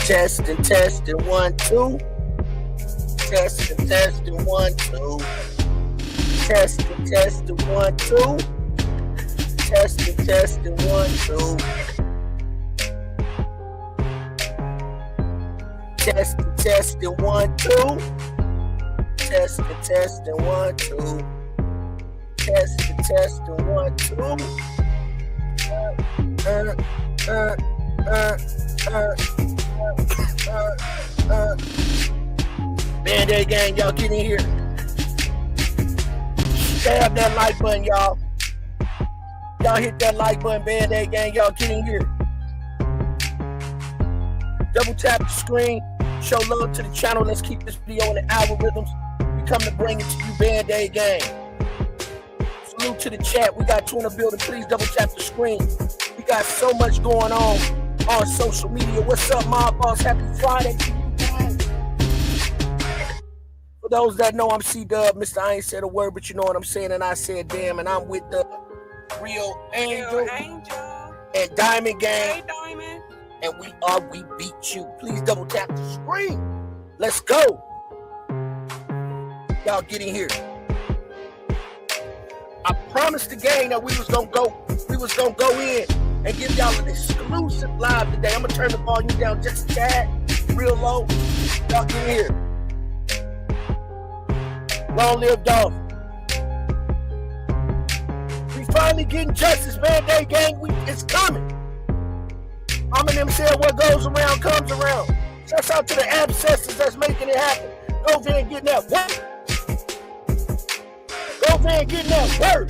Testing, 1, 2. Testing, 1, 2. Testing, 1, 2. Testing, 1, 2. Testing, 1, 2. Testing, 1, 2. Testing, 1, 2. Band-Aid gang, y'all get in here. Stab that like button, y'all. Y'all hit that like button, Band-Aid gang, y'all get in here. Double tap the screen, show love to the channel. Let's keep this video in the algorithms. We come to bring it to you, Band-Aid gang. Salute to the chat. We got 2 in the building. Please double tap the screen. We got so much going on social media. What's up, Mob Boss? Happy Friday to you guys. For those that know, I'm C-Dub. Mr. I ain't said a word, but you know what I'm saying. And I said, damn, and I'm with the Real Angel and Diamond Gang. Hey, Diamond. And we beat you. Please double tap the screen. Let's go. Y'all get in here. I promised the gang that we was gonna go in and give y'all an exclusive live today. I'm gonna turn the volume down just a tad, real low. Y'all get in here. Long live Dolph. We finally getting justice, Band-Aid gang. It's coming. Eminem said what goes around comes around. Shouts out to the abscesses that's making it happen. Govan getting that work. Govan getting that work.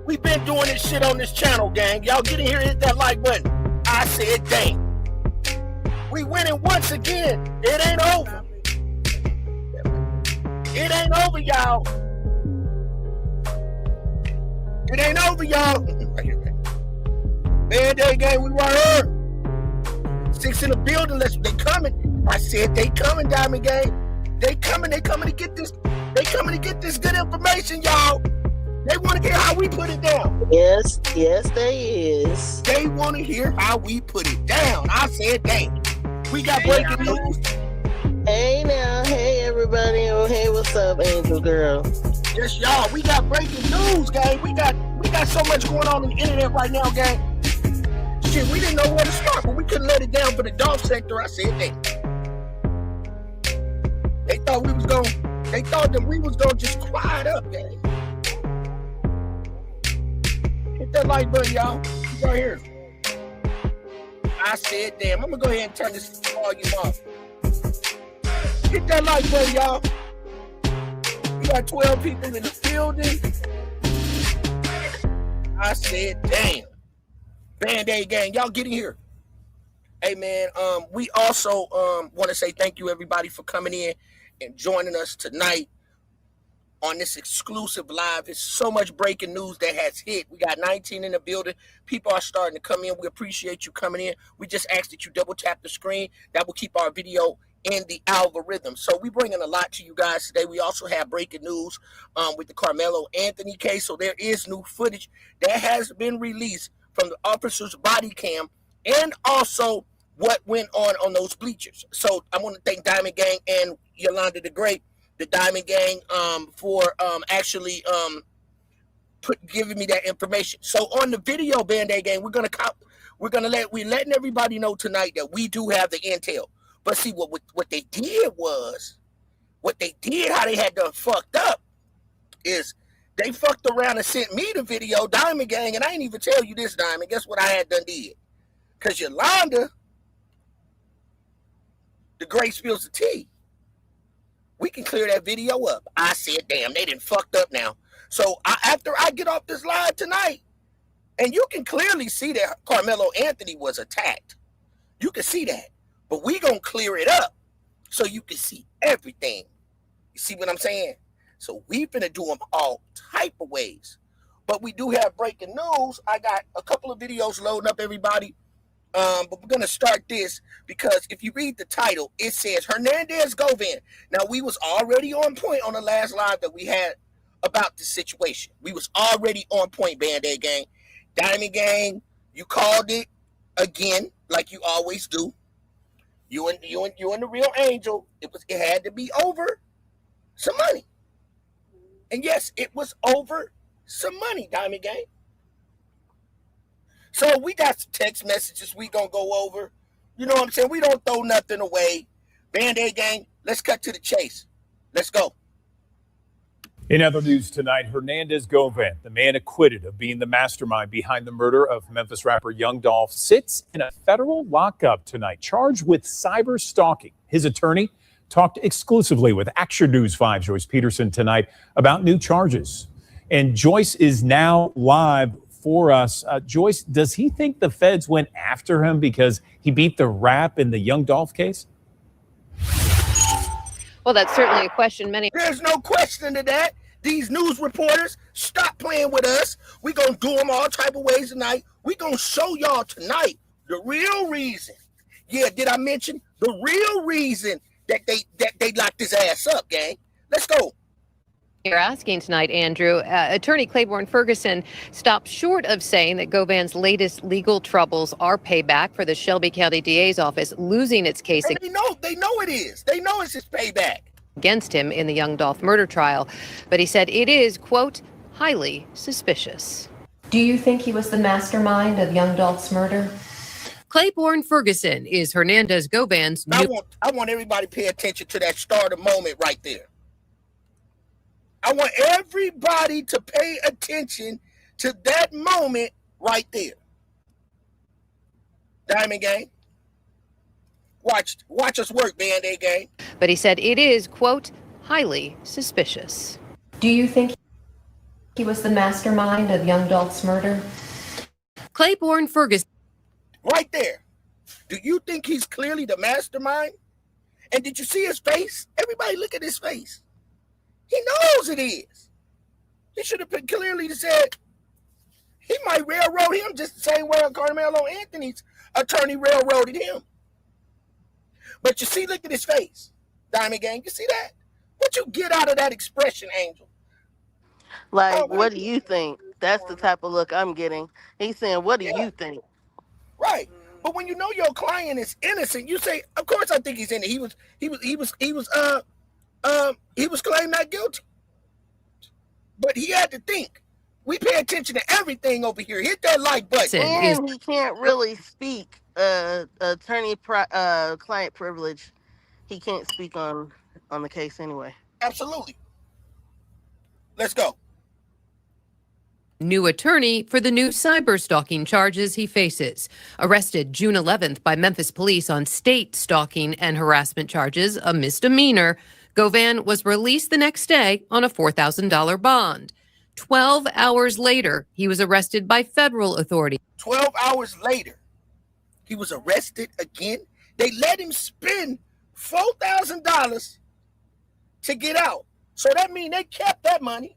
We've been doing this shit on this channel, gang. Y'all get in here and hit that like button. I said, dang. We winning once again. It ain't over. It ain't over, y'all. It ain't over, y'all. Band-Aid gang, we right here. 6 in the building. They coming. I said they coming, Diamond Gang. They coming to get this. They coming to get this good information, y'all. They want to hear how we put it down. Yes, they is. They want to hear how we put it down. I said, dang. We got breaking news. Hey now, hey everybody. Oh, hey, what's up, Angel Girl? Yes, y'all. We got breaking news, gang. We got so much going on the internet right now, gang. Shit, we didn't know where to start, but we couldn't let it down for the Dolph sector. I said, dang. They thought that we was gonna just quiet up, gang. Hit that like button, y'all. Right here. I said, damn, I'm gonna go ahead and turn this volume off. Hit that like button, y'all. We got 12 people in the building. I said, damn. Band-Aid gang, y'all get in here. Hey, man, we also want to say thank you, everybody, for coming in and joining us tonight on this exclusive live. It's so much breaking news that has hit. We got 19 in the building. People are starting to come in. We appreciate you coming in. We just ask that you double tap the screen. That will keep our video in the algorithm. So we bringing a lot to you guys today. We also have breaking news with the Carmelo Anthony case. So there is new footage that has been released from the officer's body cam and also what went on those bleachers. So I want to thank Diamond Gang and Yolanda the Great, the Diamond Gang, for actually giving me that information. So on the video, Band-Aid Gang, we're letting everybody know tonight that we do have the intel. But see, what they did, how they had done fucked up is they fucked around and sent me the video, Diamond Gang, and I ain't even tell you this, Diamond. Guess what I had done did? Because Yolanda, the Great spills the tea. We can clear that video up. I said, damn, they done fucked up now. So after I get off this live tonight, and you can clearly see that Carmelo Anthony was attacked. You can see that. But we gonna clear it up so you can see everything. You see what I'm saying? So we finna do them all type of ways. But we do have breaking news. I got a couple of videos loading up, everybody. But we're gonna start this because if you read the title, it says Hernandez Govan. Now we was already on point on the last live that we had about the situation. We was already on point, Band-Aid Gang. Diamond Gang, you called it again, like you always do. You and the real angel. It had to be over some money. And yes, it was over some money, Diamond Gang. So we got some text messages we gonna go over. You know what I'm saying? We don't throw nothing away. Band-Aid Gang, let's cut to the chase. Let's go. In other news tonight, Hernandez Govan, the man acquitted of being the mastermind behind the murder of Memphis rapper Young Dolph, sits in a federal lockup tonight, charged with cyberstalking. His attorney talked exclusively with Action News 5's Joyce Peterson tonight about new charges. And Joyce is now live for us. Joyce, does he think the feds went after him because he beat the rap in the Young Dolph case? Well, that's certainly a question There's no question to that. These news reporters, stop playing with us. We gonna do them all type of ways tonight. We gonna show y'all tonight the real reason. Yeah, did I mention the real reason that they locked his ass up, gang? Let's go. You're asking tonight, Andrew. Attorney Claiborne Ferguson stopped short of saying that Govan's latest legal troubles are payback for the Shelby County DA's office losing its case. They know it is. They know it's his payback Against him in the Young Dolph murder trial. But he said it is, quote, highly suspicious. Do you think he was the mastermind of Young Dolph's murder? Claiborne Ferguson is Hernandez Govan's new... I want everybody to pay attention to that starter moment right there. I want everybody to pay attention to that moment right there. Diamond Gang. Watch us work, Band-Aid Gang. But he said it is, quote, highly suspicious. Do you think he was the mastermind of Young Dolph's murder? Claiborne Ferguson. Right there. Do you think he's clearly the mastermind? And did you see his face? Everybody look at his face. He knows it is. He should have clearly said he might railroad him just the same way Carmelo Anthony's attorney railroaded him. But you see, look at his face, Diamond Gang. You see that? What you get out of that expression, Angel? Like, what do you think? That's the type of look I'm getting. He's saying, what do you think? Right. But when you know your client is innocent, you say, of course I think he's innocent. He was claimed not guilty. But he had to think. We pay attention to everything over here. Hit that like button. And he can't really speak client privilege. He can't speak on the case anyway. Absolutely. Let's go. New attorney for the new cyberstalking charges he faces. Arrested June 11th by Memphis police on state stalking and harassment charges, a misdemeanor. Govan was released the next day on a $4,000 bond. 12 hours later, he was arrested by federal authorities. 12 hours later, he was arrested again. They let him spend $4,000 to get out. So that means they kept that money,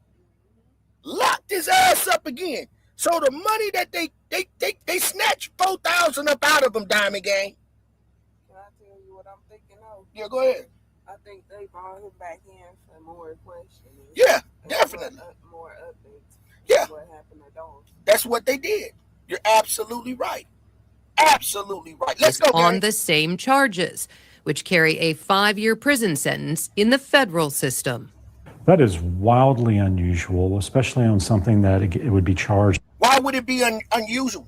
locked his ass up again. So the money that they snatched $4,000 up out of him, Diamond Gang. Can I tell you what I'm thinking of? Yeah, go ahead. I think they brought him back in for more questions. Yeah, definitely. More updates. Yeah. What happened to Dolph. That's what they did. You're absolutely right. Absolutely right. Let's go, on gang. the same charges, which carry a 5-year prison sentence in the federal system. That is wildly unusual, especially on something that it would be charged. Why would it be unusual?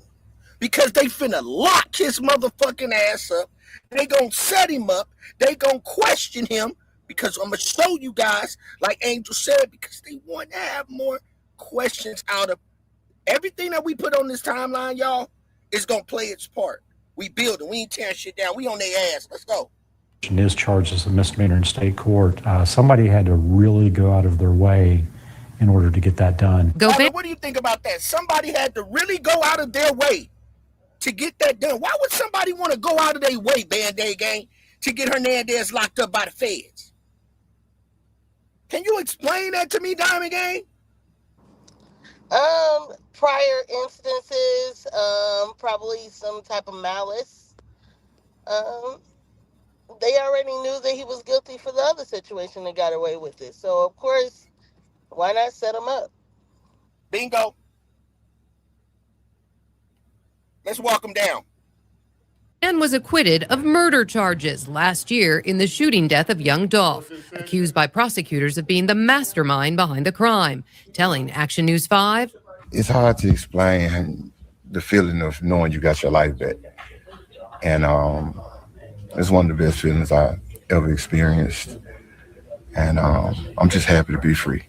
Because they finna lock his motherfucking ass up. They gonna set him up. They gonna question him because I'm gonna show you guys, like Angel said, because they want to have more questions out of everything that we put on this timeline, y'all. Is gonna play its part. We building. We ain't tearing shit down. We on their ass. Let's go. Is charged as a misdemeanor in state court. Somebody had to really go out of their way in order to get that done. What do you think about that? Somebody had to really go out of their way to get that done. Why would somebody want to go out of their way, Band-Aid Gang, to get Hernandez locked up by the feds? Can you explain that to me, Diamond Gang? Prior instances, probably some type of malice. They already knew that he was guilty for the other situation and got away with it. So, of course, Why not set him up? Bingo. Let's walk him down. And was acquitted of murder charges last year in the shooting death of young Dolph, accused by prosecutors of being the mastermind behind the crime. Telling Action News 5, it's hard to explain the feeling of knowing you got your life back. And it's one of the best feelings I ever experienced. And I'm just happy to be free.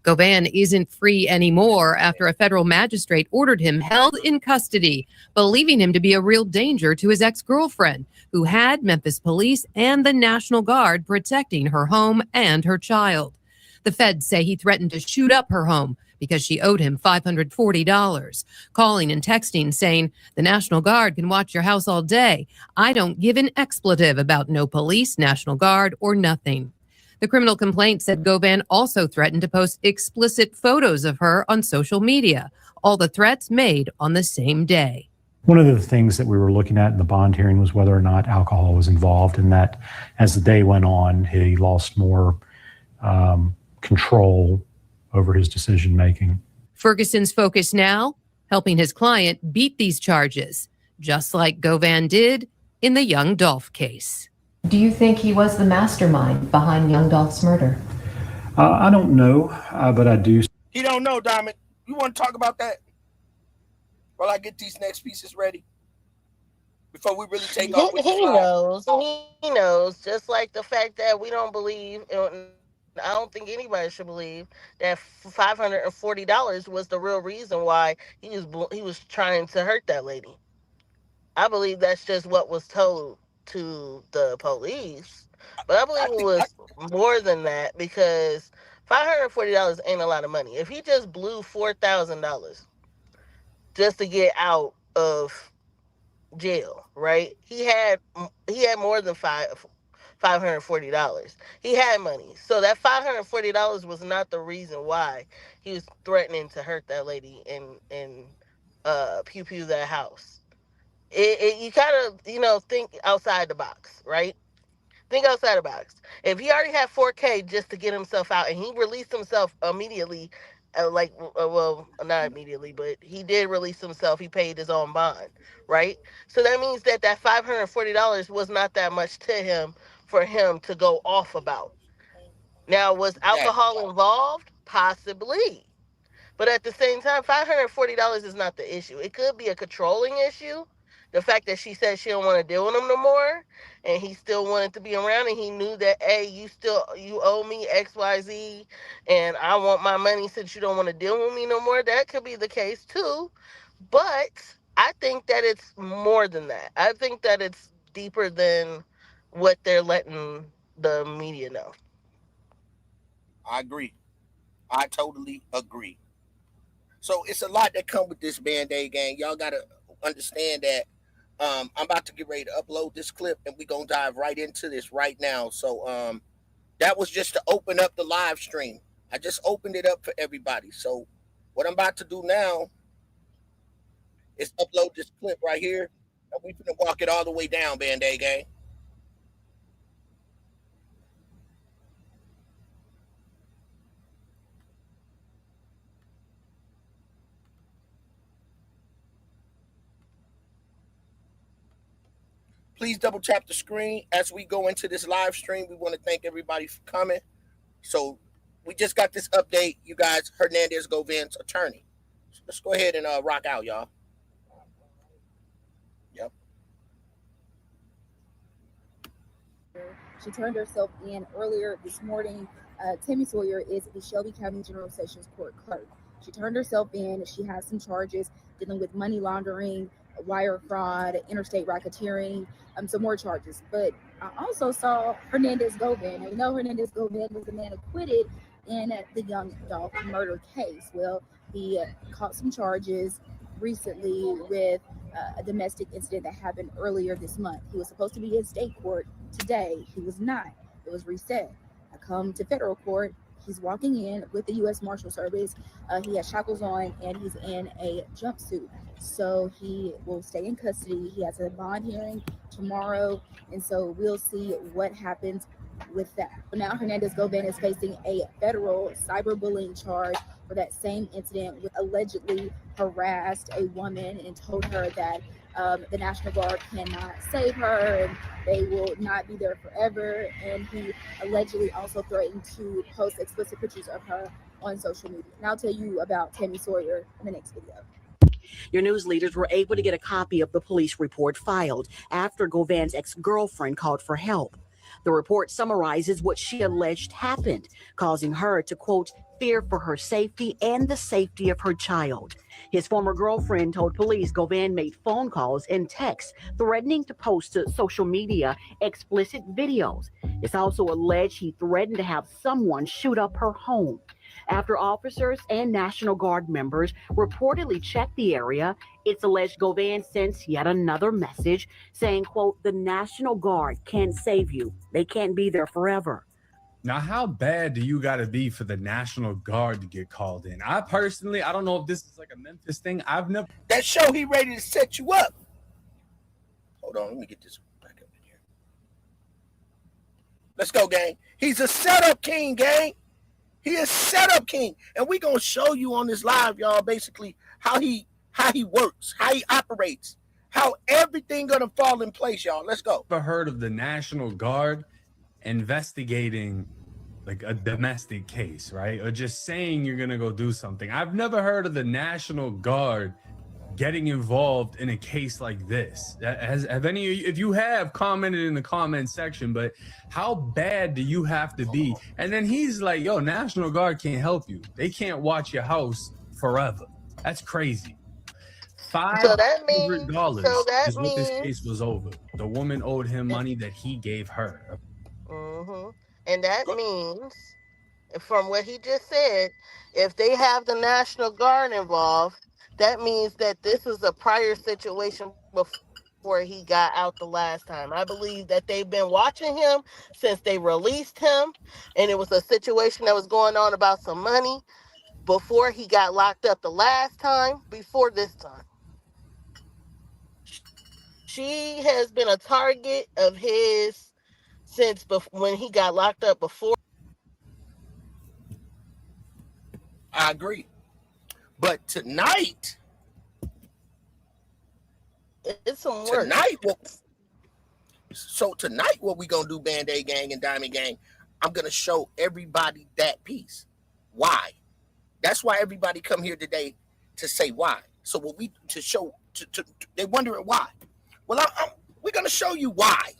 Govan isn't free anymore after a federal magistrate ordered him held in custody, believing him to be a real danger to his ex-girlfriend, who had Memphis police and the National Guard protecting her home and her child. The feds say he threatened to shoot up her home because she owed him $540, calling and texting saying, "The National Guard can watch your house all day. I don't give an expletive about no police, National Guard, or nothing." The criminal complaint said Govan also threatened to post explicit photos of her on social media. All the threats made on the same day. One of the things that we were looking at in the bond hearing was whether or not alcohol was involved, and that as the day went on, he lost more control over his decision making. Ferguson's focus now, helping his client beat these charges, just like Govan did in the young Dolph case. Do you think he was the mastermind behind young Dolph's murder? I don't know, but I do. He don't know, Diamond. You want to talk about that while I get these next pieces ready? Before we really take off with He knows. He knows. Just like the fact that we don't believe, I don't think anybody should believe that $540 was the real reason why he was trying to hurt that lady. I believe that's just what was told to the police, but I believe it was more than that, because $540 ain't a lot of money. If he just blew $4,000 just to get out of jail, right? He had more than $540. He had money, so that $540 was not the reason why he was threatening to hurt that lady and pew that house. You gotta, think outside the box, right? Think outside the box. If he already had $4K just to get himself out, and he released himself immediately, well, not immediately, but he did release himself. He paid his own bond, right? So that means that $540 was not that much to him for him to go off about. Now, was alcohol involved? Possibly. But at the same time, $540 is not the issue. It could be a controlling issue. The fact that she said she don't want to deal with him no more, and he still wanted to be around, and he knew that, hey, you owe me XYZ, and I want my money since you don't want to deal with me no more. That could be the case too. But I think that it's more than that. I think that it's deeper than what they're letting the media know. I agree. I totally agree. So it's a lot that come with this Band-Aid gang. Y'all got to understand that I'm about to get ready to upload this clip, and we're going to dive right into this right now. So that was just to open up the live stream. I just opened it up for everybody. So what I'm about to do now is upload this clip right here, and we're going to walk it all the way down, Band-Aid gang. Please double tap the screen as we go into this live stream. We want to thank everybody for coming. So we just got this update, you guys. Hernandez Govan's attorney. So let's go ahead and rock out, y'all. Yep. She turned herself in earlier this morning. Tammy Sawyer is the Shelby County General Sessions Court clerk. She turned herself in. She has some charges dealing with money laundering, wire fraud, interstate racketeering, some more charges. But I also saw Hernandez Govan. And we know Hernandez Govan was the man acquitted in the young Dolph murder case. Well, he caught some charges recently with a domestic incident that happened earlier this month. He was supposed to be in state court today. He was not. It was reset. I come to federal court. He's walking in with the U.S. Marshal Service. He has shackles on and he's in a jumpsuit. So he will stay in custody. He has a bond hearing tomorrow. And so we'll see what happens with that. Now Hernandez Govan is facing a federal cyberbullying charge for that same incident, with allegedly harassed a woman and told her that the National Guard cannot save her and they will not be there forever. And he allegedly also threatened to post explicit pictures of her on social media. And I'll tell you about Tammy Sawyer in the next video. Your news leaders were able to get a copy of the police report filed after Govan's ex-girlfriend called for help. The report summarizes what she alleged happened, causing her to, quote, fear for her safety and the safety of her child. His former girlfriend told police Govan made phone calls and texts threatening to post to social media explicit videos. It's also alleged he threatened to have someone shoot up her home. After officers and National Guard members reportedly checked the area, it's alleged Govan sent yet another message saying, quote, the National Guard can't save you. They can't be there forever. Now, how bad do you got to be for the National Guard to get called in? I don't know if this is like a Memphis thing. That show he ready to set you up. Hold on, let me get this back up in here. Let's go, gang. He's a setup king, gang. He is setup king. And we're going to show you on this live, y'all, basically how he works, how he operates, how everything going to fall in place, y'all. Let's go. I've heard of the National Guard investigating like a domestic case, right? Or just saying you're going to go do something. I've never heard of the National Guard getting involved in a case like this. Have any of you, if you have, commented in the comment section, but how bad do you have to be? And then he's like, yo, National Guard can't help you. They can't watch your house forever. That's crazy. $500 is what this case was over. The woman owed him money that he gave her. Mm-hmm. And that means, from what he just said, if they have the National Guard involved, that means that this is a prior situation before he got out the last time. I believe that they've been watching him since they released him, and it was a situation that was going on about some money before he got locked up the last time, before this time. She has been a target of his since when he got locked up before. I agree. But tonight, it's some work. Tonight, what we gonna do, Band-Aid Gang and Diamond Gang, I'm gonna show everybody that piece. Why? That's why everybody come here today to say why. So what we to show they're wondering why. Well, we're gonna show you why.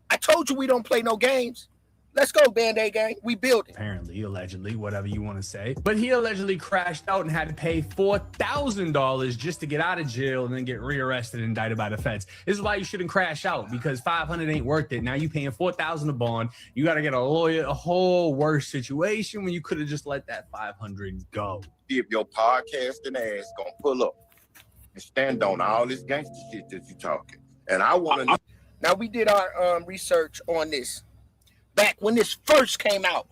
I told you we don't play no games. Let's go, Band-Aid Gang. We build it. Apparently, allegedly, whatever you want to say. But he allegedly crashed out and had to pay $4,000 just to get out of jail and then get rearrested and indicted by the feds. This is why you shouldn't crash out, because $500 ain't worth it. Now you paying $4,000 a bond. You got to get a lawyer, a whole worse situation when you could have just let that $500 go. If your podcasting ass gonna pull up and stand on all this gangster shit that you talking. And I want to know. Now, we did our research on this. Back when this first came out,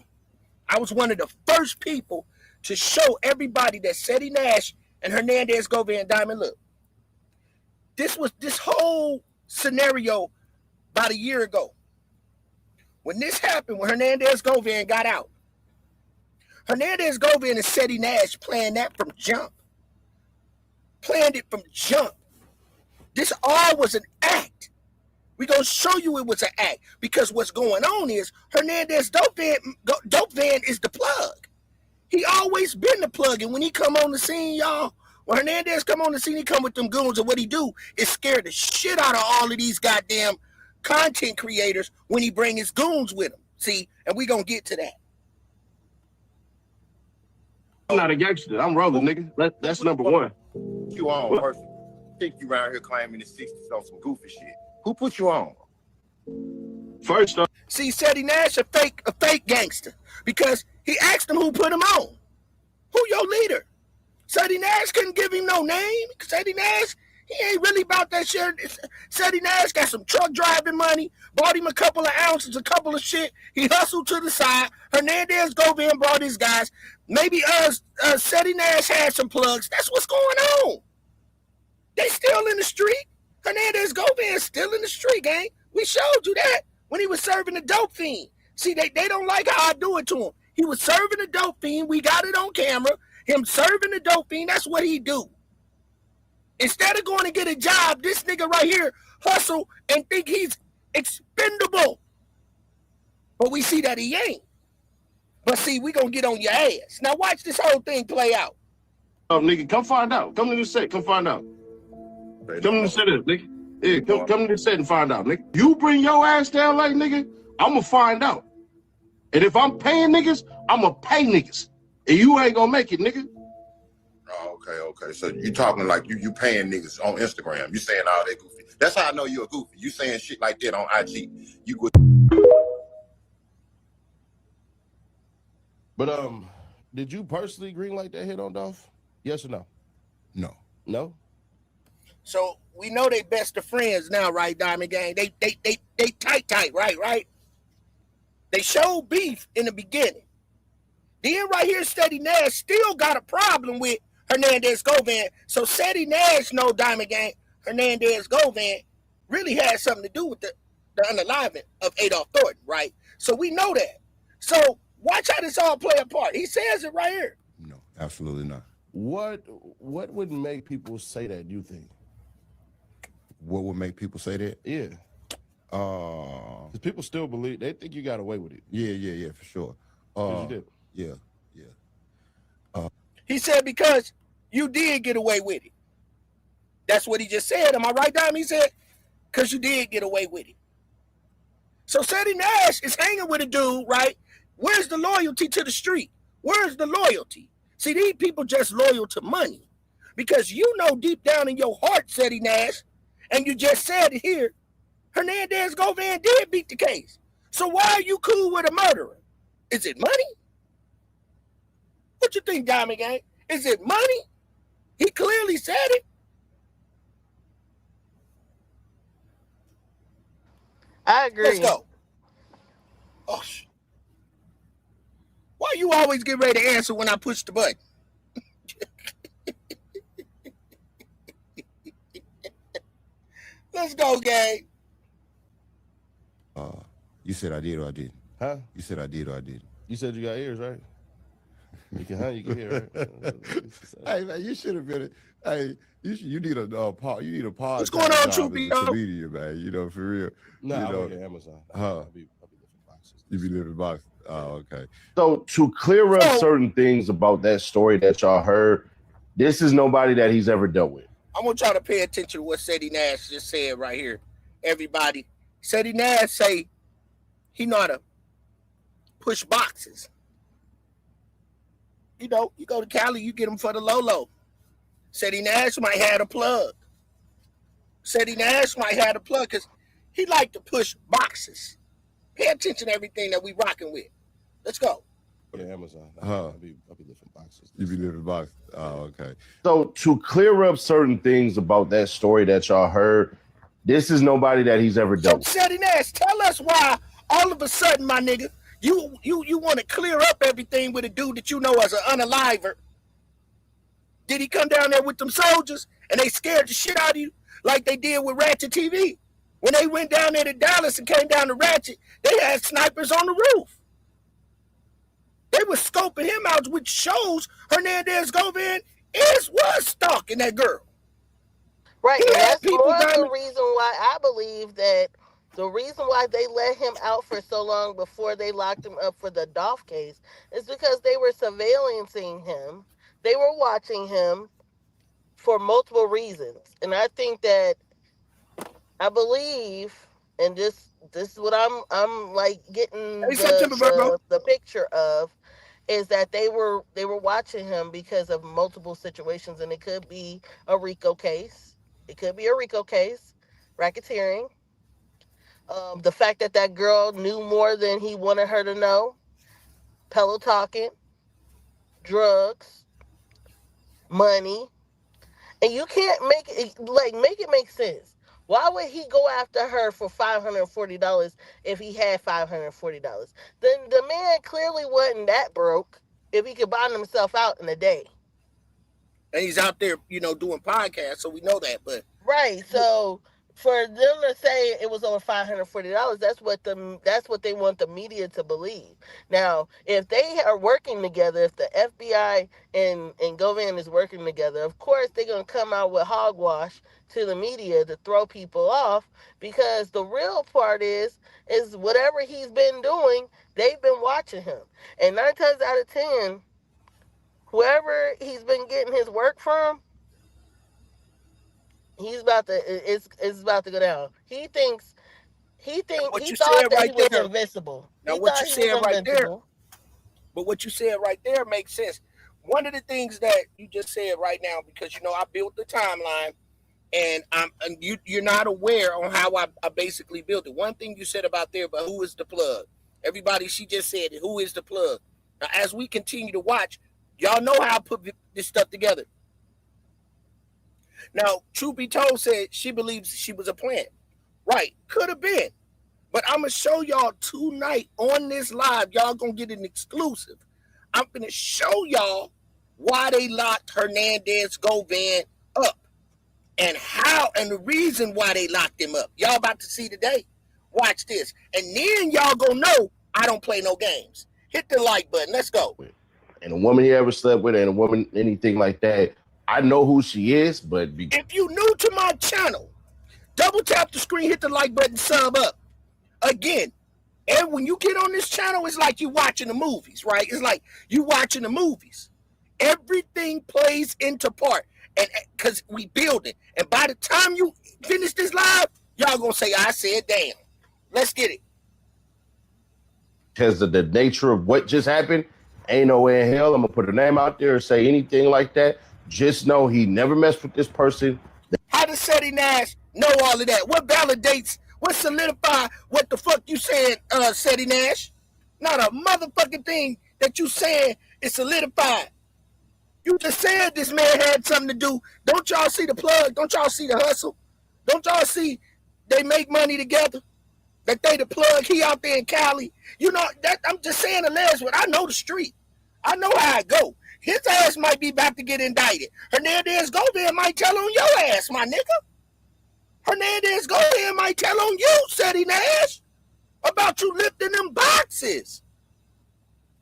I was one of the first people to show everybody that Seti Nash and Hernandez Govan Diamond, look, this whole scenario about a year ago. When this happened, when Hernandez Govan got out, Hernandez Govan and Seti Nash planned that from jump. Planned it from jump. This all was an act. We're going to show you it was an act, because what's going on is Hernandez Dope Van is the plug. He always been the plug. And when he come on the scene, y'all, when Hernandez come on the scene, he come with them goons, and what he do is scare the shit out of all of these goddamn content creators when he bring his goons with him. See, and we going to get to that. I'm not a gangster. I'm rolling, nigga. That's number one. You on person. Think you around here claiming the 60s on some goofy shit. Who put you on? First off, see, Seti Nash a fake gangster, because he asked him who put him on. Who your leader? Seti Nash couldn't give him no name. Seti Nash, He ain't really about that shit. Said he Nash got some truck driving money, bought him a couple of ounces, a couple of shit. He hustled to the side. Hernandez Govan brought his guys. Maybe Seti Nash had some plugs. That's what's going on. They still in the street. Hernandez Govan still in the street, gang. We showed you that when he was serving the dope fiend. See, they don't like how I do it to him. He was serving the dope fiend. We got it on camera. Him serving the dope fiend, that's what he do. Instead of going to get a job, this nigga right here hustle and think he's expendable. But we see that he ain't. But see, we gonna get on your ass. Now watch this whole thing play out. Oh, nigga, come find out. Come to the set, come find out. Come to the set, nigga. Yeah, come to the set and find out, nigga. You bring your ass down like nigga, I'ma find out. And if I'm paying niggas, I'ma pay niggas. And you ain't gonna make it, nigga. Oh, okay. So you talking like you paying niggas on Instagram. You saying all that goofy. That's how I know you're a goofy. You saying shit like that on IG. You go. But did you personally greenlight that hit on Dolph? Yes or no? No. No? So we know they best of friends now, right, Diamond Gang? They tight, right? They showed beef in the beginning. Then right here, Seti Nash still got a problem with Hernandez Govan. So Seti Nash know, Diamond Gang, Hernandez Govan really had something to do with the unaliving of Adolph Thornton, right? So we know that. So watch how this all play a part. He says it right here. No, absolutely not. What would make people say that, you think? What would make people say that? Yeah. Because people still believe, they think you got away with it. Yeah, for sure. You did. Yeah. He said because you did get away with it. That's what he just said. Am I right, Dime? He said, because you did get away with it. So Seti Nash is hanging with a dude, right? Where's the loyalty to the street? Where's the loyalty? See, these people just loyal to money. Because you know deep down in your heart, Seti Nash, and you just said it here, Hernandez Govan did beat the case. So why are you cool with a murderer? Is it money? What you think, Diamond Gang? Is it money? He clearly said it. I agree. Let's go. Oh, why you always get ready to answer when I push the button? Let's go, gang. You said I did or I didn't? Huh? You said I did or I didn't? You said you got ears, right? You can hear, right? Hey, man, you should have been. Hey, you need a pause. You need a pause. What's going on, True comedian, man? You know, for real. No, you I know, work at Amazon. I'll be lifting boxes. You be living box. Oh, okay. So to clear up certain things about that story that y'all heard, this is nobody that he's ever dealt with. I want y'all to pay attention to what Seti Nash just said right here. Everybody, Seti Nash say he know how to push boxes. You know, you go to Cali, you get them for the low. Seti Nash might have a plug. Seti Nash might have a plug because he like to push boxes. Pay attention to everything that we rocking with. Let's go. At Amazon. I'll be lifting boxes. You be living box. Oh, okay. So to clear up certain things about that story that y'all heard, this is nobody that he's ever dealt with. Seti Nash, tell us why all of a sudden, my nigga, you want to clear up everything with a dude that you know as an unaliver. Did he come down there with them soldiers and they scared the shit out of you like they did with Ratchet TV? When they went down there to Dallas and came down to Ratchet, they had snipers on the roof. They were scoping him out, which shows Hernandez Govan was stalking that girl. Right, He and had that's people more down the reason why I believe that the reason why they let him out for so long before they locked him up for the Dolph case is because they were surveillancing him. They were watching him for multiple reasons. And I think that I believe, and this is what I'm like getting the picture of, is that they were watching him because of multiple situations, and it could be a RICO case. It could be a RICO case, racketeering. The fact that girl knew more than he wanted her to know, pillow talking, drugs, money. And you can't make it make sense. Why would he go after her for $540 if he had $540? Then the man clearly wasn't that broke if he could buy himself out in a day. And he's out there, doing podcasts, so we know that. But right, so for them to say it was over $540, that's what they want the media to believe. Now, if they are working together, if the FBI and Govan is working together, of course they're gonna come out with hogwash to the media to throw people off, because the real part is whatever he's been doing, they've been watching him. And 9 times out of 10, whoever he's been getting his work from, it's about to go down. He thought that he was invincible. Now what you said right there, but what you said right there makes sense. One of the things that you just said right now, because I built the timeline, and you're not aware on how I basically built it. One thing you said about there, but who is the plug? Everybody, she just said it. Who is the plug? Now, as we continue to watch, y'all know how I put this stuff together. Now, truth be told, said she believes she was a plant. Right, could have been. But I'm going to show y'all tonight on this live. Y'all going to get an exclusive. I'm going to show y'all why they locked Hernandez Govan up. And the reason why they locked him up. Y'all about to see today. Watch this. And then y'all gonna know I don't play no games. Hit the like button. Let's go. And a woman he ever slept with, and a woman, anything like that, I know who she is, but... If you new to my channel, double tap the screen, hit the like button, sub up. Again, and when you get on this channel, it's like you watching the movies, right? It's like you watching the movies. Everything plays into part. And because we build it. And by the time you finish this live, y'all gonna say, I said, damn. Let's get it. Because of the nature of what just happened, ain't no way in hell I'm gonna put a name out there or say anything like that. Just know he never messed with this person. How does Seti Nash know all of that? What validates, what solidify what the fuck you saying, Seti Nash? Not a motherfucking thing that you saying is solidified. You just said this man had something to do. Don't y'all see the plug? Don't y'all see the hustle? Don't y'all see they make money together? That they the plug, he out there in Cali. That I'm just saying alleged, but I know the street. I know how it go. His ass might be about to get indicted. Hernandez Govan might tell on your ass, my nigga. Hernandez Govan might tell on you, Seti Nash, about you lifting them boxes.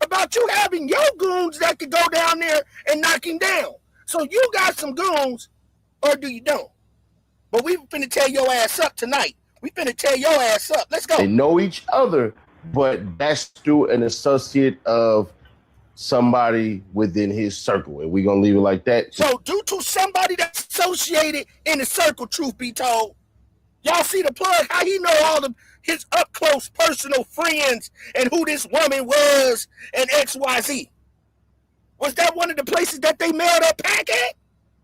About you having your goons that could go down there and knock him down. So you got some goons, or do you don't? But we finna tear your ass up tonight. We finna tear your ass up. Let's go. They know each other, but that's through an associate of somebody within his circle. And we're going to leave it like that. So due to somebody that's associated in the circle, truth be told, y'all see the plug, how he know all of his up-close personal friends and who this woman was and XYZ. Was that one of the places that they mailed that pack at?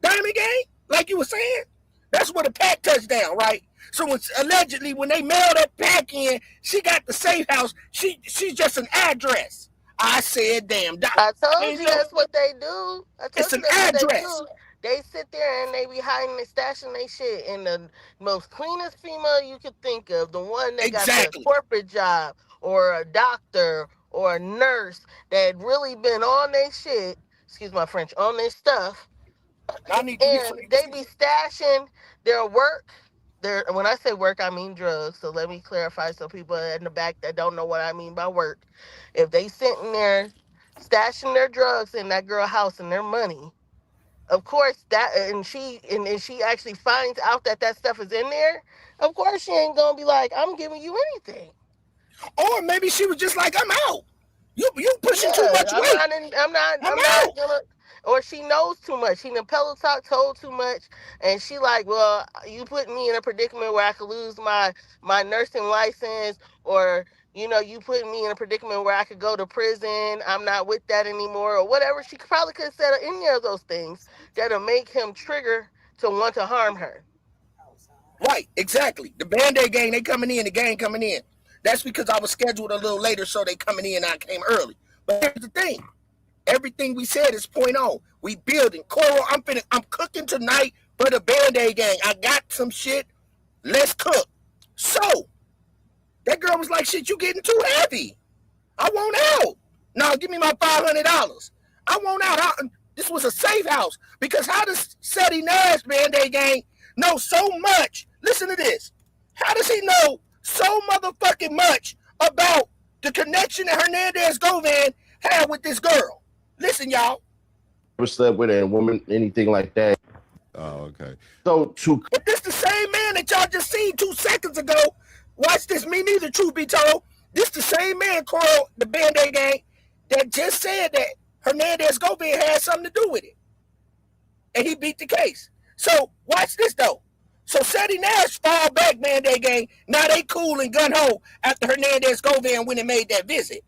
Diamond Gang? Like you were saying? That's where the pack touched down, right? So it's allegedly when they mailed that pack in, she got the safe house. She's just an address. I said, damn. I told you that's what they do. It's an address. They sit there and they be hiding and stashing their shit in the most cleanest female you could think of. The one that got a corporate job or a doctor or a nurse that really been on their shit, excuse my French, on their stuff. And they be stashing their work. When I say work, I mean drugs. So let me clarify so people in the back that don't know what I mean by work. If they sitting there stashing their drugs in that girl house and their money, of course and she actually finds out that stuff is in there, of course she ain't gonna be like, I'm giving you anything. Or maybe she was just like, I'm out. You pushing too much weight. I'm not gonna. Or she knows too much. She pillow talk told too much, and she like, well, you put me in a predicament where I could lose my nursing license, or you put me in a predicament where I could go to prison. I'm not with that anymore, or whatever. She probably could have said any of those things that'll make him trigger to want to harm her. Right, exactly. The Band-Aid gang, they coming in. The gang coming in. That's because I was scheduled a little later, so they coming in. I came early. But here's the thing. Everything we said is point on. We building. Coral, I'm cooking tonight for the Band-Aid gang. I got some shit. Let's cook. So that girl was like, shit, you getting too heavy. I want out. No, give me my $500. I want out. This was a safe house. Because how does Seti Nash, Band-Aid gang, know so much? Listen to this. How does he know so motherfucking much about the connection that Hernandez Govan had with this girl? Listen, y'all. Never slept with a woman, anything like that. Oh, okay. So But this the same man that y'all just seen 2 seconds ago. Watch this, me neither, truth be told. This the same man, Coral, the Band-Aid gang, that just said that Hernandez Govan had something to do with it. And he beat the case. So watch this though. So Seti Nash fall back, Band-Aid gang. Now they cool and gun-ho after Hernandez Govan when he made that visit.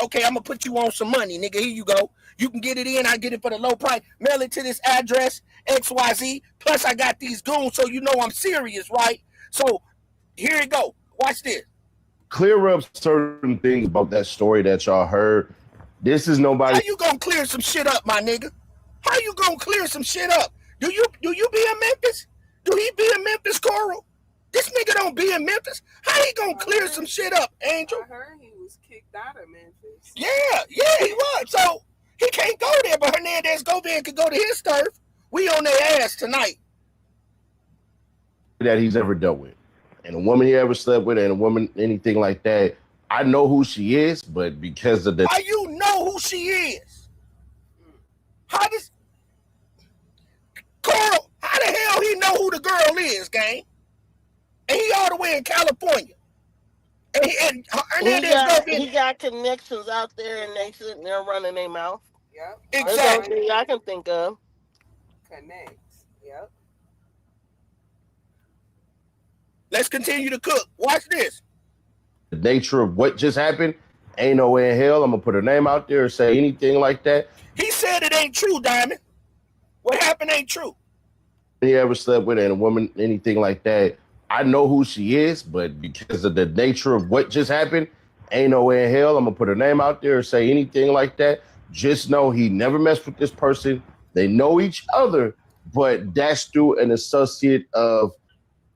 Okay, I'm going to put you on some money, nigga. Here you go. You can get it in. I get it for the low price. Mail it to this address, XYZ. Plus, I got these goons, so you know I'm serious, right? So, here you go. Watch this. Clear up certain things about that story that y'all heard. This is nobody. How you going to clear some shit up, my nigga? How you going to clear some shit up? Do you be in Memphis? Do he be in Memphis, Coral? This nigga don't be in Memphis. How he going to clear some shit up, Angel? I heard he was kicked out of Memphis. Yeah, he was. So he can't go there, but Hernandez Govan could go to his turf. We on their ass tonight. That he's ever dealt with. And a woman he ever slept with, and a woman, anything like that. I know who she is, but because of the. How you know who she is? How does Carl, how the hell he know who the girl is, gang? And he all the way in California. And Hernandez he got connections out there, and they're running their mouth. Yep. Exactly. That's the only thing I can think of. Connects. Yep. Let's continue to cook. Watch this. The nature of what just happened, ain't no way in hell I'm gonna put her name out there or say anything like that. He said it ain't true, Diamond. What happened ain't true. He ever slept with, and a woman, anything like that. I know who she is, but because of the nature of what just happened, ain't no way in hell I'm gonna put her name out there or say anything like that. Just know he never messed with this person. They know each other, but that's through an associate of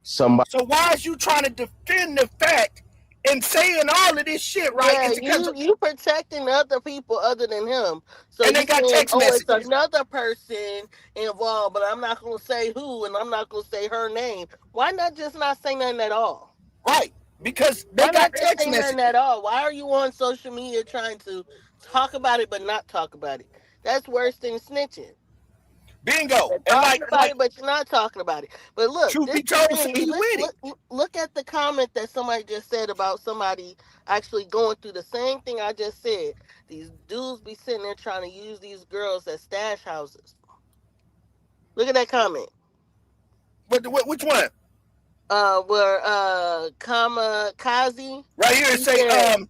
somebody. So why is you trying to defend the fact and saying all of this shit, right? Yeah, you protecting other people other than him. So and they got text messages. It's another person involved, but I'm not going to say who, and I'm not going to say her name. Why not just not say nothing at all? Right, because they got text messages. Nothing at all. Why are you on social media trying to talk about it but not talk about it? That's worse than snitching. Bingo. And talking about it, but you're not talking about it. But look, look at the comment that somebody just said about somebody actually going through the same thing I just said. These dudes be sitting there trying to use these girls as stash houses. Look at that comment. Which one? Where Kamikaze. Right here it say,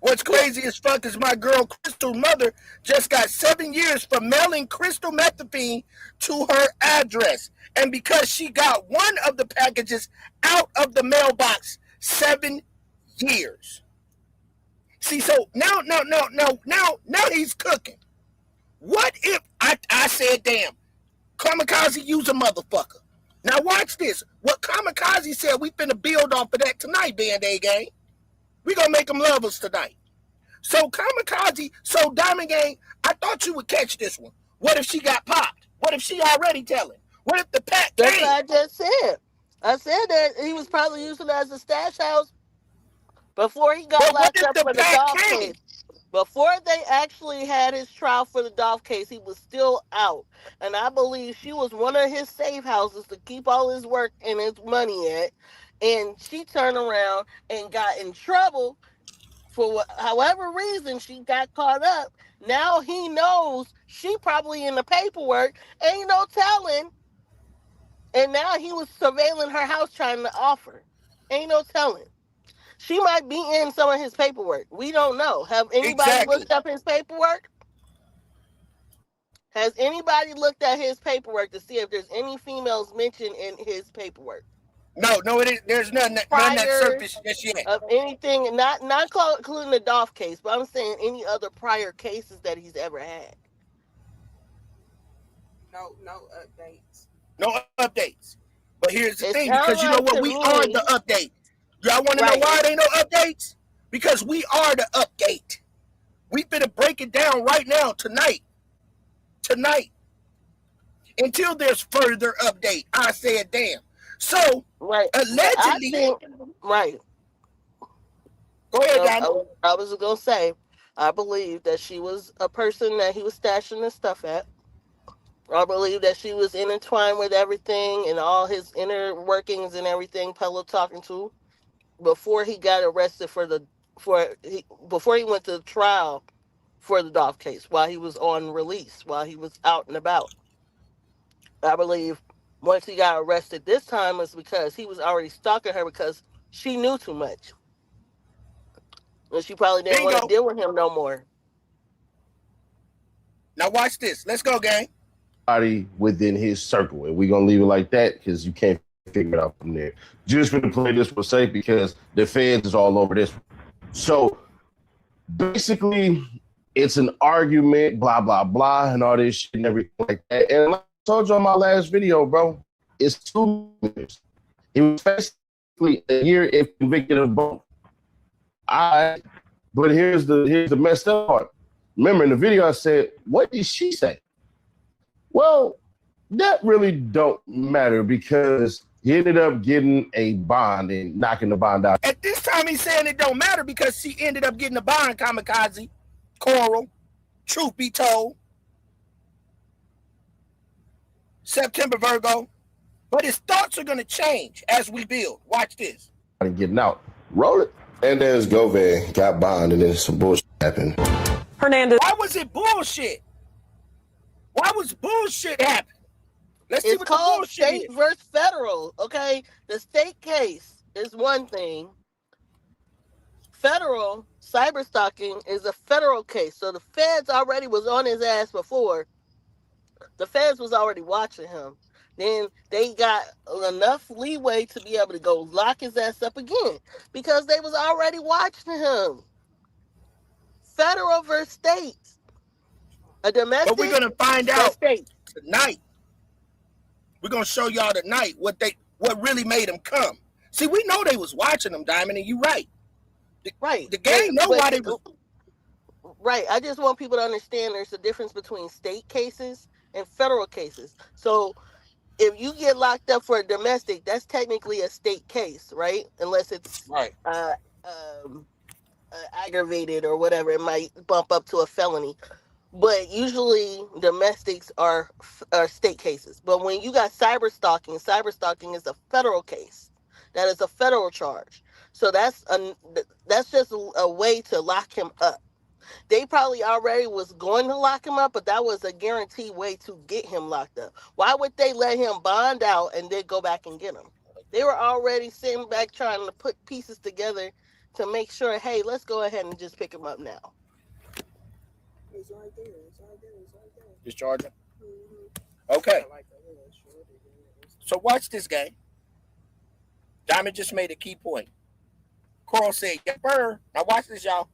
what's crazy as fuck is my girl Crystal mother just got 7 years for mailing crystal methamphetamine to her address. And because she got one of the packages out of the mailbox, 7 years. See, so now he's cooking. What if I said, damn, Kamikaze, use a motherfucker. Now watch this. What Kamikaze said, we finna build off of that tonight, Band-Aid gang. We gonna make them lovers tonight. So Kamikaze, so Diamond Gang, I thought you would catch this one. What if she got popped? What if she already telling? What if the pack came? That's what I just said. I said that he was probably using it as a stash house before he got locked up for the Dolph case. Before they actually had his trial for the Dolph case, he was still out. And I believe she was one of his safe houses to keep all his work and his money at. And she turned around and got in trouble for however reason she got caught up. Now he knows she probably in the paperwork. Ain't no telling. And now he was surveilling her house trying to offer. Ain't no telling. She might be in some of his paperwork. We don't know. Have anybody looked up his paperwork? Has anybody looked at his paperwork to see if there's any females mentioned in his paperwork? No, there's none that surfaced just yet. Of anything, not including the Dolph case, but I'm saying any other prior cases that he's ever had. No updates. No updates. But here's the It thing, sounds because you know like what? to We are the me, update. Y'all want to know right? why there ain't no updates? Because we are the update. We finna break it down right now, tonight. Until there's further update. I said, damn. So, Right. But I allegedly, think, right. go ahead, No, Diamond. I was gonna say, I believe that she was a person that he was stashing his stuff at. I believe that she was intertwined with everything and all his inner workings and everything. Pello talking to before he got arrested before he went to trial for the Dolph case, while he was on release, while he was out and about. I believe once he got arrested this time was because he was already stalking her because she knew too much. And she probably didn't want to deal with him no more. Now watch this. Let's go, gang. Within his circle, and we're gonna leave it like that because you can't figure it out from there. Just gonna play this for safe because the feds is all over this. So basically, it's an argument, blah blah blah, and all this shit and everything like that. And like I told you on my last video, bro, it's 2 years. He was basically a year if convicted of both. But here's the messed up part. Remember in the video I said, what did she say? Well, that really don't matter because he ended up getting a bond and knocking the bond out. At this time, he's saying it don't matter because she ended up getting a bond, kamikaze, Coral, truth be told. September, Virgo. But his thoughts are going to change as we build. Watch this. Getting out. Roll it. Hernandez Govan got bond and then some bullshit happened. Hernandez. Why was it bullshit? Why was bullshit happen? Let's see It's what called the bullshit state is. versus federal, okay? The state case is one thing. Federal cyberstalking is a federal case. So the feds already was on his ass before. The feds was already watching him. Then they got enough leeway to be able to go lock his ass up again because they was already watching him. Federal versus states. A domestic. But we're going to find out tonight. We're going to show y'all tonight what really made them come. See, we know they was watching them, Diamond, and you right. The gang know why they was. Right. I just want people to understand there's a difference between state cases and federal cases. So if you get locked up for a domestic, that's technically a state case, right? Unless it's aggravated or whatever, it might bump up to a felony. But usually domestics are state cases. But when you got cyberstalking is a federal case. That is a federal charge. So that's just a way to lock him up. They probably already was going to lock him up, but that was a guaranteed way to get him locked up. Why would they let him bond out and then go back and get him? They were already sitting back trying to put pieces together to make sure, hey, let's go ahead and just pick him up now. It's right there. Just charging. Okay. So watch this game. Diamond just made a key point. Coral said, "Yeah, burr." Now watch this, y'all.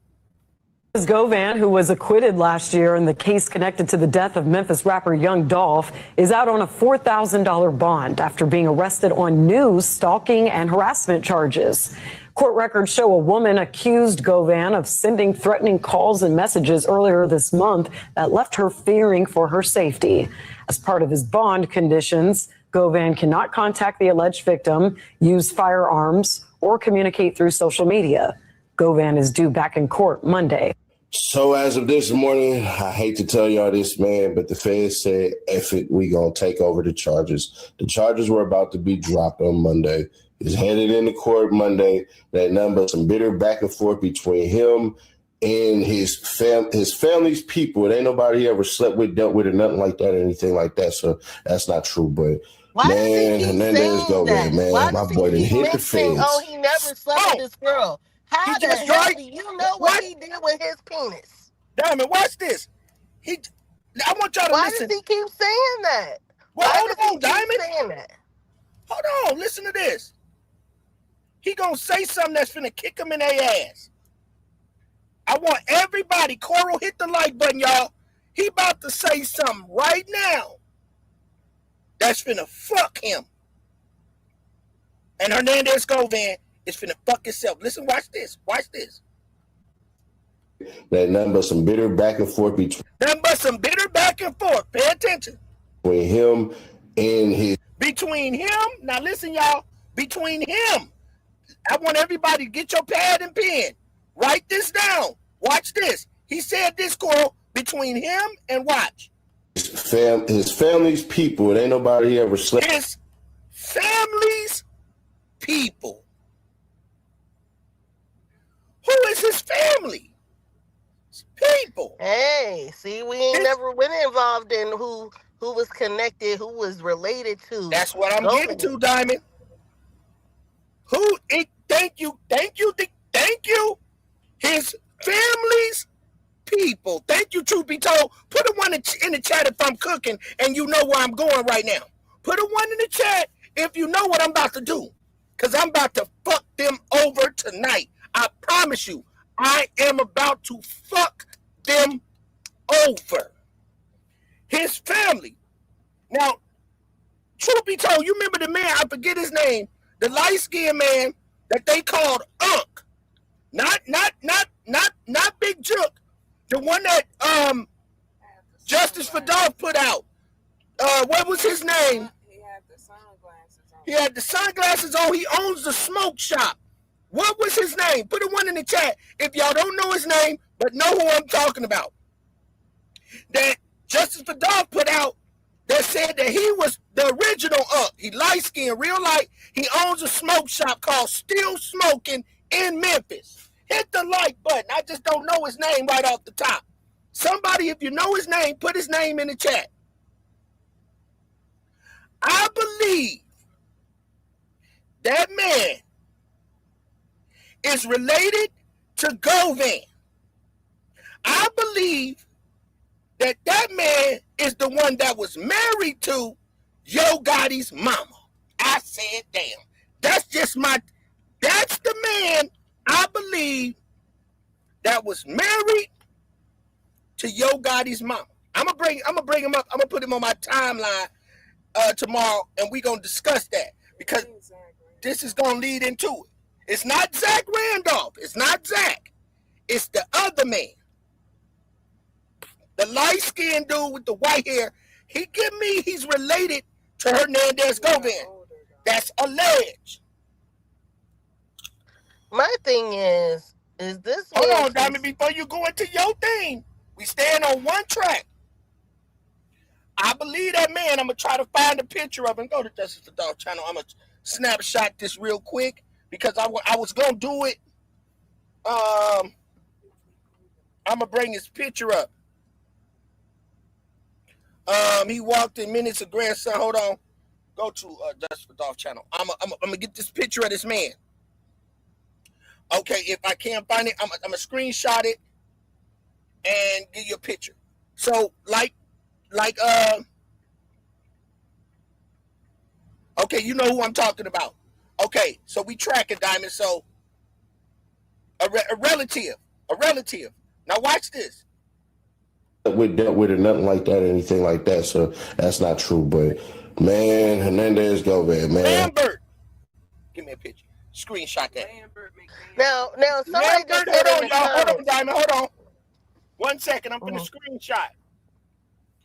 Govan, who was acquitted last year in the case connected to the death of Memphis rapper Young Dolph, is out on a $4,000 bond after being arrested on new stalking and harassment charges. Court records show a woman accused Govan of sending threatening calls and messages earlier this month that left her fearing for her safety. As part of his bond conditions, Govan cannot contact the alleged victim, use firearms, or communicate through social media. Govan is due back in court Monday. So as of this morning, I hate to tell y'all this, man, but the feds said, F it, we gonna take over the charges. The charges were about to be dropped on Monday. He's headed into court Monday. There ain't nothing but some bitter back and forth between him and his family's people. It ain't nobody he ever slept with, dealt with, or nothing like that, or anything like that. So that's not true. But man, Hernandez Govan, man, my boy didn't hit the feds. Oh, he never slept with this girl. How the hell do you know what he did with his penis? Diamond, watch this. I want y'all to listen. Why does he keep saying that? Well, Why hold does he on, keep Diamond. saying that? Hold on, listen to this. He gonna say something that's finna kick him in their ass. I want everybody, Coral, hit the like button, y'all. He about to say something right now that's finna fuck him. And Hernandez Govan is finna fuck himself. Listen, watch this. Watch this. That nothing but some bitter back and forth between. Nothing but some bitter back and forth. Pay attention. Between him and his. Between him. Now listen, y'all. Between him. I want everybody to get your pad and pen. Write this down. Watch this. He said this quote between him and watch. His family's people. It ain't nobody he ever slept. His family's people. Who is his family? People. Hey, see, we ain't never been involved in who was connected, who was related to. That's what I'm getting to, Diamond. Thank you. His family's people. Thank you, truth be told. Put a one in the chat if I'm cooking and you know where I'm going right now. Put a one in the chat if you know what I'm about to do. Because I'm about to fuck them over tonight. I promise you, I am about to fuck them over. His family. Now, truth be told, you remember the man, I forget his name, the light-skinned man that they called Unc. Not Big Jook. The one that Justice for Dog put out. What was his name? He had the sunglasses on. He owns the smoke shop. What was his name? Put a one in the chat if y'all don't know his name, but know who I'm talking about. That Justice for Dog put out that said that he was the original Up. He light-skinned, real light. He owns a smoke shop called Still Smoking in Memphis. Hit the like button. I just don't know his name right off the top. Somebody, if you know his name, put his name in the chat. I believe that man is related to Govan. I believe that man is the one that was married to Yo Gotti's mama. I said, damn. That's the man I believe that was married to Yo Gotti's mama. I'm gonna bring him up. I'm gonna put him on my timeline tomorrow, and we're gonna discuss that because this is gonna lead into it. It's not Zach Randolph. It's not Zach. It's the other man. The light-skinned dude with the white hair. He's related to Hernandez Govan. That's alleged. My thing is this. Hold on, Diamond, before you go into your thing, we stand on one track. I believe that man. I'm gonna try to find a picture of him. Go to Justice for Dog channel. I'm gonna snapshot this real quick because I was gonna do it. I'm gonna bring his picture up. He walked in minutes of grandson. Hold on. Go to Justice for Dog channel. I'm gonna get this picture of this man. Okay, if I can't find it, I'm gonna screenshot it and give you a picture. So okay, you know who I'm talking about. Okay, so we track it, Diamond. So a relative. Now watch this. We dealt with it, nothing like that, anything like that. So that's not true. But man, Hernandez Govan, man. Lambert, give me a picture. Screenshot that. Now, somebody Lambert, just said hold in on, the y'all. Hold on, comments. Diamond. Hold on. 1 second. I'm gonna screenshot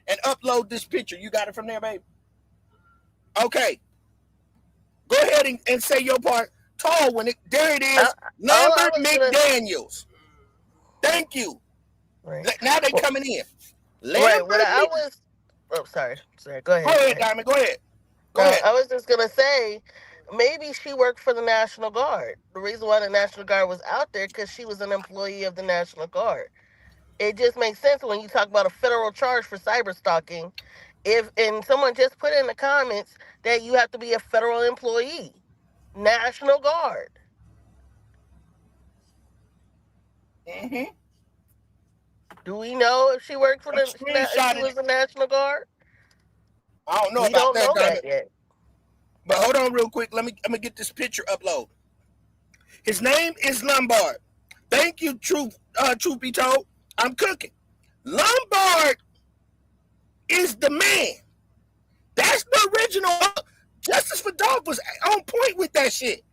and upload this picture. You got it from there, baby. Okay. Go ahead and say your part. Tall one. There it is. Lambert McDaniels. Thank you. Right. Now they coming in. Right. What I was. Oh, sorry. Go ahead. Go ahead, Diamond. Go ahead. Go ahead. I was just gonna say, maybe she worked for the National Guard. The reason why the National Guard was out there because she was an employee of the National Guard. It just makes sense when you talk about a federal charge for cyberstalking. And someone just put in the comments that you have to be a federal employee, National Guard. Mm-hmm. Do we know if she worked for if she was the National Guard? I don't know we about don't know Diamond. that yet. But hold on real quick. I'm gonna get this picture upload. His name is Lombard. Thank you, truth be told. I'm cooking. Lombard is the man. That's the original. Justice for Dolph was on point with that shit.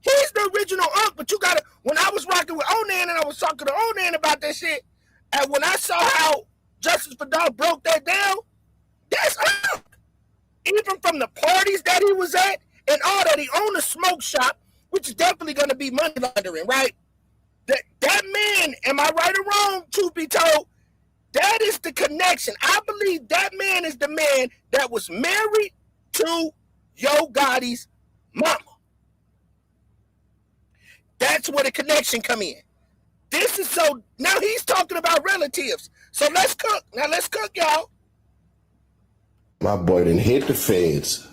He's the original but you gotta, when I was rocking with Onan and I was talking to Onan about that shit, and when I saw how Justice for Dolph broke that down, that's even from the parties that he was at and all that. He owned a smoke shop, which is definitely gonna be money laundering, right? That man, am I right or wrong, truth be told, that is the connection. I believe that man is the man that was married to Yo Gotti's mama. That's where the connection come in. This is so, now he's talking about relatives. So let's cook. Now let's cook, y'all. My boy done hit the feds.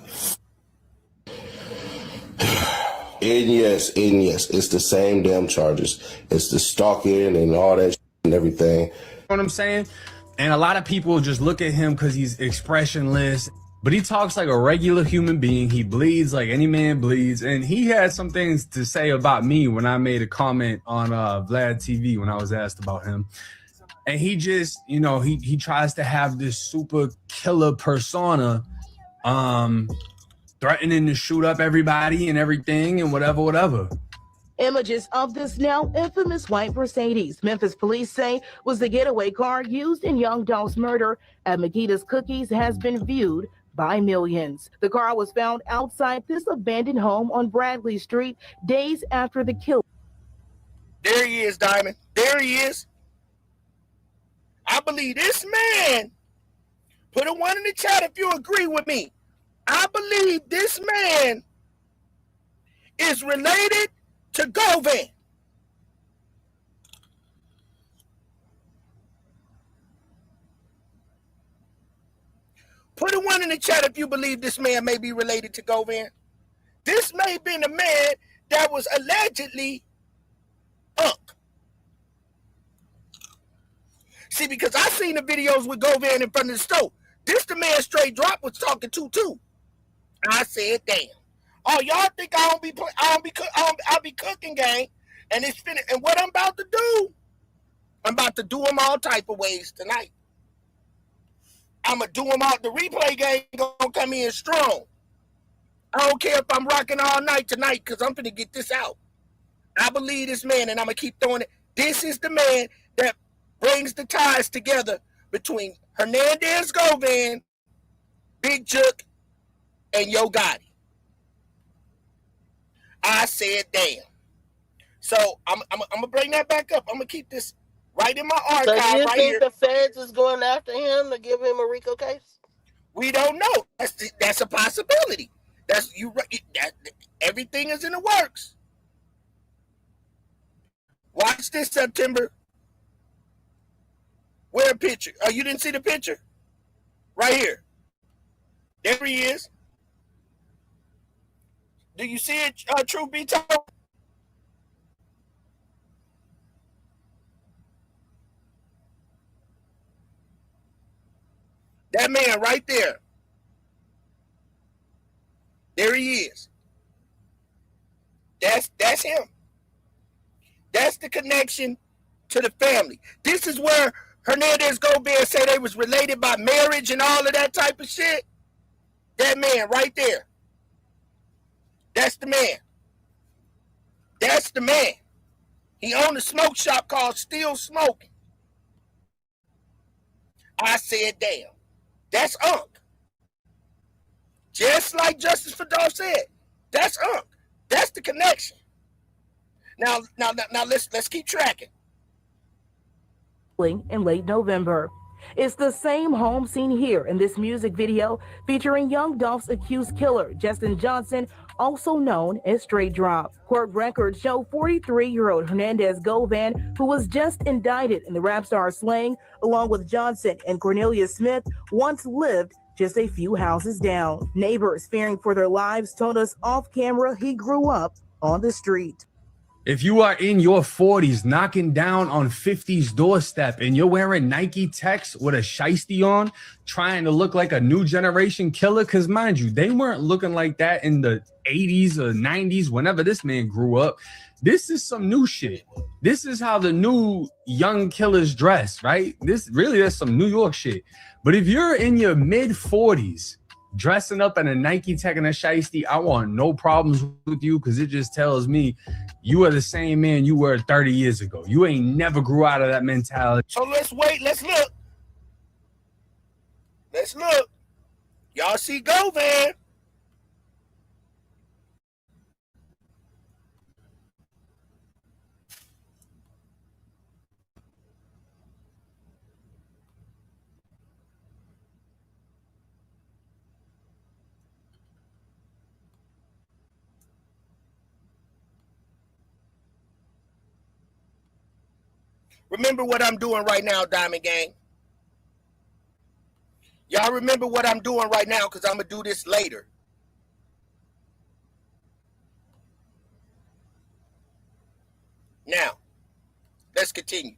And yes, it's the same damn charges. It's the stalking and all that shit and everything. You know what I'm saying? And a lot of people just look at him because he's expressionless, but he talks like a regular human being. He bleeds like any man bleeds. And he had some things to say about me when I made a comment on Vlad TV when I was asked about him. And he just, you know, he tries to have this super killer persona, threatening to shoot up everybody and everything and whatever. Images of this now infamous white Mercedes, Memphis police say, was the getaway car used in Young Dolph's murder at Makita's Cookies, has been viewed by millions. The car was found outside this abandoned home on Bradley Street days after the kill. There he is, Diamond. There he is. I believe this man, put a 1 in the chat if you agree with me. I believe this man is related to Govan. Put a 1 in the chat if you believe this man may be related to Govan. This may have been a man that was allegedly See, because I seen the videos with Govan in front of the stove. This the man straight drop was talking to too. I said, damn. Oh, y'all think I'll be cooking, gang, and it's finished. And what I'm about to do, I'm about to do them all type of ways tonight. I'm gonna do them all. The replay game gonna come in strong. I don't care if I'm rocking all night tonight, because I'm gonna get this out. I believe this man, and I'm gonna keep throwing it. This is the man that brings the ties together between Hernandez Govan, Big Jook, and Yo Gotti. I said, damn. So I'm gonna bring that back up. I'm gonna keep this right in my archive. So do you right think here. the feds is going after him to give him a RICO case? We don't know. That's a possibility. Everything is in the works. Watch this, September. Where a picture? Oh, you didn't see the picture? Right here. There he is. Do you see it, Truth Be Told? That man right there. There he is. That's him. That's the connection to the family. This is where Hernandez Govan say they was related by marriage and all of that type of shit. That man right there. That's the man. That's the man. He owned a smoke shop called Still Smoking. I said, damn. That's Unc. Just like Justice for Dolph said. That's Unc. That's the connection. Now let's keep tracking. In late November. It's the same home seen here in this music video featuring Young Dolph's accused killer, Justin Johnson, also known as Straight Drop. Court records show 43-year-old Hernandez Govan, who was just indicted in the rap star slaying, along with Johnson and Cornelia Smith, once lived just a few houses down. Neighbors fearing for their lives told us off camera he grew up on the street. If you are in your 40s knocking down on 50's doorstep and you're wearing Nike Techs with a shiesty on, trying to look like a new generation killer, because mind you, they weren't looking like that in the 80s or 90s, whenever this man grew up. This is some new shit. This is how the new young killers dress, right? That's some New York shit. But if you're in your mid 40s dressing up in a Nike Tech and a shiesty, I want no problems with you, because it just tells me you are the same man you were 30 years ago. You ain't never grew out of that mentality. So let's wait. Let's look. Let's look. Y'all see Govan. Remember what I'm doing right now, Diamond Gang. Y'all remember what I'm doing right now, because I'm going to do this later. Now, let's continue.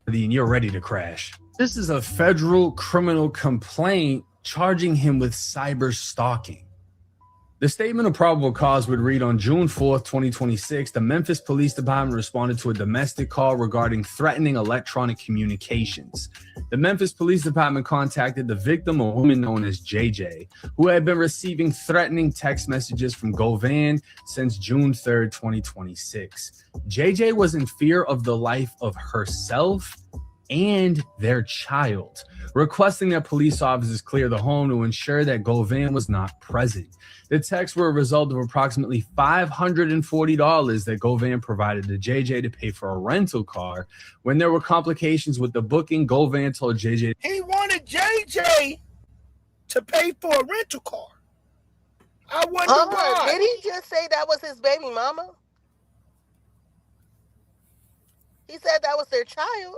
And you're ready to crash. This is a federal criminal complaint charging him with cyber stalking. The statement of probable cause would read, on June 4th, 2026, the Memphis Police Department responded to a domestic call regarding threatening electronic communications. The Memphis Police Department contacted the victim, a woman known as JJ, who had been receiving threatening text messages from Govan since June 3rd, 2026. JJ was in fear of the life of herself and their child, requesting that police officers clear the home to ensure that Govan was not present. The texts were a result of approximately $540 that Govan provided to JJ to pay for a rental car. When there were complications with the booking, Govan told JJ he wanted JJ to pay for a rental car. I wonder why. Did he just say that was his baby mama? He said that was their child.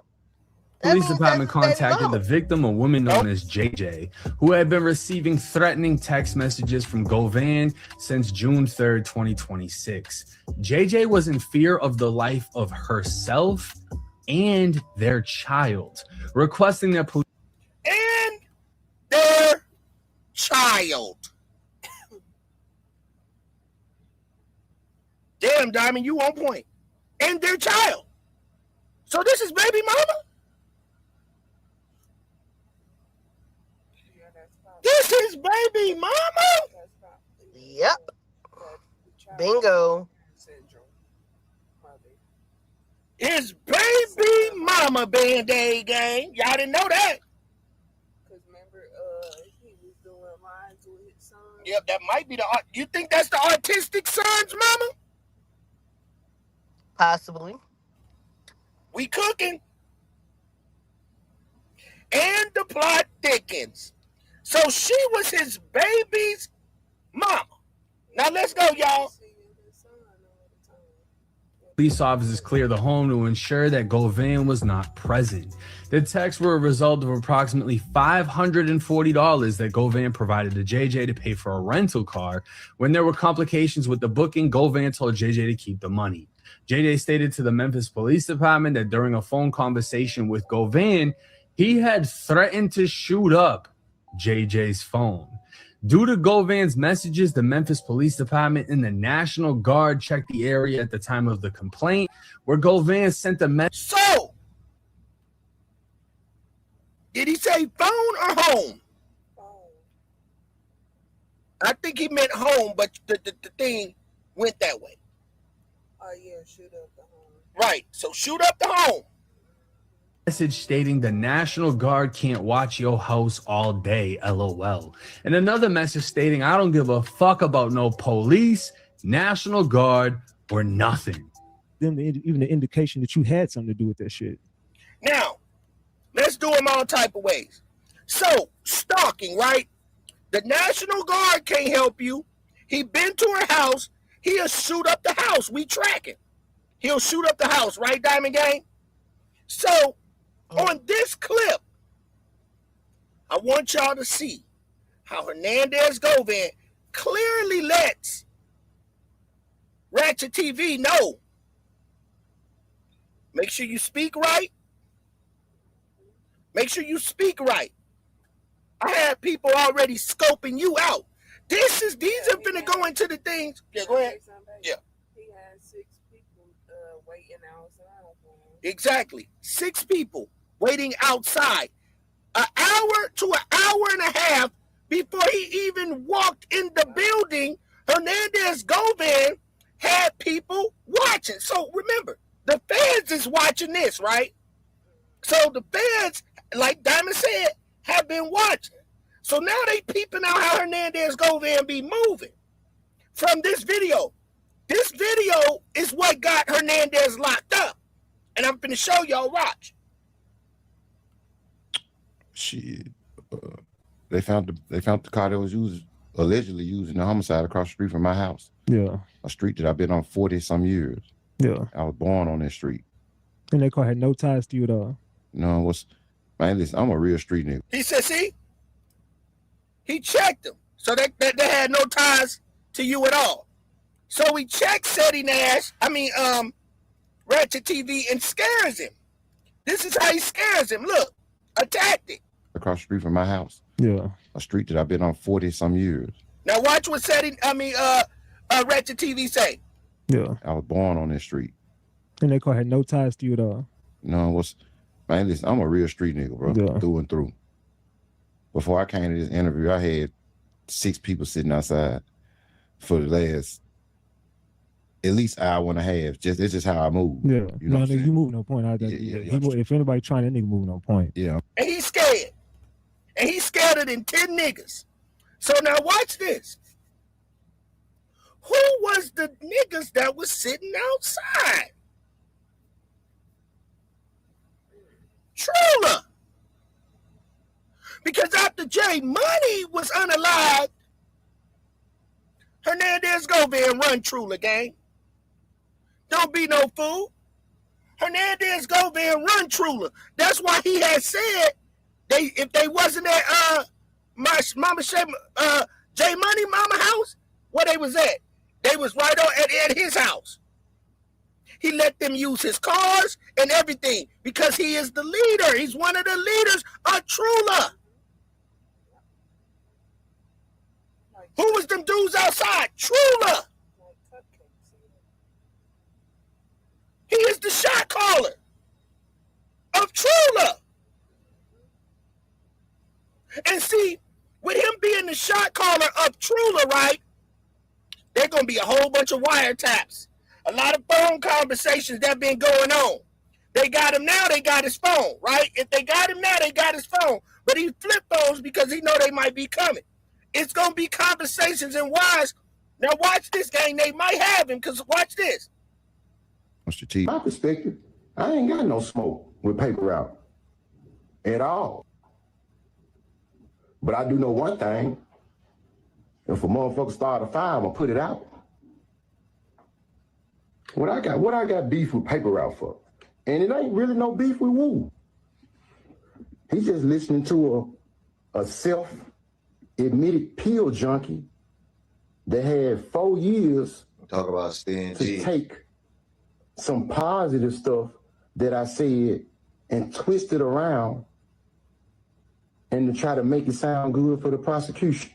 Police Department contacted the victim, a woman known as JJ, who had been receiving threatening text messages from Govan since June 3rd, 2026. JJ was in fear of the life of herself and their child, requesting that police and their child. Damn, Diamond, you on point. And their child. So this is baby mama? This is baby mama? Yep. Bingo. His baby mama, Band-Aid Gang. Y'all didn't know that. Because remember, he was doing lines with his son. Yep, that might be you think that's the autistic son's mama? Possibly. We cooking. And the plot thickens. So she was his baby's mama. Now let's go, y'all. Police officers cleared the home to ensure that Govan was not present. The texts were a result of approximately $540 that Govan provided to JJ to pay for a rental car. When there were complications with the booking, Govan told JJ to keep the money. JJ stated to the Memphis Police Department that during a phone conversation with Govan, he had threatened to shoot up JJ's phone. Due to Govan's messages, the Memphis Police Department and the National Guard checked the area at the time of the complaint, where Govan sent a message. So, did he say phone or home? I think he meant home, but the thing went that way. Oh, yeah, shoot up the home. Right, so shoot up the home. Message stating the National Guard can't watch your house all day, LOL. And another message stating, I don't give a fuck about no police, National Guard, or nothing. Then even the indication that you had something to do with that shit. Now, let's do them all type of ways. So, stalking, right? The National Guard can't help you. He been to her house. He'll shoot up the house. We tracking. He'll shoot up the house, right, Diamond Gang? So, on this clip, I want y'all to see how Hernandez Govan clearly lets Ratchet TV know. Make sure you speak right. Make sure you speak right. I had people already scoping you out. These are finna go into the things. Yeah, go ahead. Yeah. He had 6 people waiting outside for him. Exactly. 6 people waiting outside. An hour to an hour and a half before he even walked in the building, Hernandez Govan had people watching. So remember, the feds is watching this, right? So the feds, like Diamond said, have been watching. So now they peeping out how Hernandez Govan be moving. From this video. This video is what got Hernandez locked up. And I'm finna show y'all, watch. Shit. They found the car that was allegedly used in the homicide across the street from my house. Yeah. A street that I've been on 40 some years. Yeah. I was born on that street. And that car had no ties to you at all. No, man, listen, I'm a real street nigga. He said, see? He checked them. So they had no ties to you at all. So he checks Setting Nash, Ratchet TV, and scares him. This is how he scares him. Look, a tactic. Across the street from my house. Yeah. A street that I've been on 40 some years. Now watch what Ratchet TV say. Yeah. I was born on that street. And that car had no ties to you at all. No, man, listen, I'm a real street nigga, bro. Yeah. Through and through. Before I came to this interview, I had 6 people sitting outside for the last at least hour and a half. It's just how I move. Yeah. You know You move no point. If anybody trying, that nigga move no point. Yeah. And he's scared. And he's scared than 10 niggas. So now watch this. Who was the niggas that was sitting outside? Trula. Because after J Money was unalived, Hernandez Govan run Trula, gang. Don't be no fool. Hernandez Govan run Trula. That's why he had said if they wasn't at my mama J Money mama house, where they was at, they was right on at his house. He let them use his cars and everything because he is the leader. He's one of the leaders of Trula. Who was them dudes outside? Trula. He is the shot caller of Trula. And see, with him being the shot caller of Trula, right, there's going to be a whole bunch of wiretaps. A lot of phone conversations that been going on. They got him now, they got his phone, right? If they got him now, they got his phone. But he flip phones because he know they might be coming. It's going to be conversations and wires. Now watch this, gang. They might have him because watch this. My perspective, I ain't got no smoke with paper route at all. But I do know one thing. If a motherfucker start a fire, I'm gonna put it out. What I got beef with paper route for? And it ain't really no beef with Woo. He's just listening to a self-admitted pill junkie that had 4 years talk about staying to take some positive stuff that I said and twist it around and to try to make it sound good for the prosecution.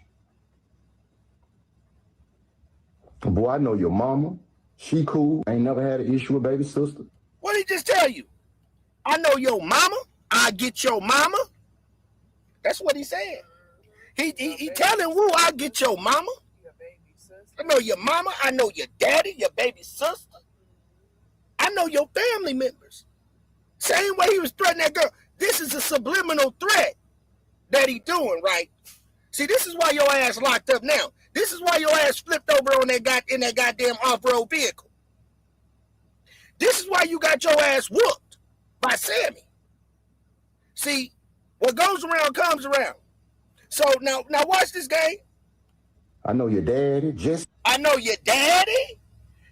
Boy, I know your mama. She cool. Ain't never had an issue with baby sister. What did he just tell you? I know your mama. I get your mama. That's what he said. He telling Woo, I get your mama. I know your mama. I know your daddy, your baby sister. I know your family members. Same way he was threatening that girl. This is a subliminal threat that he doing, right? See, this is why your ass locked up now. This is why your ass flipped over on in that goddamn off-road vehicle. This is why you got your ass whooped by Sammy. See, what goes around comes around. So now watch this game. I know your daddy, just. I know your daddy.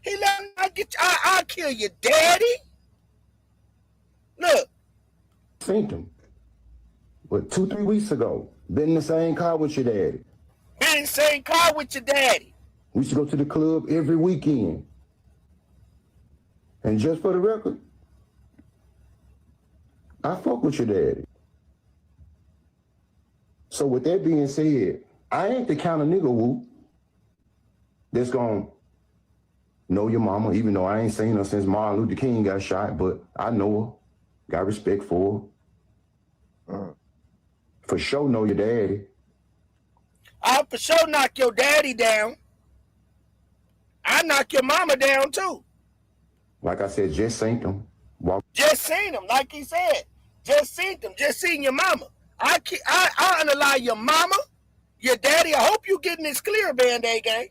He let me I'll kill your daddy. Look. Seen him. But 2-3 weeks ago, been in the same car with your daddy. Been in the same car with your daddy. We used to go to the club every weekend. And just for the record, I fuck with your daddy. So with that being said, I ain't the kind of nigga, Whoop, that's gonna know your mama, even though I ain't seen her since Martin Luther King got shot, but I know her, got respect for her. For sure know your daddy. I'll for sure knock your daddy down. I knock your mama down too. Like I said, just seen them. Just seen them, like he said. Just seen them. Just seen your mama. I unalive your mama, your daddy. I hope you getting this clear, Band-Aid gang.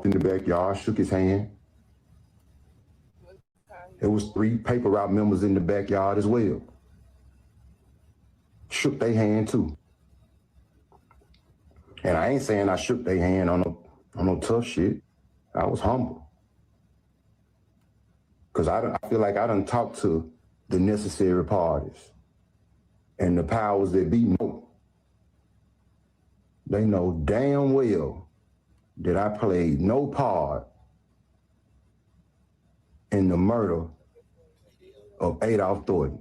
In the backyard, shook his hand. There was 3 paper route members in the backyard as well. Shook their hand too. And I ain't saying I shook their hand on no tough shit. I was humble. Because I feel like I done talked to the necessary parties. And the powers that be know. They know damn well that I played no part in the murder of Adolph Thornton.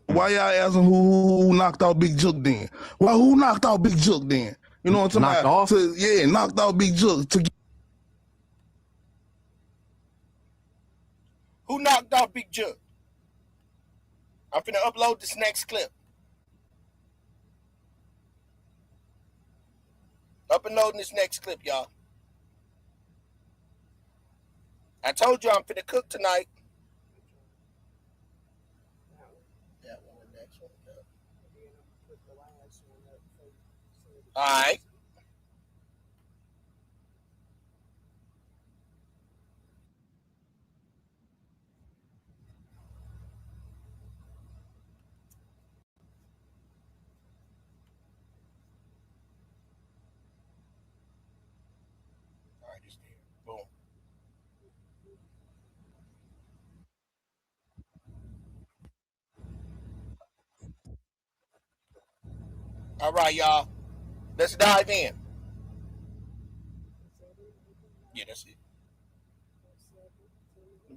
Why y'all asking who knocked out Big Jook then? Well, who knocked out Big Jook then? You know what I'm talking about? Yeah, knocked out Big Jook. Who knocked out Big Jook? I'm finna upload this next clip. Uploading this next clip, y'all. I told you I'm finna cook tonight. All right. All right, it's there. Boom. All right, y'all. Let's dive in. Yeah, that's it.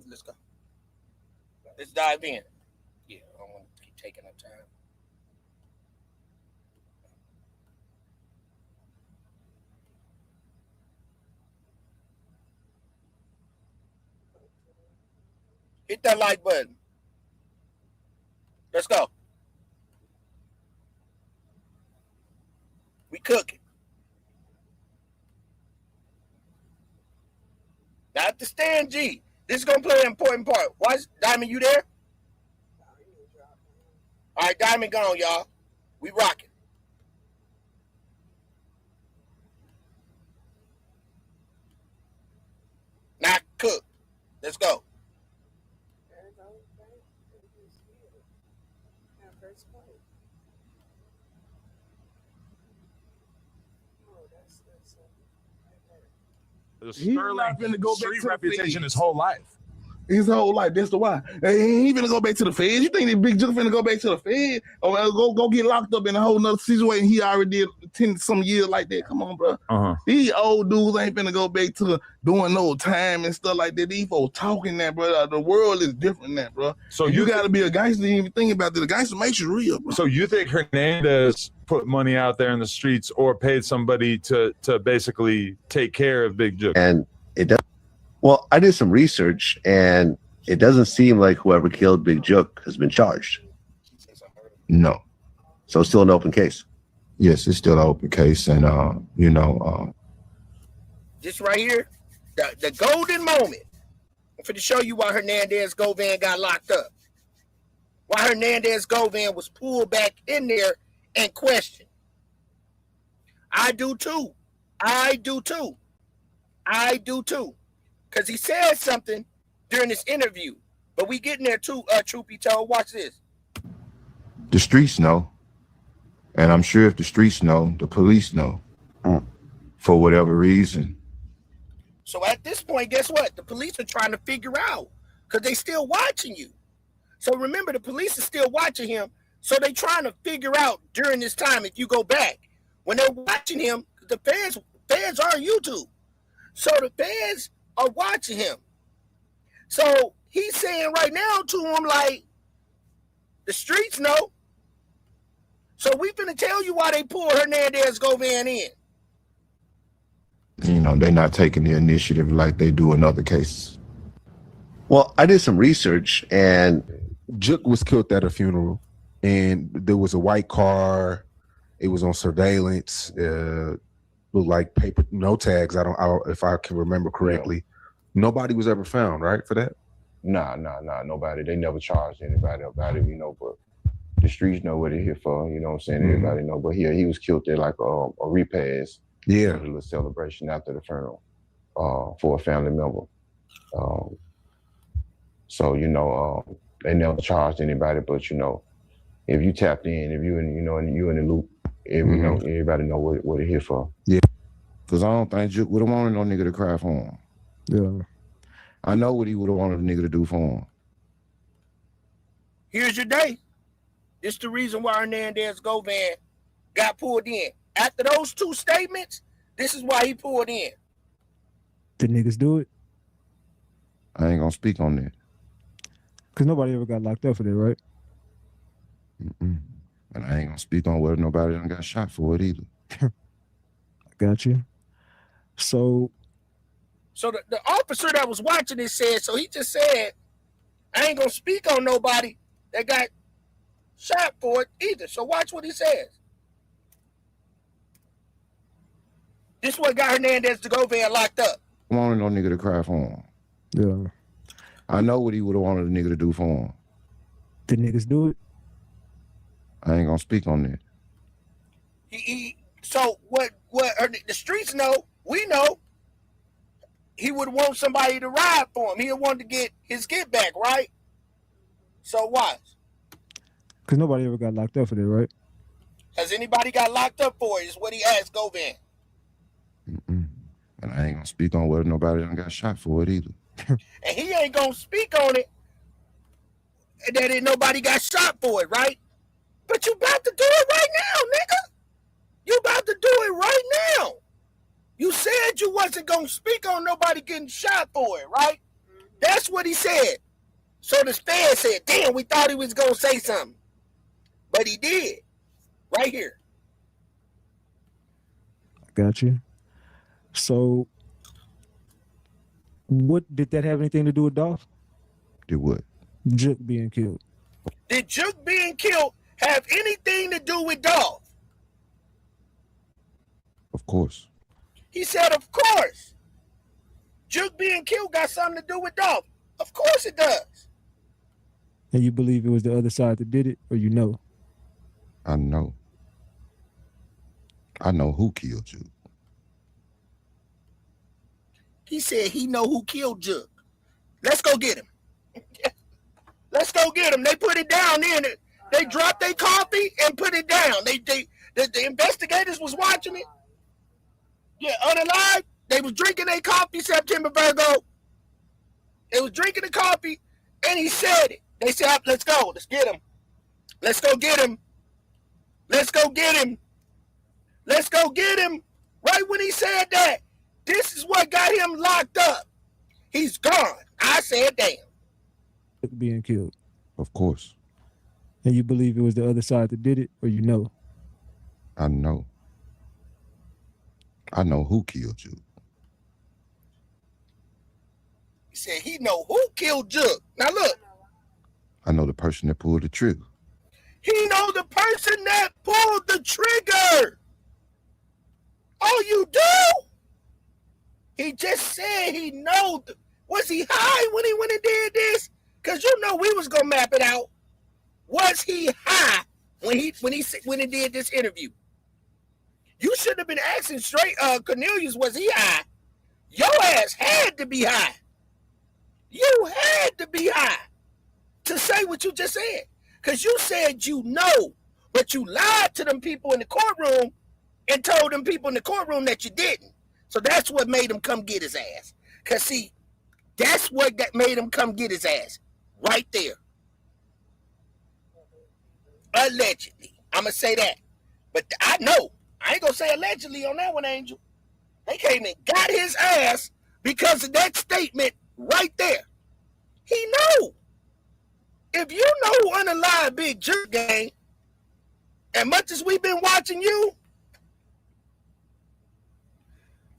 Let's go. Let's dive in. Yeah, I don't want to keep taking our time. Hit that like button. Let's go. We cooking. Not the stand G. This is gonna play an important part. Watch, Diamond, you there? All right, Diamond gone, y'all. We rocking. Not cook. Let's go. The He's not finna go back street to the reputation feds. his whole life. His whole life, that's the why. He ain't finna go back to the feds. You think that Big Jook finna go back to the feds? Or go get locked up in a whole nother situation he already did 10 some years like that? Come on, bro. These old dudes ain't finna go back to doing no time and stuff like that. These folks talking that, bro. The world is different now, bro. So you gotta be a gangster to even think about that. The gangster makes you real, bro. So you think Hernandez put money out there in the streets or paid somebody to basically take care of Big Jook? And it does. Well, I did some research, and it doesn't seem like whoever killed Big Jook has been charged. No. So it's still an open case. Yes, it's still an open case. And, This right here, the golden moment. I'm finna show you why Hernandez Govan got locked up. Why Hernandez Govan was pulled back in there and questioned. I do too. I do too. I do too. Because he said something during this interview. But we getting there too, truth be told. Watch this. the streets know. And I'm sure if the streets know, the police know. For whatever reason. So at this point, guess what? The police are trying to figure out because they still watching you. So remember, the police are still watching him. So they trying to figure out during this time, if you go back, when they're watching him, the feds are on YouTube. So the feds are watching him. So he's saying right now to him, like, the streets know. So we finna tell you why they pulled Hernandez Govan in. You know, they're not taking the initiative like they do in other cases. Well, I did some research, and Jook was killed at a funeral, and there was a white car. It was on surveillance. Looked like paper, no tags. I don't if I can remember correctly. Nobody was ever found, right, for that? Nah, nobody. They never charged anybody about it, you know, but the streets know what they're here for, you know what I'm saying? Everybody know. But he was killed at like a repast. Yeah. A little celebration after the funeral for a family member. So, you know, they never charged anybody, but, you know, if you tapped in, if you in the loop, everybody know what they're here for. Yeah. Because I don't think Juke would have wanted no nigga to cry for him. Yeah. I know what he would have wanted a nigga to do for him. Here's your day. This is the reason why Hernandez Govan got pulled in. After those two statements, this is why he pulled in. Did niggas do it? I ain't gonna speak on that. Because nobody ever got locked up for that, right? And I ain't gonna speak on whether nobody done got shot for it either. I got you. So the officer that was watching this said, so he just said, I ain't gonna speak on nobody that got shot for it either. So watch what he says. This is what got Hernandez Govan locked up. I wanted no nigga to cry for him. Yeah. I know what he would have wanted a nigga to do for him. Did niggas do it? I ain't gonna speak on that. So what the streets know, we know, he would want somebody to ride for him. He would want to get his get back, right? So watch. Because nobody ever got locked up for that, right? Has anybody got locked up for it? Is what he asked Govan. And I ain't gonna speak on whether nobody done got shot for it either. And he ain't gonna speak on it that nobody got shot for it, right? But you about to do it right now, nigga. You about to do it right now. You said you wasn't gonna speak on nobody getting shot for it, right? That's what he said. So the Fed said, damn, we thought he was gonna say something. But he did. Right here. I got you. So what did that have anything to do with Dolph? Did what? Jook being killed. Did Jook being killed have anything to do with Dolph? Of course. He said, of course. Jook being killed got something to do with Dolph. Of course it does. And you believe it was the other side that did it, or you know? I know. I know who killed you. He said he know who killed Jook. Let's go get him. Let's go get him. They put it down in it. They dropped their coffee and put it down. The investigators was watching it. Yeah, unalive. They was drinking their coffee, September Virgo. They was drinking the coffee, and he said it. They said, let's go. Let's get him. Let's go get him. Let's go get him. Let's go get him. Right when he said that, this is what got him locked up. He's gone. I said, damn. Being killed. Of course. And you believe it was the other side that did it, or you know? I know. I know who killed you. He said he know who killed Jook. Now look. I know the person that pulled the trigger. He know the person that pulled the trigger. Oh, you do? He just said he know. Was he high when he went and did this? Because you know we was going to map it out. Was he high when he did this interview? You shouldn't have been asking straight, Cornelius, was he high? Your ass had to be high. You had to be high to say what you just said. Because you said you know, but you lied to them people in the courtroom and told them people in the courtroom that you didn't. So that's what made him come get his ass. Because, see, that's what made him come get his ass. Right there. Allegedly. I'm going to say that. But I know. I ain't going to say allegedly on that one, Angel. They came and got his ass because of that statement right there. He know. If you know who unalive Big Jerk Gang, As much as we've been watching you,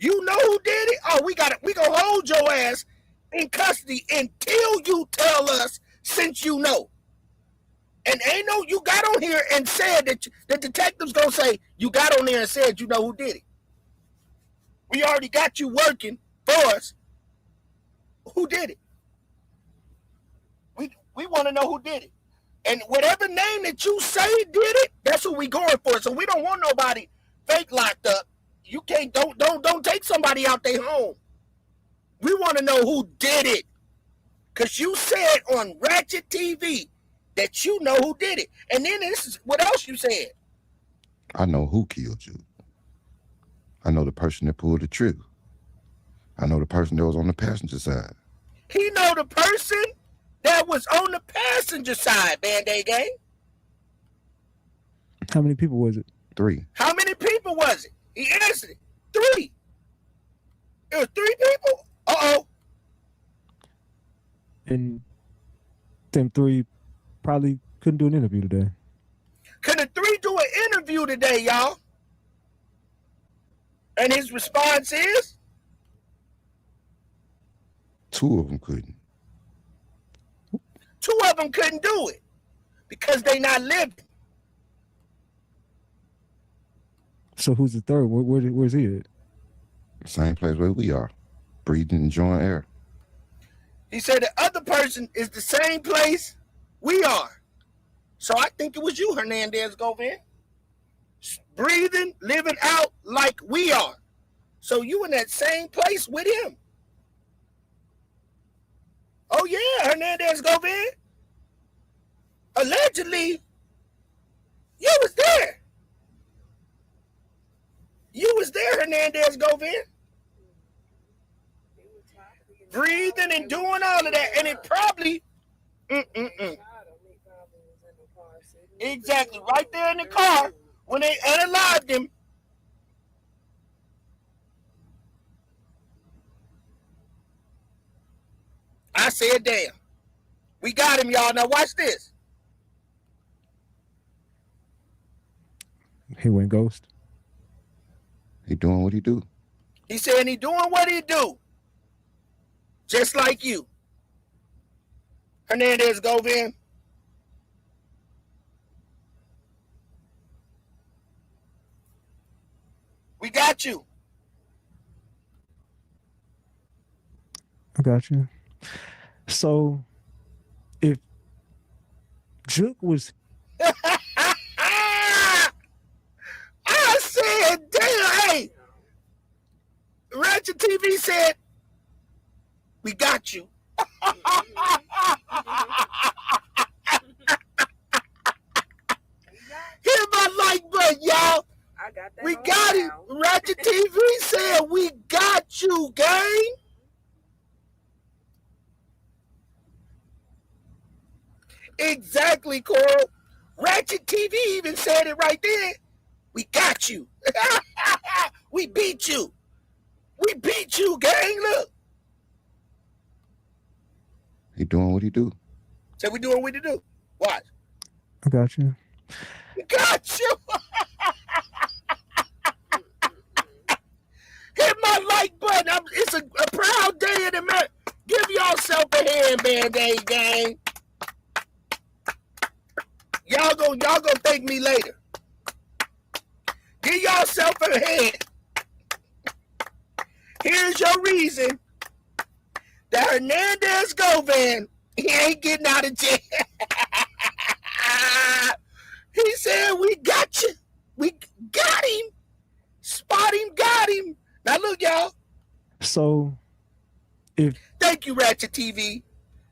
you know who did it? Oh, we gonna hold your ass in custody until you tell us, since you know. And ain't no, you got on here and said that the detective's gonna say, you got on there and said you know who did it. We already got you working for us. Who did it? We want to know who did it. And whatever name that you say did it, that's what we going for. So we don't want nobody fake locked up. You can't, don't take somebody out their home. We want to know who did it. Because you said on Ratchet TV that you know who did it. And then this is what else you said. I know who killed you. I know the person that pulled the trigger. I know the person that was on the passenger side. He know the person that was on the passenger side, Band-Aid Gang. How many people was it? 3. How many people was it? He answered it. 3. It was 3 people? Uh-oh. And them 3 probably couldn't do an interview today. Could the 3 do an interview today, y'all? And his response is? 2 of them couldn't. 2 of them couldn't do it because they not living. So who's the third? Where's he at? Same place where we are, breathing and enjoying air. He said the other person is the same place we are. So I think it was you, Hernandez Govan. Breathing, living out like we are. So you in that same place with him. Oh yeah, Hernandez Govan. Allegedly, you was there. You was there, Hernandez Govan. Breathing and doing all of that. And it probably, exactly, right there in the car when they unalived him. I said, damn. We got him, y'all. Now watch this. He went ghost. He doing what he do. He said he doing what he do. Just like you. Hernandez Govan. We got you. I got you. So if Juke was I said, damn, hey. Ratchet TV said, we got you. Hit my like button, y'all. We got it. Ratchet TV said, we got you, gang. Exactly, Coral. Ratchet TV even said it right there. We got you. We beat you. We beat you, gang. Look. He doing what he do. So we doing what we do. Watch. I got you. We got you. Hit my like button. It's a proud day in the man. Give yourself a hand, Band-Aid gang. Y'all gonna thank me later. Give yourself a hand. Here's your reason that Hernandez Govan, he ain't getting out of jail. He said, we got you. We got him. Spot him, got him. Now look, y'all. So Thank you, Ratchet TV.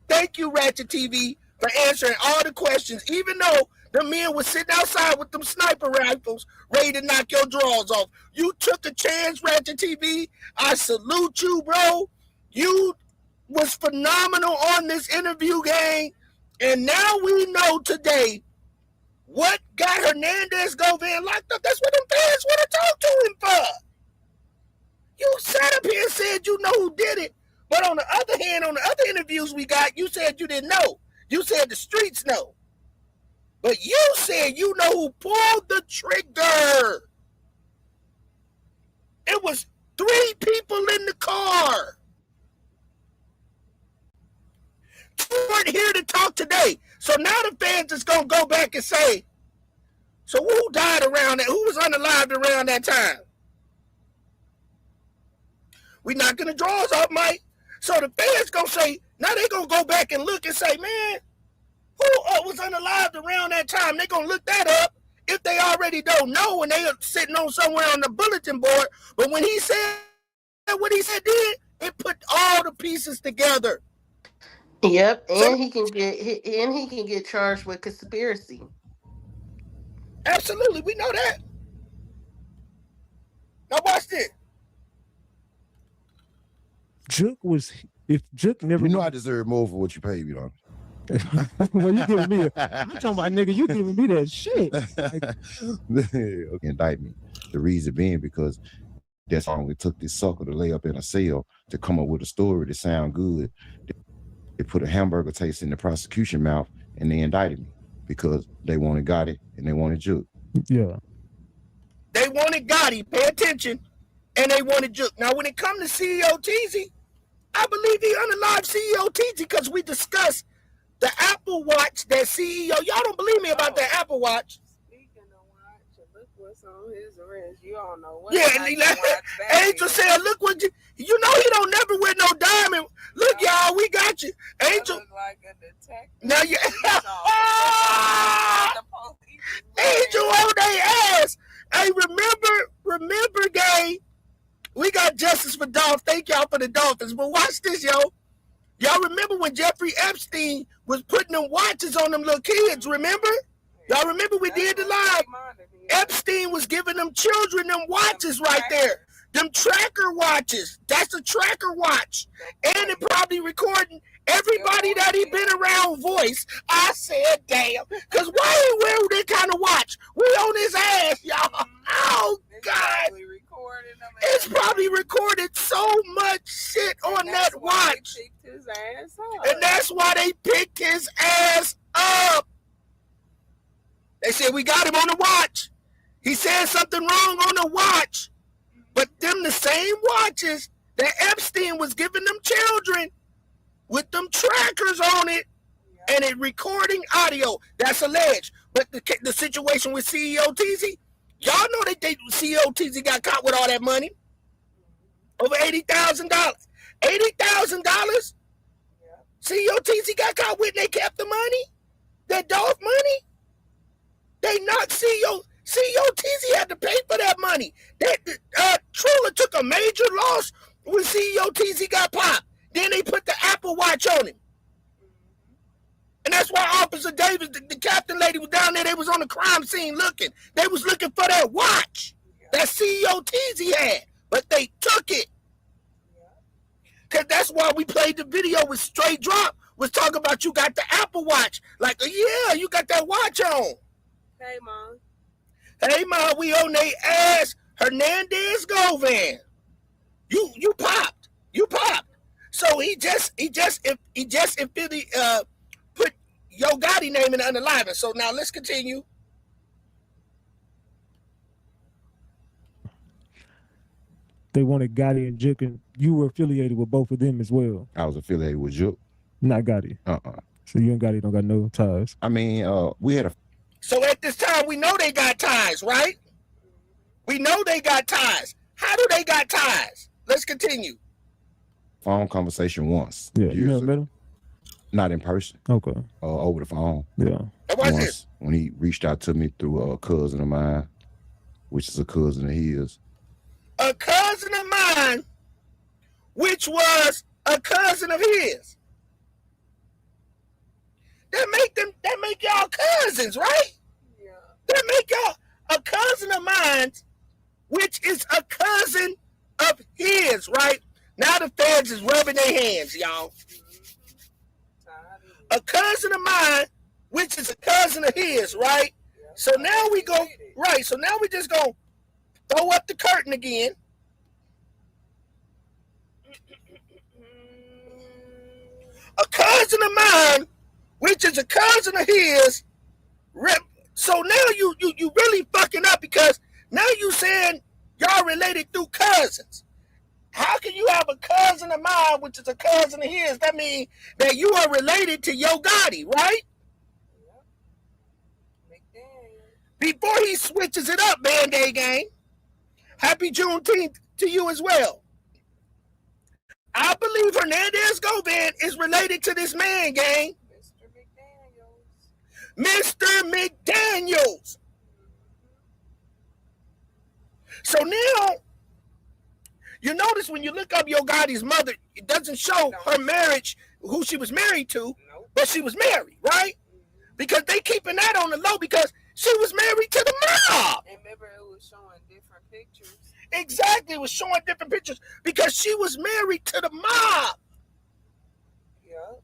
Thank you, Ratchet TV, for answering all the questions, even though the men was sitting outside with them sniper rifles ready to knock your drawers off. You took a chance, Ratchet TV. I salute you, bro. You was phenomenal on this interview, gang. And now we know today what got Hernandez Govan locked up. That's what them fans want to talk to him for. You sat up here and said you know who did it. But on the other hand, on the other interviews we got, you said you didn't know. You said the streets know. But you said you know who pulled the trigger. It was 3 people in the car. You weren't here to talk today. So now the fans is going to go back and say, so who died around that? Who was unalived around that time? We knocking the drawers off, Mike. So the fans going to say, now they going to go back and look and say, man, who was unalived around that time? They're going to look that up if they already don't know and they are sitting on somewhere on the bulletin board. But when he said what he said did, it put all the pieces together. Yep, and he can get charged with conspiracy. Absolutely, we know that. Now watch this. Juke was if Juke never. You know I deserve more for what you paid me, though. Well, you giving me I'm talking about, nigga, you giving me that shit. Okay, indict me. The reason being because that's how it took this sucker to lay up in a cell to come up with a story to sound good. They put a hamburger taste in the prosecution mouth and they indicted me because they wanted Gotti and they wanted Juke. Yeah. They wanted Gotti, pay attention, and they wanted Juke. Now, when it comes to CEO Teasy, I believe he unalived CEO Teasy because we discussed the Apple Watch that CEO. Y'all don't believe me about that Apple Watch. Speaking of watch, look what's on his wrist. You don't know what. Yeah, Angel said, look what you know he don't never wear no diamond. Look, y'all, we got you. Angel. Look like a detective. Now you Angel on their ass. Hey, remember, gang, we got justice for Dolph. Thank y'all for the Dolphins. But watch this, yo. Y'all remember when Jeffrey Epstein was putting them watches on them little kids, remember? Y'all remember we did the live? Epstein was giving them children them watches right there. Them tracker watches. That's a tracker watch. And it probably recording everybody that he been around voice. I said, damn. Because why he wearing that kind of watch? We on his ass, y'all. Oh, God. It's probably recorded so much shit on that watch. And that's why they picked his ass up. They said, we got him on the watch. He said something wrong on the watch. But them the same watches that Epstein was giving them children with them trackers on it and it recording audio. That's alleged. But the situation with CEO Teasy, y'all know that CEO Teasy got caught with all that money. Over $80,000. $80,000? CEO Teasy got caught with and they kept the money? That Dolph money? They not CEO Teasy had to pay for that money. Trula took a major loss when CEO Teasy got popped. Then they put the Apple Watch on him. And that's why Officer Davis, the captain lady was down there, they was on the crime scene looking. They was looking for that watch that CEO Teasy had. But they took it. Because that's why we played the video with Straight Drop, was talking about you got the Apple Watch. Like, yeah, you got that watch on. Hey, Mom. Hey, Mom, we on they ass. Hernandez Govan. You popped. You popped. So he just put Yo Gotti name in the unaliving. So now let's continue. They wanted Gotti and Juke, and you were affiliated with both of them as well. I was affiliated with Juke. Not Gotti. So you and Gotti don't got no ties. I mean, we had a. So at this time, we know they got ties, right? We know they got ties. How do they got ties? Let's continue. Phone conversation once. Yeah, you never met him? Not in person. Okay. Over the phone. Yeah. Once when he reached out to me through a cousin of mine, which is a cousin of his. A cousin of mine, which was a cousin of his. That make y'all cousins, right? Yeah. That make y'all a cousin of mine, which is a cousin of his, right? Now the feds is rubbing their hands, y'all. A cousin of mine, which is a cousin of his, right? So now we go, right, so now we just go throw up the curtain again. A cousin of mine, which is a cousin of his, So now you really fucking up because now you saying y'all related through cousins. How can you have a cousin of mine, which is a cousin of his? That means that you are related to Yo Gotti, right? Before he switches it up, Band-Aid Gang, happy Juneteenth to you as well. I believe Hernandez Govan is related to this man, gang. Mr. McDaniels. So now, you notice when you look up Yo Gotti's mother, it doesn't show her marriage, who she was married to, but she was married, right? Because they keeping that on the low because she was married to the mob. And remember, it was showing different pictures. Exactly, it was showing different pictures because she was married to the mob. Yeah.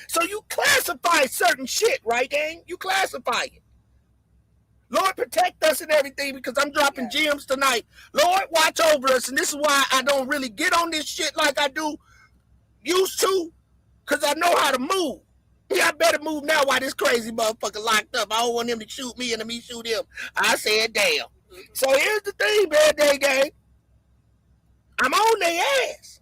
So you classify certain shit, right, gang? You classify it. Lord, protect us and everything because I'm dropping gems tonight. Lord, watch over us. And this is why I don't really get on this shit like I do used to because I know how to move. Yeah, I better move now while this crazy motherfucker locked up. I don't want him to shoot me and me shoot him. I said, damn. So here's the thing, Band-Aid Gang. I'm on their ass.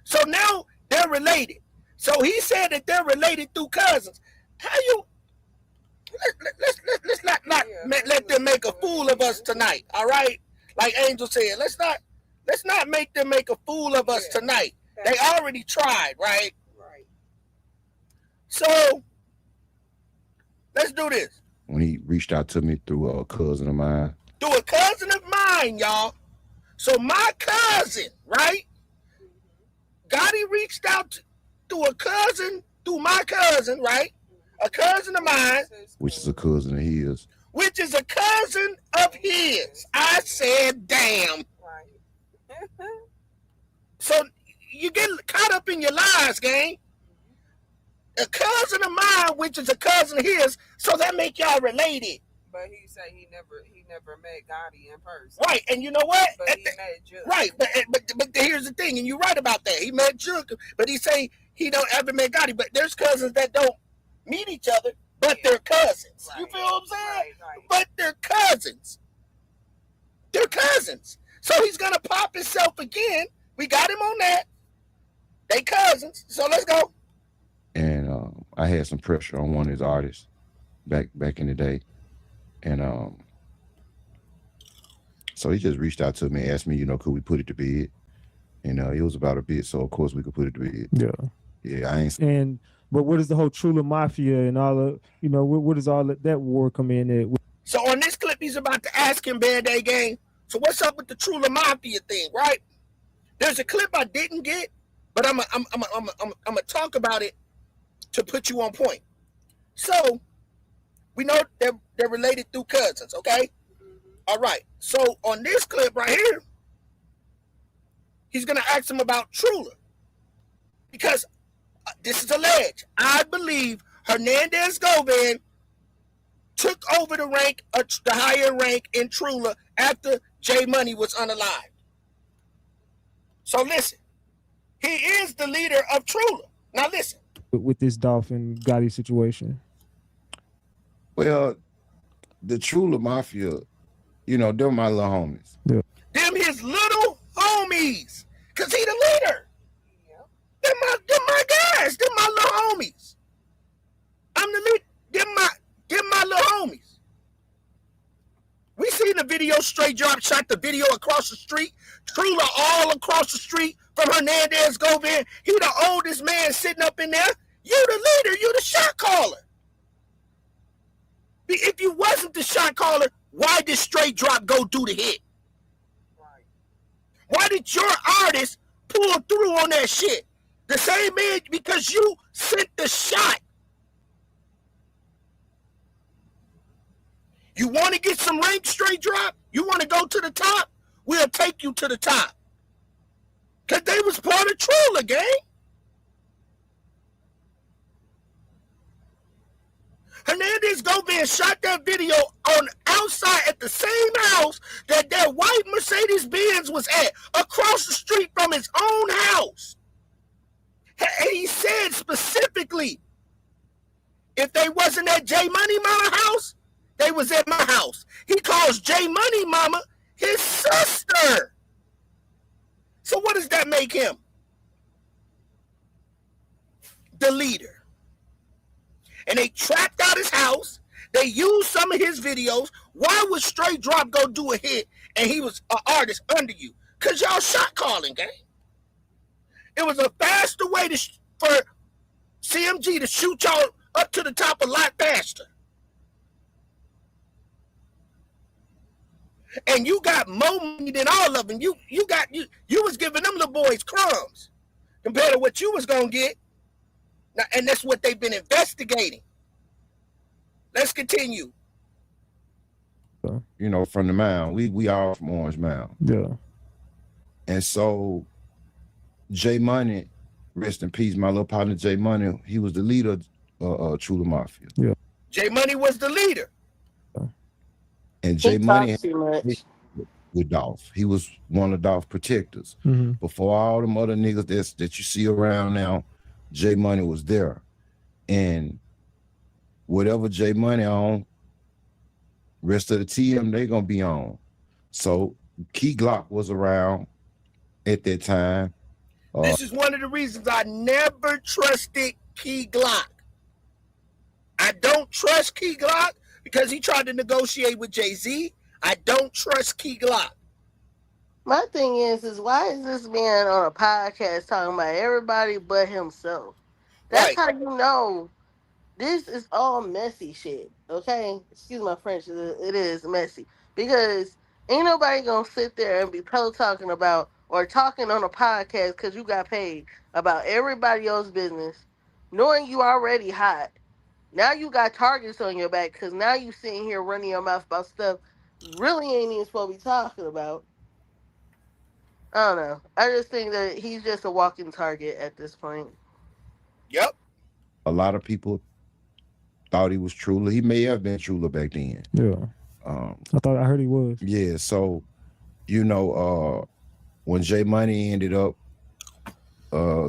So now they're related. So he said that they're related through cousins. How you... Let's not let them make a fool of us tonight, all right? Like Angel said, let's not make them make a fool of us tonight. They already tried, right? Right. So let's do this. When he reached out to me through a cousin of mine. Through a cousin of mine, y'all. So my cousin, right? Gotti reached out to a cousin, through my cousin, right? A cousin of mine. Which is a cousin of his. Which is a cousin of his. I said, damn. Right. So you get caught up in your lies, gang. A cousin of mine, which is a cousin of his, so that make y'all related. But he said he never met Gotti in person. Right, and you know what? But he met Juke. Right, but here's the thing, and you're right about that. He met Juke, but he say he don't ever met Gotti. But there's cousins that don't meet each other, but they're cousins. Right. You feel what I'm saying? Right. But they're cousins. They're cousins. So he's gonna pop himself again. We got him on that. They cousins. So let's go. And I had some pressure on one of his artists back in the day. And so he just reached out to me and asked me, could we put it to bed? And it was about a bid, so of course we could put it to bed. Yeah. Yeah, I ain't. But where does the whole Trula Mafia and all of, where does all that war come in at? So on this clip, he's about to ask him, Band-Aid Gang, so what's up with the Trula Mafia thing, right? There's a clip I didn't get, but I'm gonna talk about it to put you on point. So we know they're related through cousins, okay? All right. So on this clip right here, he's gonna ask him about Trula because this is alleged. I believe Hernandez Govan took over the higher rank in Trula after J Money was unalived. So listen, he is the leader of Trula. Now listen. With this Dolphin Gotti situation. Well, the Trula Mafia, they're my little homies. Yeah. Them his little homies, cause he the leader. They're my guys. They're my little homies. I'm the leader. They're my little homies. We seen the video. Straight Drop shot the video across the street. Trula all across the street from Hernandez Govan. He the oldest man sitting up in there. You the leader. You the shot caller. If you wasn't the shot caller, why did Straight Drop go do the hit? Right. Why did your artist pull through on that shit? The same man, because you sent the shot. You want to get some rank, Straight Drop? You want to go to the top? We'll take you to the top. Because they was part of Trula, gang. Hernandez Govan shot that video on outside at the same house that white Mercedes-Benz was at, across the street from his own house. And he said specifically, If they wasn't at J Money Mama house, they was at my house. He calls J Money Mama his sister. So what does that make him? The leader. And they trapped out his house. They used some of his videos. Why would Straight Drop go do a hit and he was an artist under you? Because y'all shot calling, gang. It was a faster way for CMG to shoot y'all up to the top a lot faster. And you got more money than all of them. You was giving them little boys crumbs compared to what you was gonna get. Now, and that's what they've been investigating. Let's continue. You know, from the mound. We all from Orange Mound. Yeah. And so J Money, rest in peace, my little partner J Money, he was the leader of Chula Mafia. Yeah. J Money was the leader. And J Money with Dolph. He was one of Dolph's protectors. Mm-hmm. Before all them other niggas that you see around now, J Money was there. And whatever J Money on, rest of the TM, they gonna be on. So Key Glock was around at that time. This is one of the reasons I never trusted Key Glock. I don't trust Key Glock because he tried to negotiate with Jay-Z. I don't trust Key Glock. My thing is why is this man on a podcast talking about everybody but himself? That's how you know this is all messy shit, okay? Excuse my French, it is messy. Because ain't nobody gonna sit there and be talking about or talking on a podcast because you got paid about everybody else's business, knowing you already hot. Now you got targets on your back because now you sitting here running your mouth about stuff you really ain't even supposed to be talking about. I don't know. I just think that he's just a walking target at this point. Yep. A lot of people thought he was Trula. He may have been Trula back then. Yeah. I heard he was. Yeah, so, you know, when J Money ended up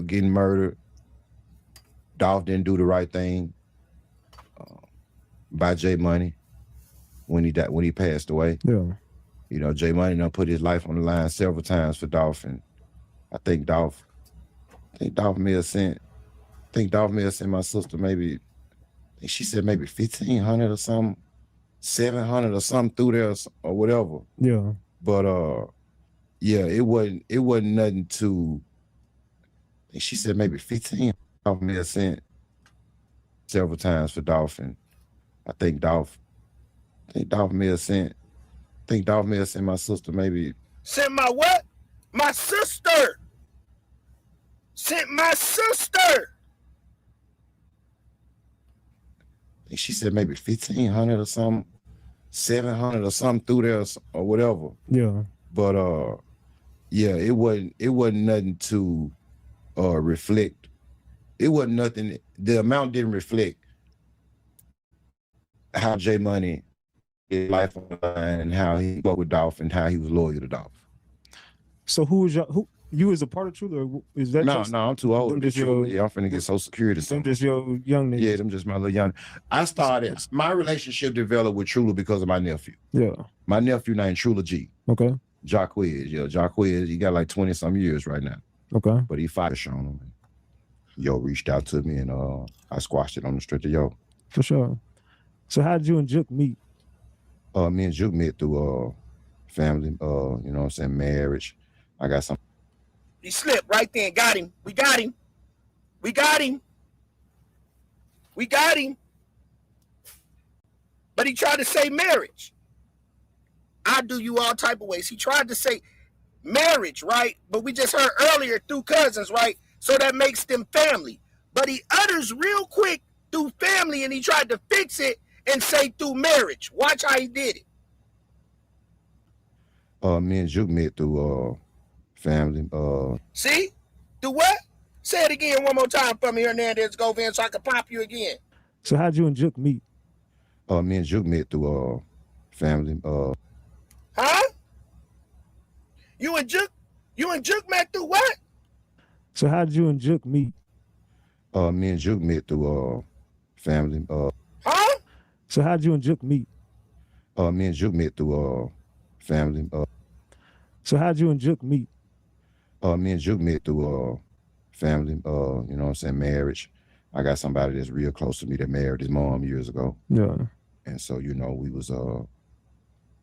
getting murdered, Dolph didn't do the right thing by J Money when he passed away. Yeah. You know, J Money done put his life on the line several times for Dolph, and I think Dolph may have sent my sister maybe, I think she said maybe 1,500 or something, 700 or something through there or whatever. Yeah. But yeah, it wasn't nothing to, I think she said maybe 15 Dolph may have sent several times for Dolph, and I think Dolph may have sent my sister maybe. Sent my what? My sister. Sent my sister. I think she said maybe 1,500 or something, 700 or something through there or whatever. Yeah. But yeah, it wasn't nothing to reflect. It wasn't nothing. The amount didn't reflect how J Money his life on the line and how he worked with Dolph and how he was loyal to Dolph. So who you as a part of Trula, or is that No, I'm too old. I'm finna get Social Security. Them just your young niggas. Yeah, them just my little young. My relationship developed with Trula because of my nephew. Yeah. My nephew named Trula G. Okay. Jacquez, Jacquez, he got like 20 some years right now. Okay. But he fired on him. Yo reached out to me and I squashed it on the strength of Yo. For sure. So how did you and Juke meet? Me and Juke met through family, you know what I'm saying, marriage. I got some. He slipped right there and got him. We got him. We got him. We got him. But he tried to say marriage. I do you all type of ways. He tried to say marriage, right? But we just heard earlier through cousins, right? So that makes them family. But he utters real quick through family and he tried to fix it and say through marriage. Watch how he did it. Me and Juke met through family. See? Through what? Say it again one more time for me, Hernandez Govan, so I can pop you again. So how'd you and Juke meet? Me and Juke met through family. Huh? You and Juke met through what? So how'd you and Juke meet? Me and Juke met through family. Huh? So how'd you and Juke meet? Me and Juke met through family. So how'd you and Juke meet? Me and Juke met through family. You know what I'm saying, marriage. I got somebody that's real close to me that married his mom years ago. Yeah. And so, you know, we was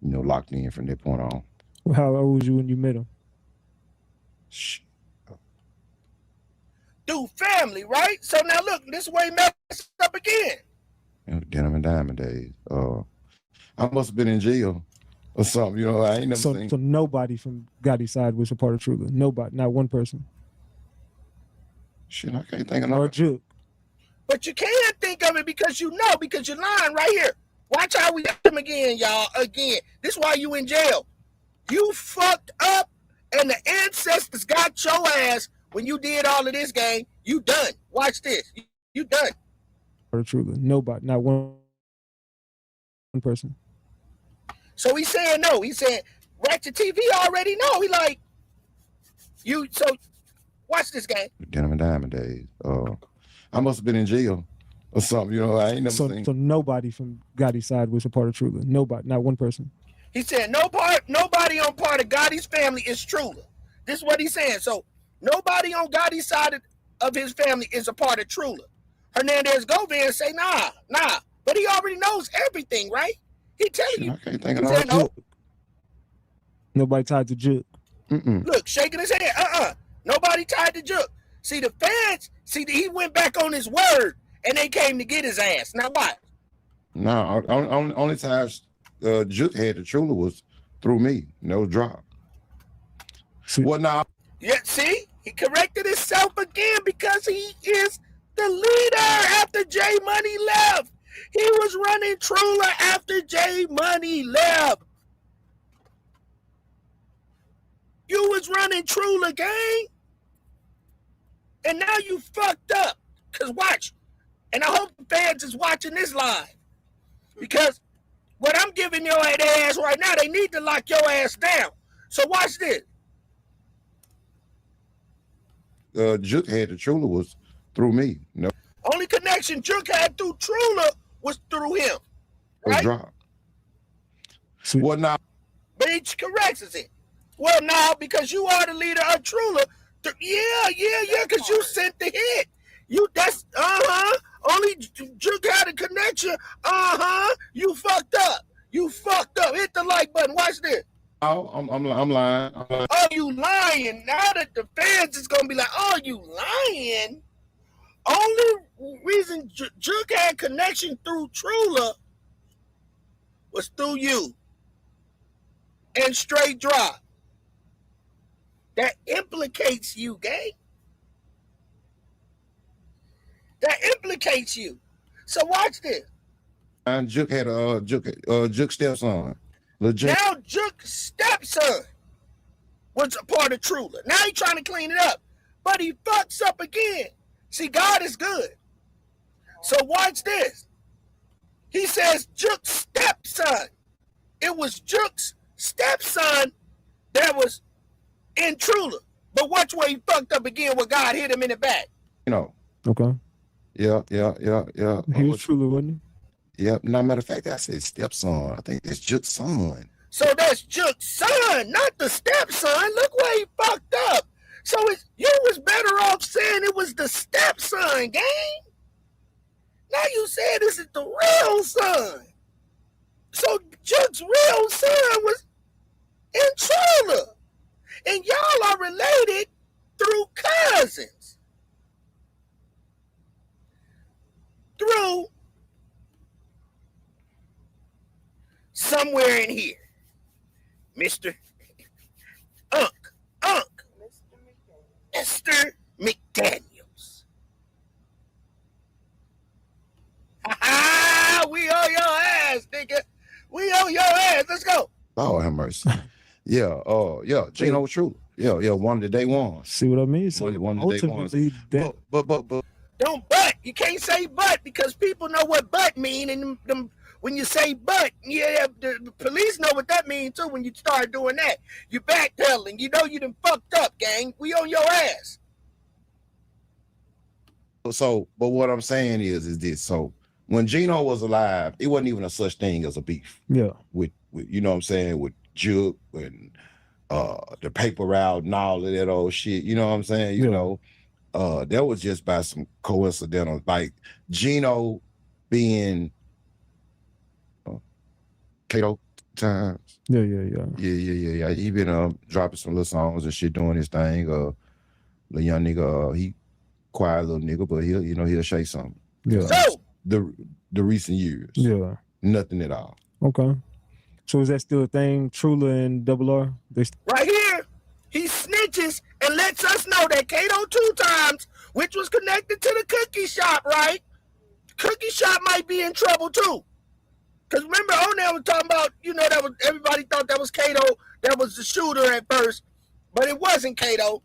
locked in from that point on. Well, how old was you when you met him? Dude, family, right? So now look, this way messed up again. Denim and Diamond days. I must have been in jail or something. You know, I ain't never seen. So nobody from Gotti's side was a part of Trula. Nobody, not one person. Shit, I can't think of Or Juke. But you can't think of it because you know, because you're lying right here. Watch how we got him again, y'all. Again. This is why you in jail. You fucked up and the ancestors got your ass when you did all of this, gang. You done. Watch this. You done. Part of Trula. Nobody, not one person. So he's saying no. He's saying Ratchet TV already know. He like, you, so watch this, gang. Denim and Diamond days. I must have been in jail or something. You know, I ain't never seen. So nobody from Gotti's side was a part of Trula. Nobody, not one person. He said nobody on part of Gotti's family is Trula. This is what he's saying. So nobody on Gotti's side of his family is a part of Trula. Hernandez Govan say nah. But he already knows everything, right? He telling you. I can't think of it. No. Nobody tied to Juke. Look, shaking his head. Nobody tied to Juke. See, the feds, he went back on his word and they came to get his ass. Now what? No, only times Juke had the Trula was through me. No drop. What now? Yeah, see? He corrected himself again because he is the leader after J Money left. He was running Trula after J Money left. You was running Trula, gang. And now you fucked up. Because watch. And I hope the fans is watching this live. Because what I'm giving your ass right now, they need to lock your ass down. So watch this. Juke had the Trula was through me. No. Only connection Juke had through Trula was through him. Right? Drop. What now? But he corrects it. Well, now, because you are the leader of Trula, yeah, because you sent the hit. Only Juke had a connection. You fucked up. Hit the like button. Watch this. Oh, I'm lying. Oh, you lying. Now that the fans is going to be like, oh, you lying. Only reason Juke had connection through Trula was through you. And straight drop. That implicates you, gang. That implicates you. So watch this. And Juke had Juke stepson. Legit. Now Juke's stepson was a part of Trula. Now he's trying to clean it up. But he fucks up again. See, God is good. So watch this. He says Juke's stepson. It was Juke's stepson that was in Trula. But watch where he fucked up again where God hit him in the back. You know. Okay. Yeah. He was Trula, wasn't he? Yep. No, matter of fact, I said stepson. I think it's Juke's son. So that's Juke's son, not the stepson. Look where he fucked up. So you was better off saying it was the stepson, gang. Now you said this is the real son. So Juke's real son was in Trula. And y'all are related through cousins. Through somewhere in here. Mr. Mr. McDaniels. We owe your ass, nigga. We owe your ass. Let's go. Oh, have mercy. Yeah. Gino Trula. Yeah. One the day one. See what I mean? So one the day one. But. Don't but. You can't say but because people know what but mean, and them when you say but, yeah, the police know what that means too. When you start doing that, you backpedaling. You know you done fucked up, gang. We on your ass. So, but what I'm saying is this. So, when Gino was alive, it wasn't even a such thing as a beef. Yeah. With you know what I'm saying, with Juke and the paper route and all of that old shit. You know what I'm saying? You know, that was just by some coincidental, like Gino being Kato times. Yeah. He been dropping some little songs and shit, doing his thing. The young nigga, he quiet little nigga, but he'll say something. Yeah. So the recent years. Yeah. Nothing at all. Okay. So is that still a thing? Trula and Double R? Right here, he snitches and lets us know that Kato 2 times, which was connected to the cookie shop, right? Cookie shop might be in trouble too. Because remember, Onel was talking about, that was everybody thought that was Kato, that was the shooter at first, but it wasn't Kato.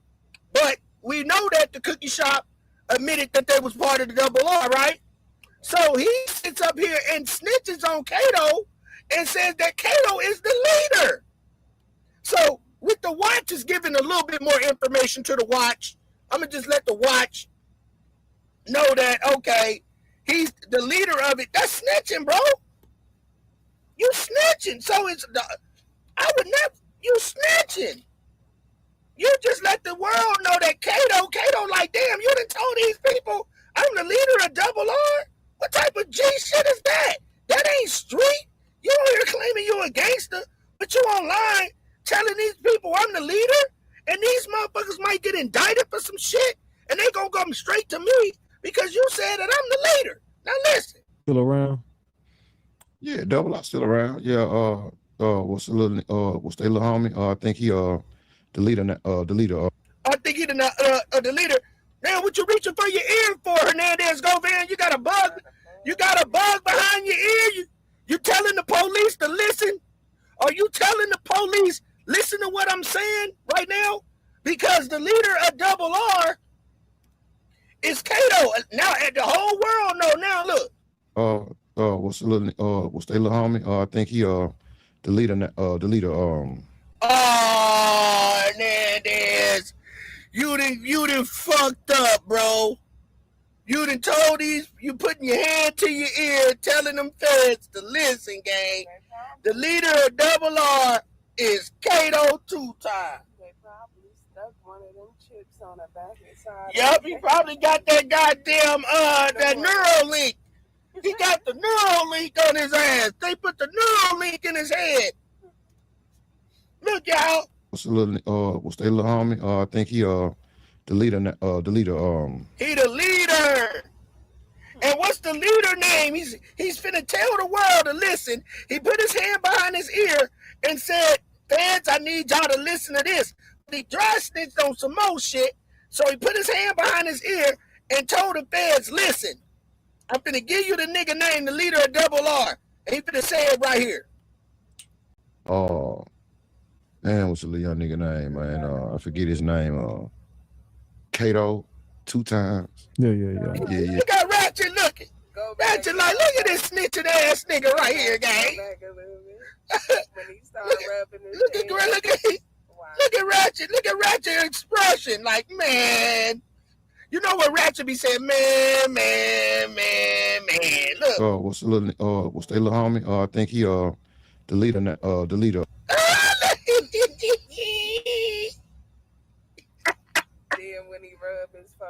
But we know that the cookie shop admitted that they was part of the Double R, right? So he sits up here and snitches on Kato and says that Kato is the leader. So with the watch is giving a little bit more information to the watch, I'm going to just let the watch know that, okay, he's the leader of it. That's snitching, bro. You snitching. So I would never, you snitching. You just let the world know that Kato like, damn, you done told these people I'm the leader of Double R? What type of G shit is that? That ain't street. You out here claiming you a gangster, but you online telling these people I'm the leader, and these motherfuckers might get indicted for some shit, and they gonna come straight to me because you said that I'm the leader. Now listen. Still around? Yeah, Double R still around. Yeah, what's their little homie? I think he the leader. I think he the leader. Man, what you reaching for your ear for, Hernandez Govan? You got a bug. You got a bug behind your ear. You telling the police to listen? Are you telling the police listen to what I'm saying right now? Because the leader of Double R is Kato. Now the whole world know. Now look. What's their little homie? I think he the leader. Oh, Hernandez, you done fucked up, bro. You done told you putting your hand to your ear, telling them feds to listen, gang. The leader of Double R is Kato 2 times. They probably stuck one of them chips on the back inside. Yep, he probably got that goddamn that Neuralink. He got the Neuralink on his ass. They put the Neuralink in his head. Look, y'all. What's their little homie? I think he the leader. He the leader. And what's the leader name? He's finna tell the world to listen. He put his hand behind his ear and said, feds, I need y'all to listen to this. He dry snitched on some more shit. So he put his hand behind his ear and told the feds, listen, I'm finna give you the nigga name, the leader of Double R. And he finna say it right here. Oh, man, what's the young nigga name, man? I forget his name. Kato 2 times. Yeah. You got Ratchet looking. Ratchet like, look at this snitching ass nigga right here, gang. Look at Ratchet. Look at Ratchet's expression. Like, man. You know what Ratchet be saying? Man. Look. What's their little homie? I think he the leader.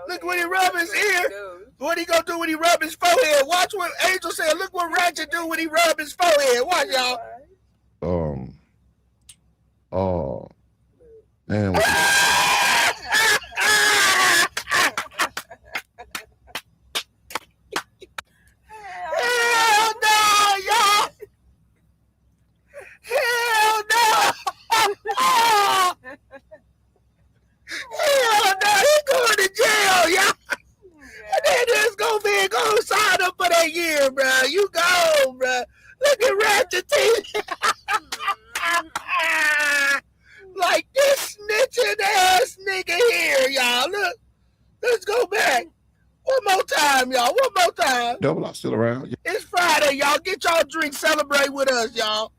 Look when he rub his ear. What he gonna do when he rub his forehead? Watch what Angel said. Look what Ratchet do when he rub his forehead. Watch, y'all. Man. Hell no, y'all. Hell no. Hell no, he going to jail, y'all. And then go sign up for that year, bro. You go, bro. Look at Ratchet T. Like this snitching ass nigga here, y'all. Look, let's go back. One more time, y'all. One more time. Double R still around. It's Friday, y'all. Get y'all drinks. Celebrate with us, y'all.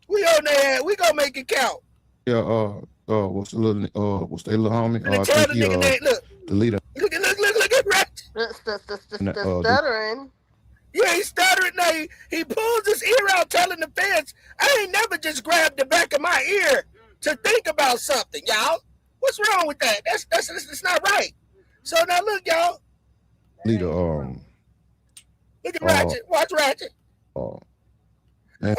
We on there. We gonna make it count. Yeah. What's their little homie? I think he the leader. Look at Ratchet. Stuttering. Yeah, he stuttering now. He pulls his ear out telling the feds, I ain't never just grabbed the back of my ear to think about something, y'all. What's wrong with that? That's not right. So now look, y'all. Leader, Look at Ratchet. Watch Ratchet. Man,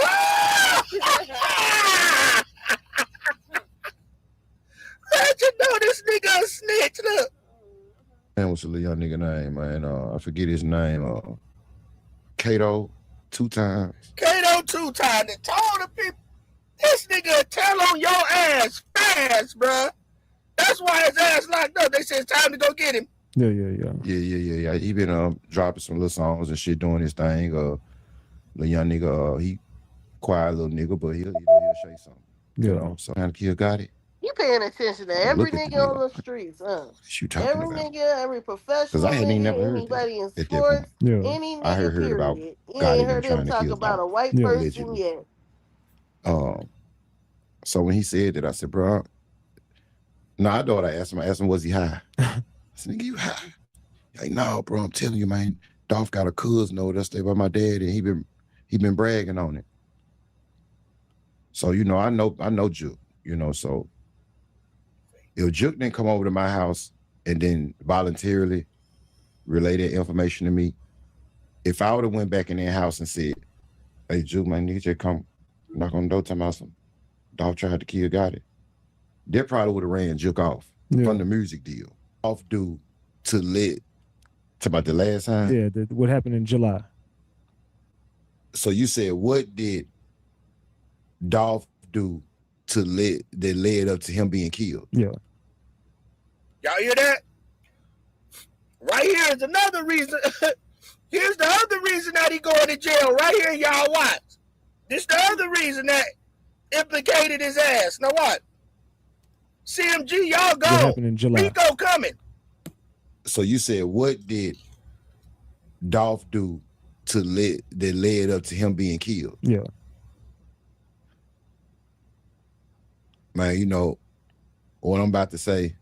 Ratchet know this nigga a snitch. Look. man, what's the little young nigga name, man? I forget his name. Kato, 2 times. Kato 2 times. And told the people, this nigga tell on your ass fast, bruh. That's why his ass locked up. They said it's time to go get him. Yeah. He been dropping some little songs and shit, doing his thing. The young nigga, he quiet little nigga, but he'll say something. You know, so kind of kid got it. You paying attention to every look at nigga on the the streets, huh? You talking Every about? nigga, every professional I hadn't nigga, never heard anybody in at that sports, point. any I nigga, heard about period. You Gotti ain't them heard him trying to talk kill about a Dolph. white person Allegedly. yet. So when he said that, I said, bro, no, I know what I asked him. I asked him, was he high? I said, nigga, you high? Like, no, bro, I'm telling you, man, Dolph got a cousin over there stay by my dad, and he been bragging on it. So, you know, I know Juke, you know, so if Juke didn't come over to my house and then voluntarily relay that information to me, if I would have went back in their house and said, hey, Juke, man, nigga, just come knock on the door, tell me some Dolph tried to kill Gotti, they probably would have ran Juke off from the music deal. Off due to let, to about the last time? Yeah, what happened in July. So you said, what did Dolph do to that led up to him being killed? Yeah. Y'all hear that? Right here is another reason. Here's the other reason that he going to jail. Right here, y'all watch. This the other reason that implicated his ass. Now what? CMG, y'all go. What happened in July? Rico coming. So you said, what did Dolph do to that led up to him being killed? Yeah. Man, you know, what I'm about to say,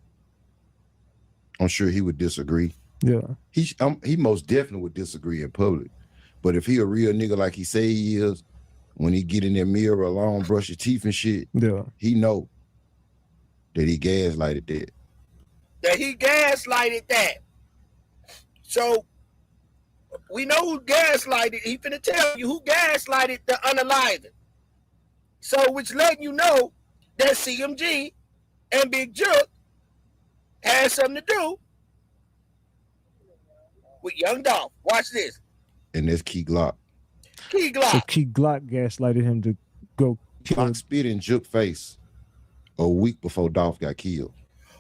I'm sure he would disagree. Yeah. He most definitely would disagree in public. But if he a real nigga like he say he is, when he get in that mirror alone, brush his teeth and shit, he know that he gaslighted that. That he gaslighted that. So we know who gaslighted. He finna tell you who gaslighted the unaliving. So which letting you know that CMG and Big Juke had something to do with Young Dolph. Watch this. And that's Key Glock. Key Glock. So Key Glock gaslighted him to go kill. Glock spit in Juke's face a week before Dolph got killed.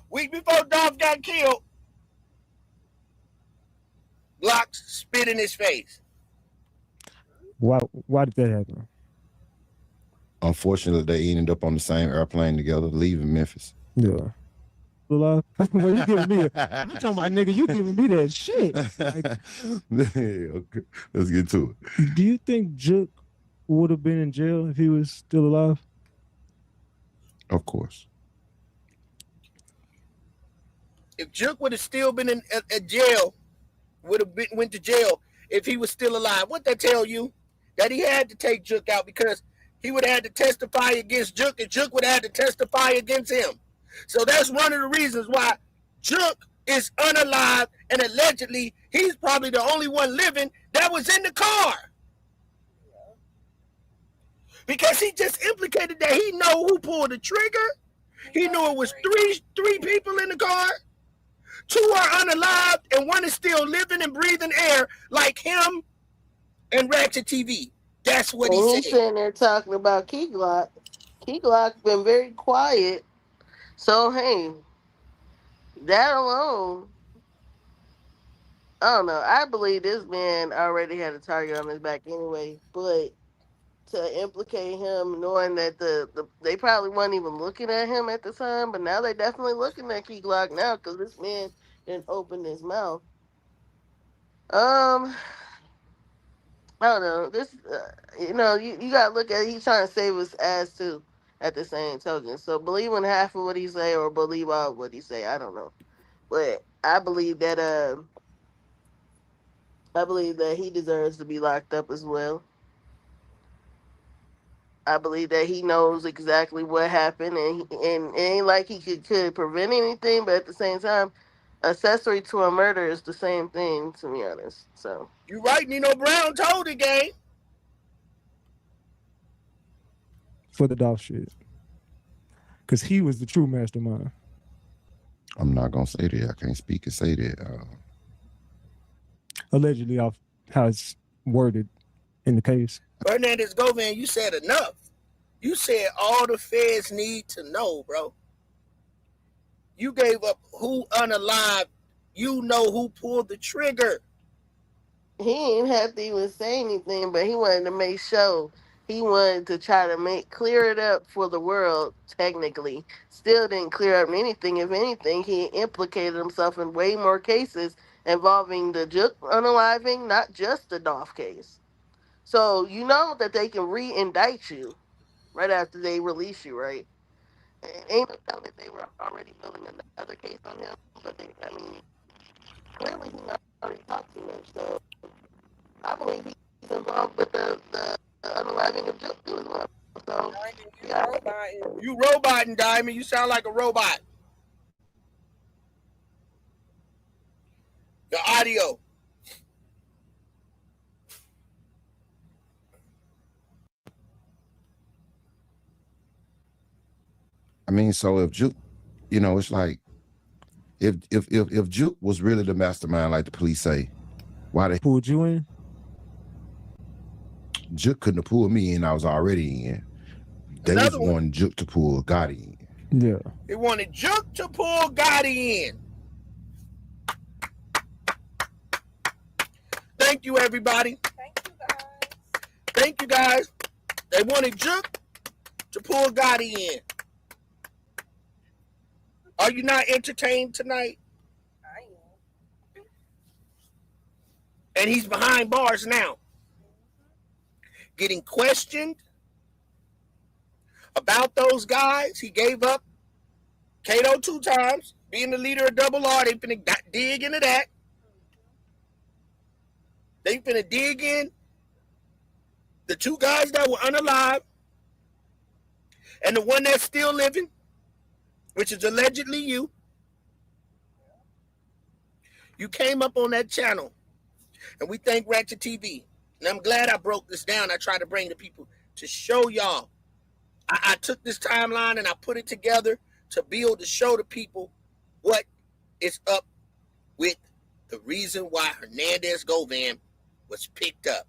Week before Dolph got killed, Glock spit in his face. Why did that happen? Unfortunately, they ended up on the same airplane together, leaving Memphis. Yeah. Well, you giving me I'm talking about, nigga, you giving me that shit. Okay. Let's get to it. Do you think Juke would have been in jail if he was still alive? Of course. If Juke would have still been in jail, would have went to jail if he was still alive. What that tell you? That he had to take Juke out because he would have had to testify against Juke, and Juke would have had to testify against him. So that's one of the reasons why Juke is unalive, and allegedly he's probably the only one living that was in the car. Because he just implicated that he know who pulled the trigger. He knew it was three people in the car. 2 are unalived, and 1 is still living and breathing air like him and Ratchet TV. That's what he said. He's sitting there talking about Key Glock. Key Glock been very quiet. So, hey, that alone, I don't know. I believe this man already had a target on his back anyway, but to implicate him knowing that they probably weren't even looking at him at the time, but now they definitely looking at Key Glock now because this man didn't open his mouth. I don't know. This, you gotta look at it. He's trying to save his ass too at the same token. So believe in half of what he say or believe all of what he say. I don't know. But I believe that I believe that he deserves to be locked up as well. I believe that he knows exactly what happened, and it ain't like he could prevent anything, but at the same time, accessory to a murder is the same thing, to be honest. So You right, Nino Brown told the game. For the Dolph shit. Because he was the true mastermind. I'm not gonna say that. I can't speak and say that. Allegedly off how it's worded in the case. Hernandez Govan, you said enough. You said all the feds need to know, bro. You gave up who unalive. You know who pulled the trigger. he didn't have to even say anything, but he wanted to make sure. He wanted to try to clear it up for the world, technically. Still didn't clear up anything. If anything, he implicated himself in way more cases involving the Juke unaliving, not just the Dolph case. So you know that they can re-indict you right after they release you, right? Ain't no telling that they were already building another case on him. But clearly he not already talked too much, so I believe he's involved with the unaliving of Juke as well. So, yeah. You roboting, Diamond. You sound like a robot. The audio. I mean, so if Juke, it's like if Juke was really the mastermind, like the police say, why they pulled you in? Juke couldn't have pulled me in. I was already in. They was wanting Juke to pull Gotti in. Yeah. They wanted Juke to pull Gotti in. Thank you, everybody. Thank you, guys. They wanted Juke to pull Gotti in. Are you not entertained tonight? I am. And he's behind bars now. Getting questioned about those guys. He gave up Kato 2 times, being the leader of Double R. They finna dig into that. They finna dig in the 2 guys that were unalive and the one that's still living, which is allegedly you. You came up on that channel, and we thank Ratchet TV. And I'm glad I broke this down. I tried to bring the people to show y'all. I took this timeline and I put it together to build to show the people what is up with the reason why Hernandez Govan was picked up.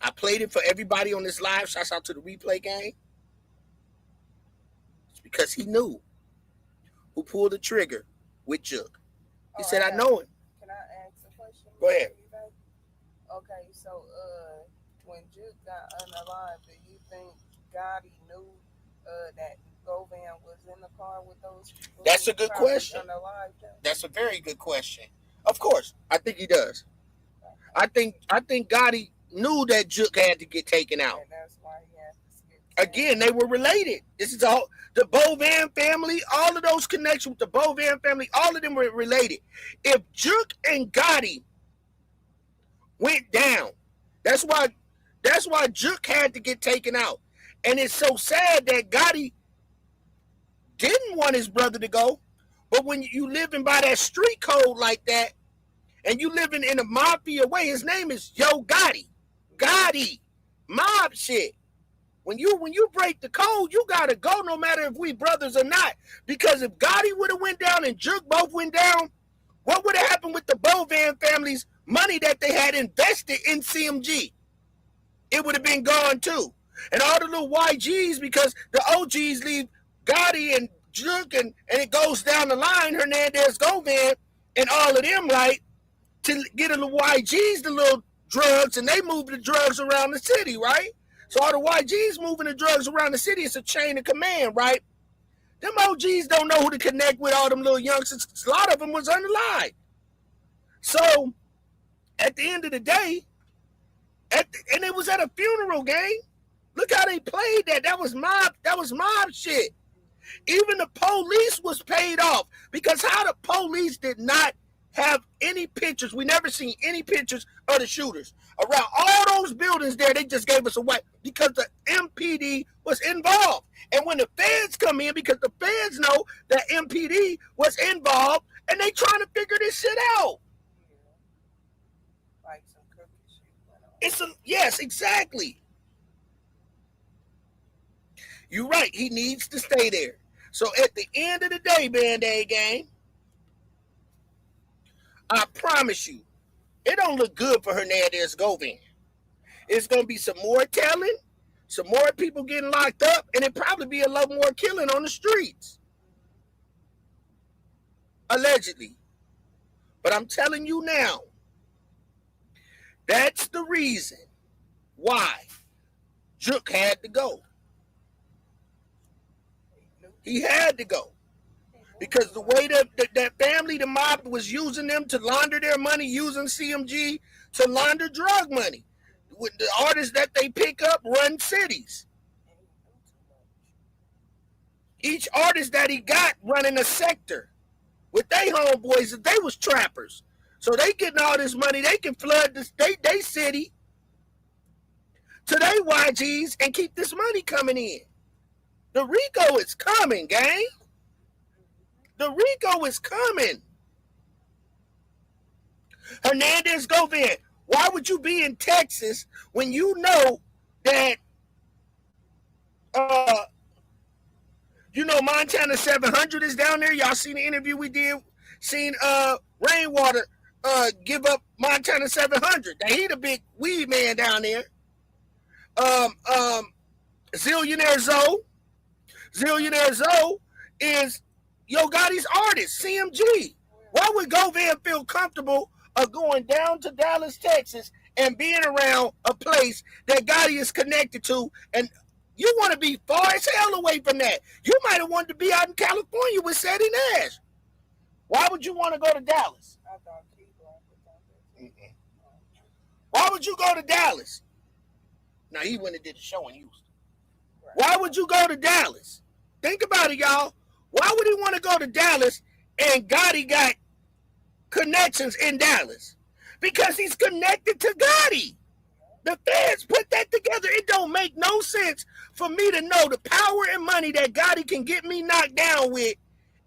I played it for everybody on this live. Shouts out to the replay gang. It's because he knew who pulled the trigger with Juke. He said, I know him. Can I ask a question? Go ahead. Okay, so when Juke got unalived, do you think Gotti knew that Govan was in the car with those people? That's a good question. That's a very good question. Of course, I think he does. I think Gotti knew that Juke had to get taken out. And that's why he had to skip. Again, they were related. This is all the Govan family, all of those connections with the Govan family, all of them were related. If Juke and Gotti went down, that's why Juke had to get taken out. And it's so sad that Gotti didn't want his brother to go. But when you living by that street code like that, and you living in a mafia way, his name is Yo Gotti. Gotti. Mob shit. When you break the code, you gotta go no matter if we brothers or not. Because if Gotti would have went down and Juke both went down, what would have happened with the Govan family's money that they had invested in CMG? It would have been gone too. And all the little YGs, because the OGs leave Gotti and Juke and it goes down the line, Hernandez Govan and all of them, right? To get the little YGs, the little drugs, and they move the drugs around the city, right? So all the YGs moving the drugs around the city, it's a chain of command, right? Them OGs don't know who to connect with, all them little youngsters. A lot of them was unalive. So at the end of the day, and it was at a funeral, gang. Look how they played that. That was mob shit. Even the police was paid off, because how the police did not have any pictures. We never seen any pictures of the shooters. Around all those buildings there, they just gave us a white because the MPD was involved. And when the feds come in, because the feds know that MPD was involved, and they trying to figure this shit out. Like some cookie shit. Yes, exactly. You're right. He needs to stay there. So at the end of the day, Band-Aid gang, I promise you, it don't look good for Hernandez Govan. It's going to be some more telling, some more people getting locked up, and it probably be a lot more killing on the streets. Allegedly. But I'm telling you now, that's the reason why Juk had to go. He had to go. Because the way that family, the mob, was using them to launder their money, using CMG to launder drug money. With the artists that they pick up run cities. Each artist that he got running a sector with they homeboys, they was trappers. So they getting all this money, they can flood they city to they YGs and keep this money coming in. The Rico is coming, gang. The Rico is coming. Hernandez Govan, why would you be in Texas when you know that Montana 700 is down there? Y'all seen the interview we did? Seen Rainwater give up Montana 700. That he the big weed man down there. Zillionaire Zoe is Yo Gotti's artist, CMG. Why would Govan feel comfortable of going down to Dallas, Texas, and being around a place that Gotti is connected to? And you want to be far as hell away from that. You might have wanted to be out in California with Sadie Nash. Why would you want to go to Dallas? Why would you go to Dallas? Now, he went and did a show in Houston. Why would you go to Dallas? Think about it, y'all. Why would he want to go to Dallas and Gotti got connections in Dallas? Because he's connected to Gotti. The feds put that together. It don't make no sense for me to know the power and money that Gotti can get me knocked down with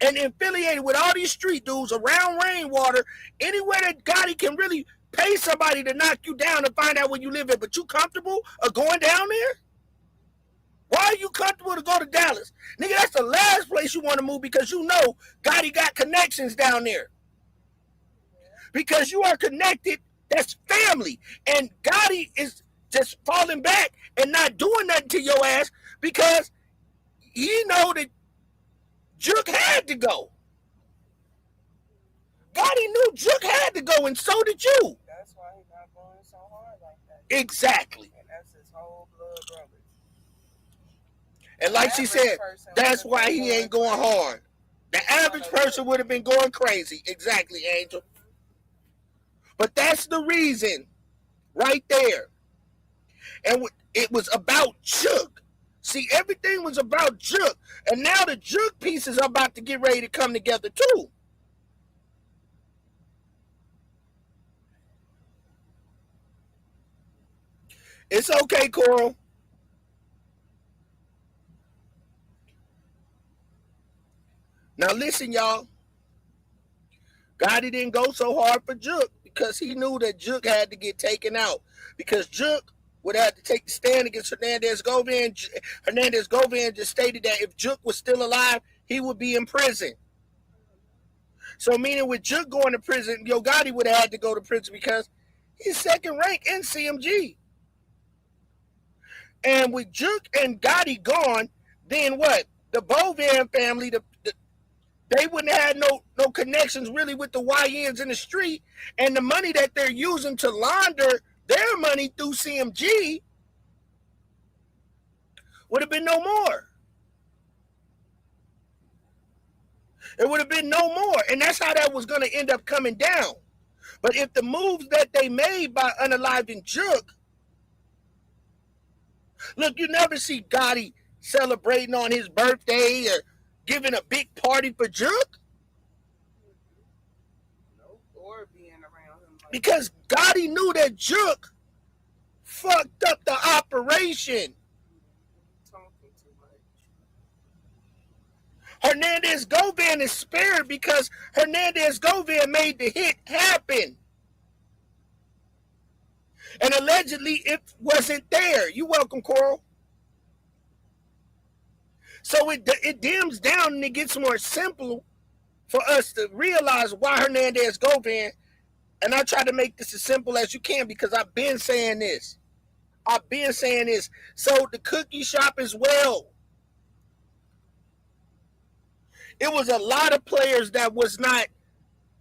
and affiliated with all these street dudes around Rainwater, anywhere that Gotti can really pay somebody to knock you down and find out where you live at. But you comfortable of going down there? Why are you comfortable to go to Dallas? Nigga, that's the last place you want to move because you know Gotti got connections down there. Because you are connected, that's family. And Gotti is just falling back and not doing nothing to your ass because he know that Juk had to go. Gotti knew Juk had to go, and so did you. That's why he's not going so hard like that. Exactly. And that's his whole blood brother. And like she said, that's why he ain't going hard. The average person would have been going crazy. Exactly, Angel. But that's the reason right there. And it was about Juk. See, everything was about Juk. And now the Juk pieces are about to get ready to come together too. It's okay, Coral. Now listen, y'all. Gotti didn't go so hard for Juk because he knew that Juk had to get taken out. Because Juk would have to take the stand against Hernandez Govan. Hernandez Govan just stated that if Juk was still alive, he would be in prison. So meaning with Juk going to prison, Yo Gotti would have had to go to prison because he's second rank in CMG. And with Juk and Gotti gone, then what? The Govan family, they wouldn't have had no connections really with the YNs in the street, and the money that they're using to launder their money through CMG would have been no more. It would have been no more, and that's how that was going to end up coming down. But if the moves that they made by unaliving Juk, look, you never see Gotti celebrating on his birthday or giving a big party for Juk. Because Gotti knew that Juke fucked up the operation. Hernandez Govan is spared because Hernandez Govan made the hit happen. And allegedly it wasn't there. You welcome, Coral. So it dims down and it gets more simple for us to realize why Hernandez Govan, and I try to make this as simple as you can because I've been saying this. So the cookie shop as well. It was a lot of players that was not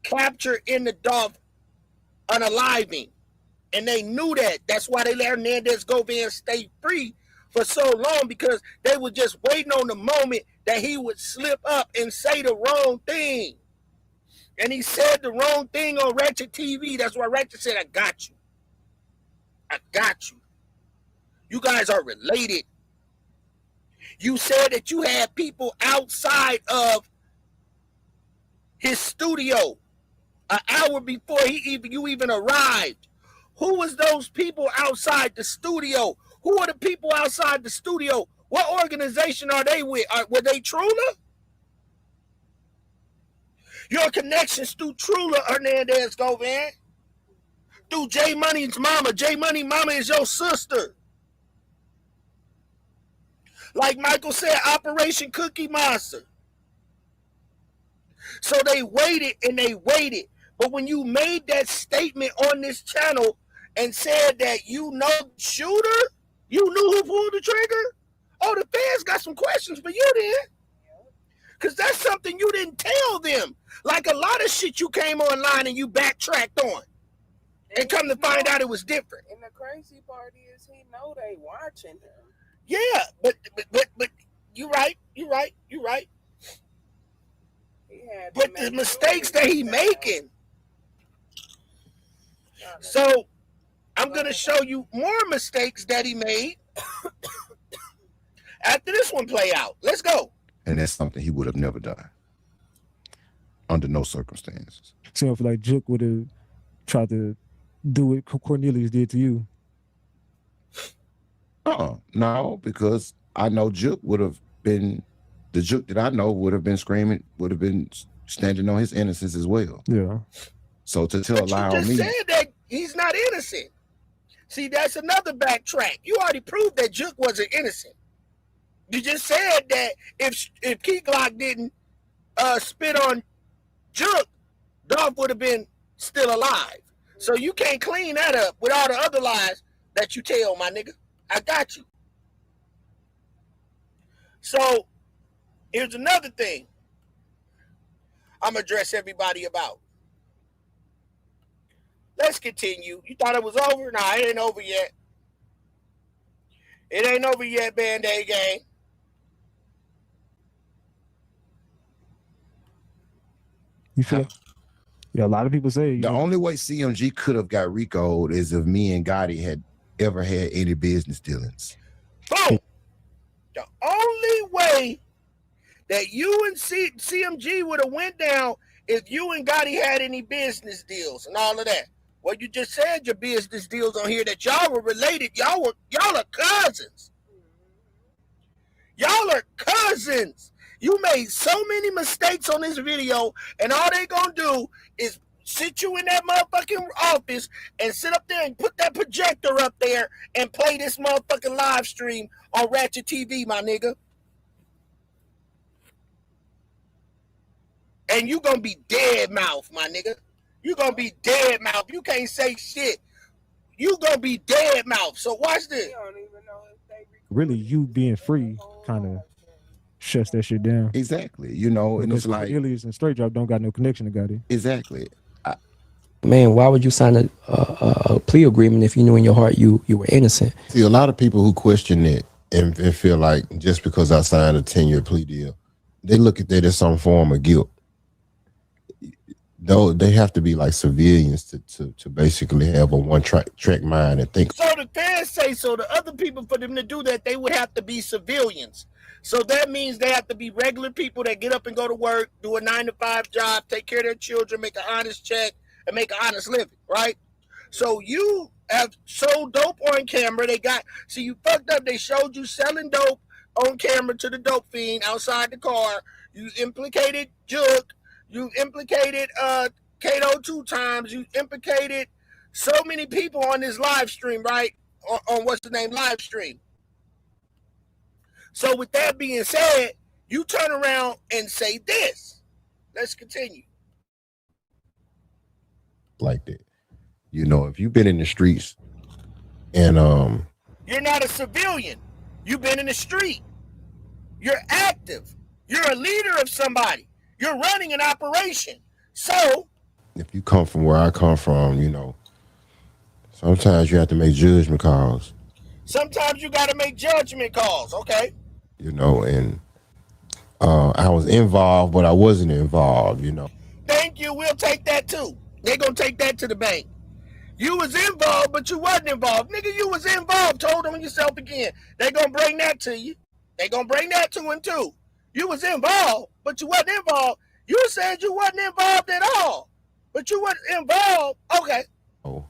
captured in the Dolph unaliving. And they knew that. That's why they let Hernandez Govan stay free for so long, because they were just waiting on the moment that he would slip up and say the wrong thing. And he said the wrong thing on Ratchet TV. That's why Ratchet said, I got you. I got you. You guys are related. You said that you had people outside of his studio an hour before you even arrived. Who was those people outside the studio? Who are the people outside the studio? What organization are they with? Were they Trula? Your connections through Trula, Hernandez Govan. Through J Money's mama. J Money mama is your sister. Like Michael said, Operation Cookie Monster. So they waited and they waited. But when you made that statement on this channel and said that you know the shooter, you knew who pulled the trigger, oh, the fans got some questions for you then. Because that's something you didn't tell them. Like a lot of shit you came online and you backtracked on. And come to find out it was different. And the crazy part is he know they watching him. Yeah, but you're right. But the mistakes that he making. So I'm going to show you more mistakes that he made after this one play out. Let's go. And that's something he would have never done under no circumstances. So I feel like Juke would have tried to do what Cornelius did to you. No, because I know Juke would have been, the Juke that I know would have been screaming, would have been standing on his innocence as well. Yeah. So to allow you just me, said that he's not innocent. See, that's another backtrack. You already proved that Juke wasn't innocent. You just said that if Key Glock didn't spit on Juke, Dolph would have been still alive. So you can't clean that up with all the other lies that you tell, my nigga. I got you. So here's another thing I'm going to address everybody about. Let's continue. You thought it was over? Nah, it ain't over yet. It ain't over yet, Band-Aid gang. You feel? Yeah, a lot of people say the only way CMG could have got Rico'd is if me and Gotti had ever had any business dealings. Boom! The only way that you and CMG would have went down if you and Gotti had any business deals and all of that. Well, you just said your business deals on here that y'all were related. Y'all are cousins. Y'all are cousins. You made so many mistakes on this video, and all they gonna do is sit you in that motherfucking office and sit up there and put that projector up there and play this motherfucking live stream on Ratchet TV, my nigga. And you gonna be dead mouth, my nigga. You gonna be dead mouth. You can't say shit. You gonna be dead mouth. So watch this. really you being free kind of shuts that shit down. Exactly. You know, and it's like Ilias and Straight Drop don't got no connection to Gotti. Exactly. Man, why would you sign a plea agreement if you knew in your heart you were innocent? See, a lot of people who question it and feel like just because I signed a 10-year plea deal, they look at that as some form of guilt. Though they have to be like civilians to basically have a one-track mind and think. So the fans say so. The other people, for them to do that, they would have to be civilians. So that means they have to be regular people that get up and go to work, do a 9-to-5 job, take care of their children, make an honest check, and make an honest living, right? So you have sold dope on camera. You fucked up. They showed you selling dope on camera to the dope fiend outside the car. You implicated Juke. You implicated Kato 2 times. You implicated so many people on this live stream, right? On what's the name live stream. So with that being said, you turn around and say this. Let's continue. Like that. You know, if you've been in the streets and you're not a civilian. You've been in the street. You're active. You're a leader of somebody. You're running an operation. So if you come from where I come from, you know, sometimes you have to make judgment calls. Sometimes you got to make judgment calls, okay? You know, and I was involved, but I wasn't involved, you know. Thank you. We'll take that too. They're going to take that to the bank. You was involved, but you wasn't involved. Nigga, you was involved. Told on yourself again. They're going to bring that to you. They're going to bring that to him too. You was involved, but you wasn't involved. You said you wasn't involved at all, but you wasn't involved. Okay. Oh,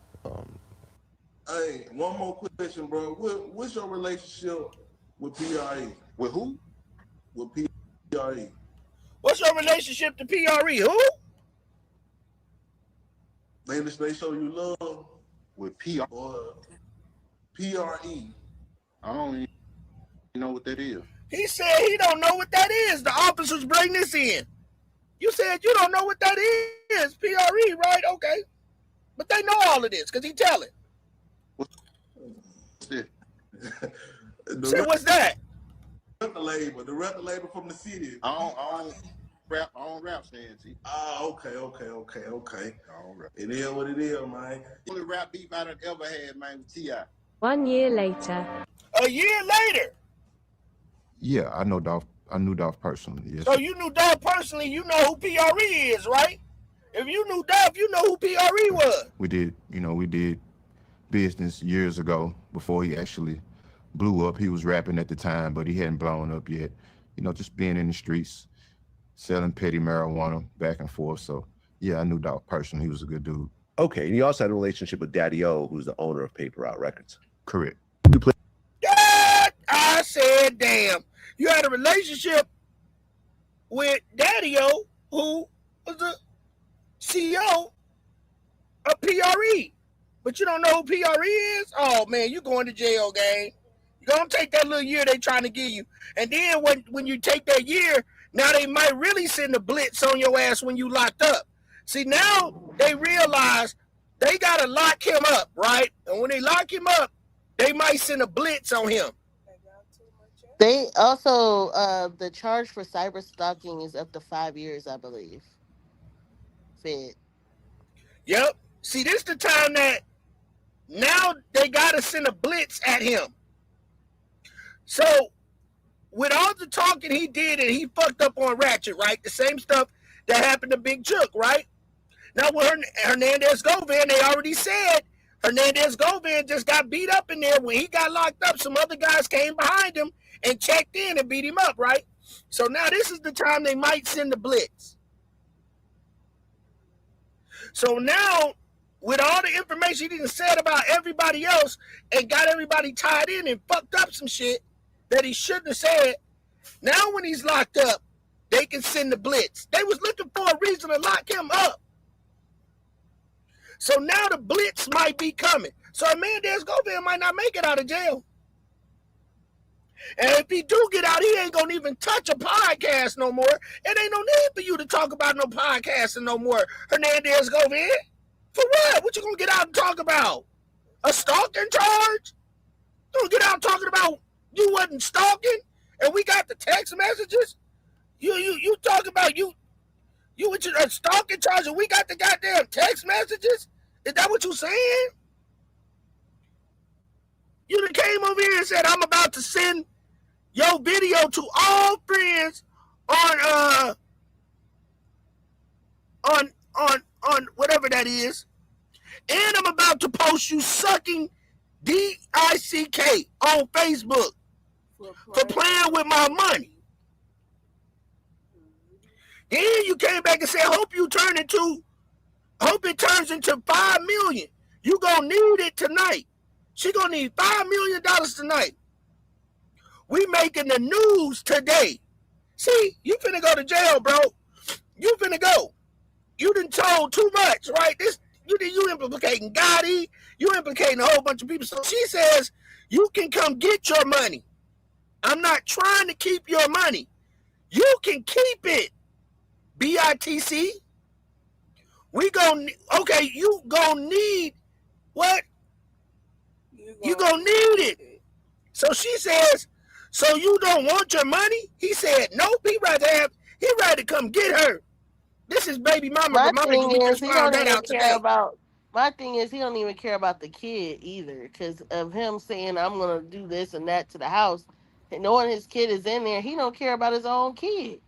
Hey, one more quick question, bro. What's your relationship with PRE? With who? With PRE. What's your relationship to PRE? Who? They show you love with PR or PRE. I don't even know what that is. He said he don't know what that is. The officers bring this in. You said you don't know what that is. PRE, right? Okay. But they know all of this because he tell it. What's this? Say, what's that? The record label from the city. I don't rap, Stancy. Okay. All right. It is what it is, man. The only rap beef I done ever had, man, with T.I. 1 year later. A year later? Yeah, I know Dolph. I knew Dolph personally. Yes. So you knew Dolph personally. You know who PRE is, right? If you knew Dolph, you know who PRE was. We did business years ago before he actually blew up. He was rapping at the time, but he hadn't blown up yet. You know, just being in the streets, selling petty marijuana back and forth. So yeah, I knew Dolph personally. He was a good dude. Okay, and you also had a relationship with Daddy O, who's the owner of Paper Out Records. Correct. You played. I said, damn. You had a relationship with Daddy O, who was the CEO of PRE. But you don't know who PRE is? Oh, man, you going to jail, gang. You're going to take that little year they trying to give you. And then when you take that year, now they might really send a blitz on your ass when you locked up. See, now they realize they got to lock him up, right? And when they lock him up, they might send a blitz on him. They also, the charge for cyberstalking is up to 5 years, I believe. Fed. Yep. See, this is the time that now they got to send a blitz at him. So, with all the talking he did and he fucked up on Ratchet, right? The same stuff that happened to Big Chook, right? Now, with Hernandez Govan, they already said Hernandez Govan just got beat up in there. When he got locked up, some other guys came behind him and checked in and beat him up, right? So now this is the time they might send the blitz. So now, with all the information he done said about everybody else and got everybody tied in and fucked up some shit that he shouldn't have said, now when he's locked up, they can send the blitz. They was looking for a reason to lock him up. So now the blitz might be coming. So Hernandez Govan might not make it out of jail. And if he do get out, he ain't going to even touch a podcast no more. It ain't no need for you to talk about no podcasting no more, Hernandez Govan. For what? What you going to get out and talk about? A stalking charge? You going to get out talking about you wasn't stalking and we got the text messages? You talk about you with your stalking charge and we got the goddamn text messages? Is that what you saying? You done came over here and said, I'm about to send your video to all friends on whatever that is. And I'm about to post you sucking DICK on Facebook for playing with my money. Then you came back and said, hope you turn into Hope it turns into $5 million. You gonna need it tonight. She gonna need $5 million tonight. We making the news today. See, you finna go to jail, bro. You finna go. You done told too much, right? You implicating Gotti. You implicating a whole bunch of people. So she says you can come get your money. I'm not trying to keep your money. You can keep it. BITC. We gon' okay. You gonna need what? You gonna need it. So she says, so you don't want your money? He said, nope. He rather come get her. This is baby mama My Veronica. thing We is, just he found don't that even out care today. about. My thing is, he don't even care about the kid either, because of him saying, "I'm gonna do this and that to the house," and knowing his kid is in there, he don't care about his own kid.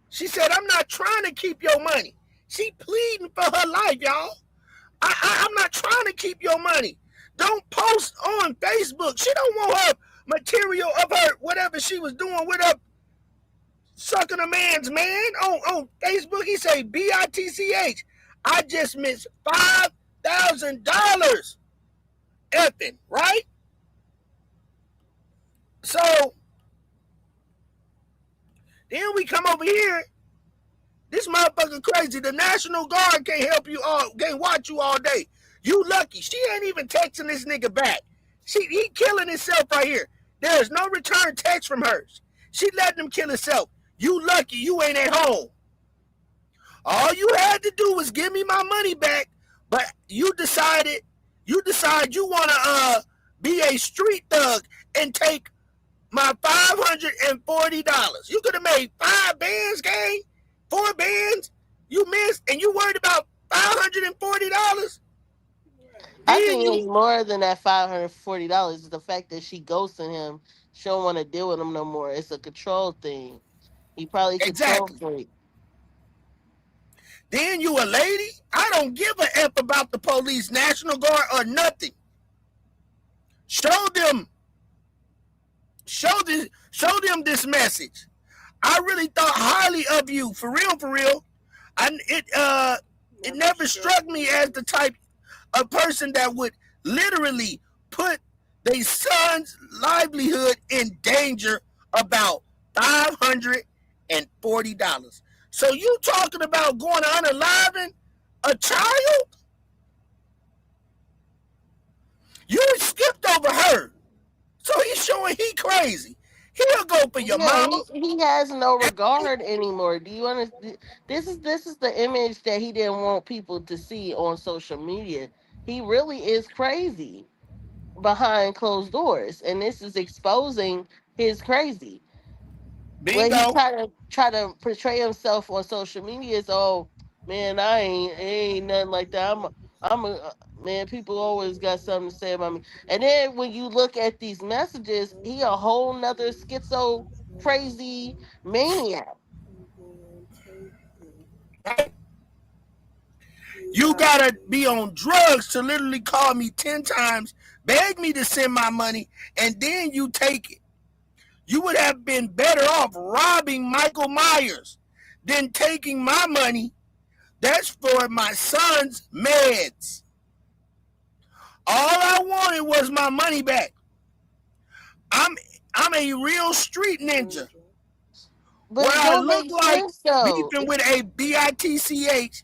She said, I'm not trying to keep your money. She pleading for her life, y'all. I'm not trying to keep your money. Don't post on Facebook. She don't want her material of her, whatever she was doing with her sucking a man's man on Facebook. He say, BITCH. I just missed $5,000 effing, right? So then we come over here. This motherfucker crazy. The National Guard can't help you all, can't watch you all day. You lucky. She ain't even texting this nigga back. He killing himself right here. There is no return text from hers. She letting him kill himself. You lucky you ain't at home. All you had to do was give me my money back, but you decide you want to be a street thug and take my $540. You could have made 5 bands, gang. 4 bands. You missed, and you worried about $540. I think it's more than that $540. It's the fact that she ghosting him. She don't want to deal with him no more. It's a control thing. He probably control freak. Then you a lady? I don't give a F about the police, National Guard, or nothing. Show them this message. I really thought highly of you, for real. It never struck me as the type of person that would literally put their son's livelihood in danger about $540. So you talking about going to unaliving a child? You skipped over her. So he's showing he crazy. He'll go for your mama. He has no regard anymore. Do you understand? This is the image that he didn't want people to see on social media. He really is crazy behind closed doors, and this is exposing his crazy. When he try to portray himself on social media is, oh man, it ain't nothing like that. I'm a man. People always got something to say about me. And then when you look at these messages, he a whole nother schizo crazy maniac. You gotta be on drugs to literally call me 10 times, beg me to send my money, and then you take it. You would have been better off robbing Michael Myers than taking my money. That's for my son's meds. All I wanted was my money back. I'm a real street ninja. But where I look like beefing with a BITCH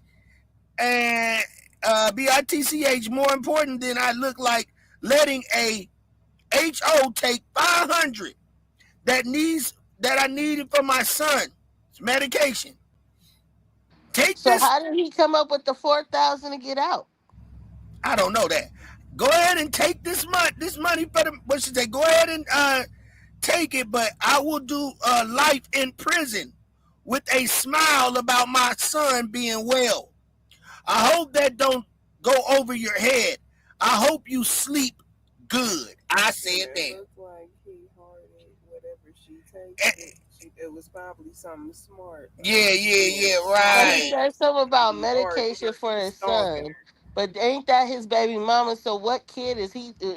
and BITCH more important than I look like letting a HO take 500 that I needed for my son's medication. So how did he come up with the 4,000 to get out? I don't know that. Go ahead and take this money for the. What should they? Go ahead and take it, but I will do life in prison with a smile about my son being well. I hope that don't go over your head. I hope you sleep good. I said that. It looked like he hearted whatever she takes. It was probably something smart. Yeah, But right. he said something about medication for his son. But ain't that his baby mama? So what kid is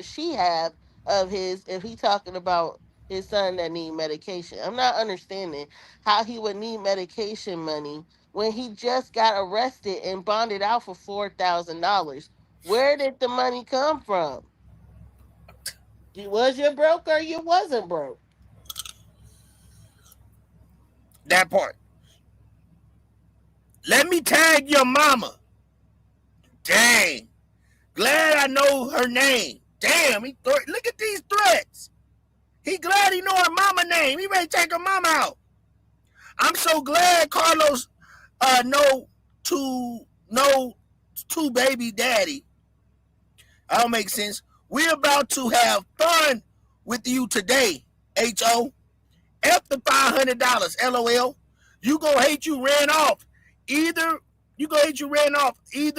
she have of his if he talking about his son that need medication. I'm not understanding how he would need medication money when he just got arrested and bonded out for $4,000. Where did the money come from? Was you broke or you wasn't broke? That part. Let me tag your mama. Dang. Glad I know her name. Damn, look at these threats. He glad he know her mama name. He ready to take her mama out. I'm so glad Carlos know two baby daddy. That don't make sense. We're about to have fun with you today, H.O. F the $500, LOL. You gonna hate you ran off. Either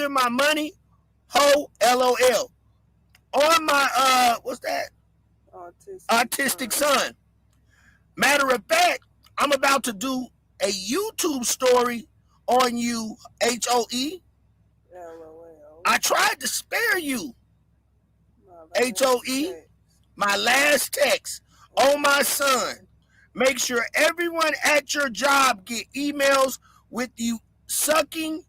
my money, ho, LOL. Or my what's that? Autistic son. Matter of fact, I'm about to do a YouTube story on you, HOE. I tried to spare you, HOE. My last text on my son. Make sure everyone at your job get emails with you sucking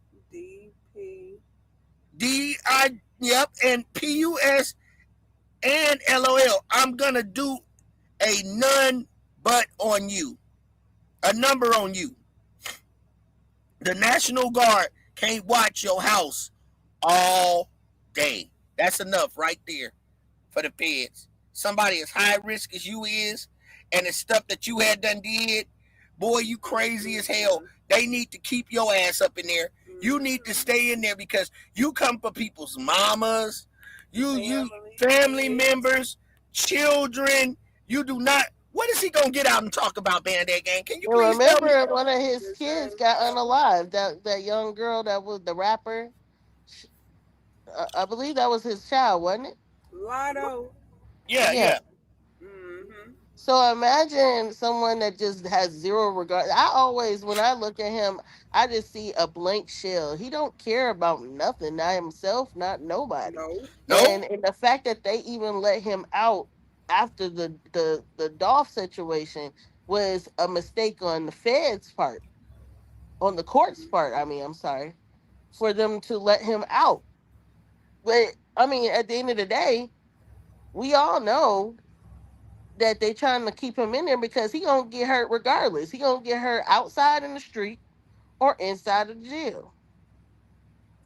and PUS and LOL. I'm gonna do a none but on you. A number on you. The National Guard can't watch your house all day. That's enough right there for the feds. Somebody as high risk as you is, and the stuff that you had done did, boy, you crazy as hell. They need to keep your ass up in there. You need to stay in there because you come for people's mamas, you family members, children. You do not. What is he gonna get out and talk about, Band-Aid Gang? Can you please tell me? Remember, one of his kids got unalived. That young girl that was the rapper. I believe that was his child, wasn't it? Lotto. Yeah. So imagine someone that just has zero regard. I always, when I look at him, I just see a blank shell. He don't care about nothing, not himself, not nobody. And the fact that they even let him out after the Dolph situation was a mistake on the Fed's part, on the court's part. I mean, I'm sorry, for them to let him out. But I mean, at the end of the day, we all know that they trying to keep him in there because he gonna get hurt regardless. He gonna get hurt outside in the street or inside of the jail.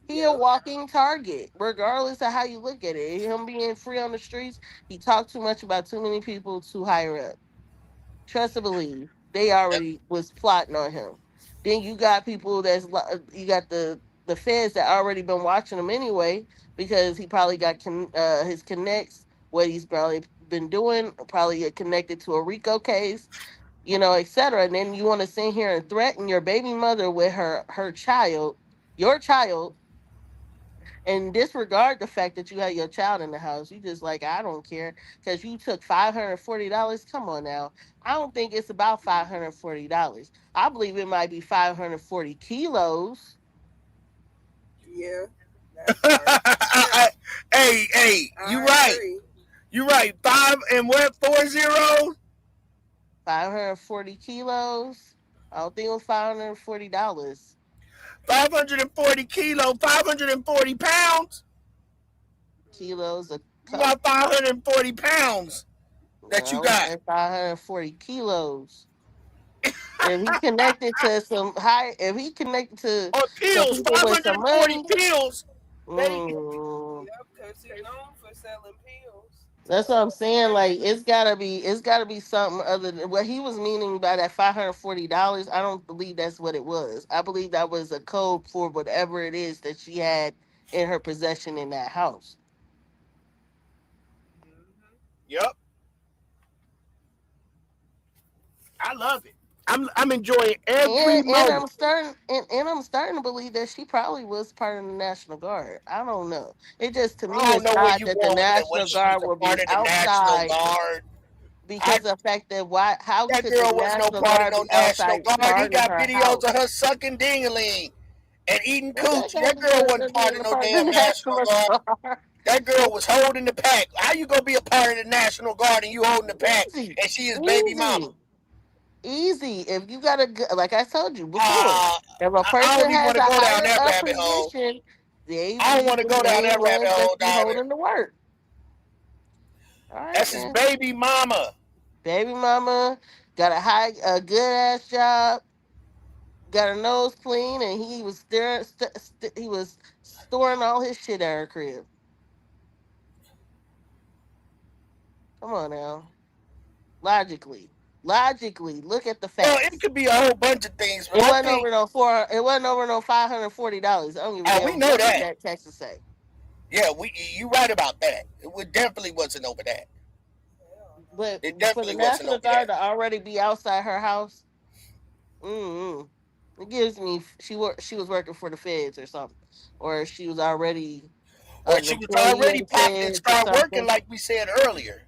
He a walking target, regardless of how you look at it. Him being free on the streets, he talked too much about too many people too higher up. Trust and believe, they already was plotting on him. Then you got people you got the feds that already been watching him anyway because he probably got his connects, what he's probably been doing, probably connected to a RICO case, etc. And then you want to sit here and threaten your baby mother with her child, your child, and disregard the fact that you had your child in the house. You just like, I don't care because you took $540. Come on now. I don't think it's about $540. I believe it might be 540 kilos. Yeah. Hey, you right. You right. 40? 540 kilos. I don't think it was $540. 540 kilos, 540 pounds. Kilos. You got 540 pounds that you got. 540 kilos. If he connected to if he connected to pills, 540 pills. Because he's known for selling pills. That's what I'm saying. Like it's gotta be something other than what he was meaning by that $540. I don't believe that's what it was. I believe that was a code for whatever it is that she had in her possession in that house. Yep. I love it. I'm enjoying every moment. And I'm starting to believe that she probably was part of the National Guard. I don't know. It just to me I don't is know where odd you that going the with it. National Guard will be outside. Because of the fact that how that could girl the was no National part Guard of no be National outside Guard. He guarding got her videos house? of her sucking ding-a-ling and eating What that coochie. got That to girl do wasn't with part of being no part of damn the National National Guard. Guard? That girl was holding the pack. How you gonna be a part of the National Guard and you holding the pack Easy. and she is baby mama? Easy. If you got like I told you before, if a I person don't even has want to a go down higher that up rabbit hole. position, they I don't want to go down that rabbit hole, just be Diamond. holding the work. All right, That's his baby mama. Baby mama got a good ass job, got a nose clean, and he was storing all his shit at her crib. Come on now, logically, look at the facts. Well, it could be a whole bunch of things, but It I wasn't think over no it wasn't over no $540. I don't give a damn we know what that. that Texas say. Yeah, you right about that. It definitely wasn't over that. But It for definitely the wasn't National over Guard that. to already be outside her house, it gives me she was working for the feds or something, or she was already Or an she was employee of already the popped and feds or started working something. like we said earlier.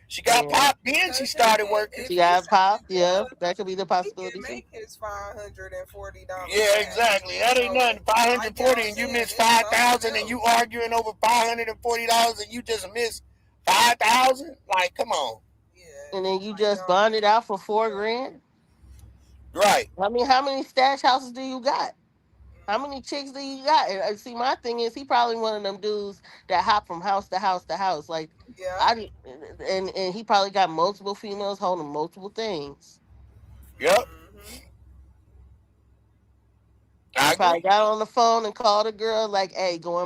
She got popped, then she started working. She got popped. Yeah, that could be the possibility too. Make his $540. Yeah, exactly. That ain't nothing. 540 and you miss 5,000 and you arguing over $540 and you just miss 5,000. Like, come on. And then you just bonded out for $4,000. Right. I mean, how many stash houses do you got? How many chicks do you got? And see, my thing is, he probably one of them dudes that hop from house to house to house. Like, and he probably got multiple females holding multiple things. Yep. He probably got on the phone and called a girl like, "Hey, go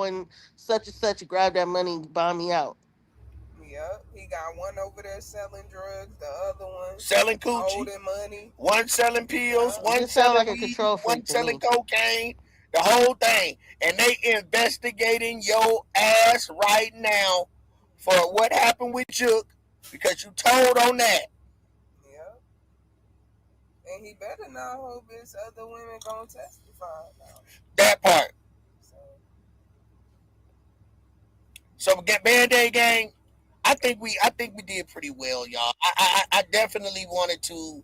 in such and such, grab that money, and bomb me out." Yep, he got one over there selling drugs, the other one selling coochie, holding money, one selling pills, one Just sound selling like a weed, control freak one to selling me. cocaine, the whole thing. And they investigating your ass right now for what happened with Juke because you told on that. Yep. And he better not hope his other women gonna testify now. That part. So get Band-Aid gang. I think we did pretty well, y'all. I definitely wanted to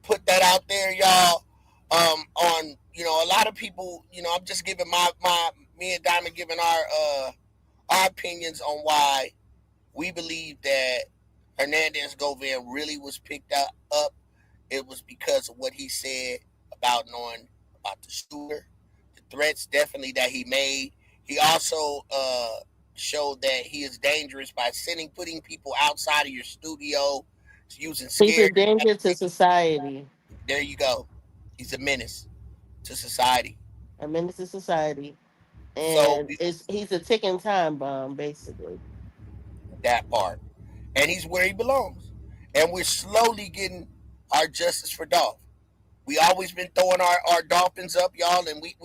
put that out there, y'all. On a lot of people, I'm just giving me and Diamond giving our opinions on why we believe that Hernandez Govan really was picked up. It was because of what he said about knowing about the shooter, the threats definitely that he made. He also showed that he is dangerous by putting people outside of your studio, using He's a scare. danger to society. There you go. He's a menace to society. A menace to society. And he's a ticking time bomb, basically. That part. And he's where he belongs. And we're slowly getting our justice for Dolph. We always been throwing our dolphins up, y'all, and we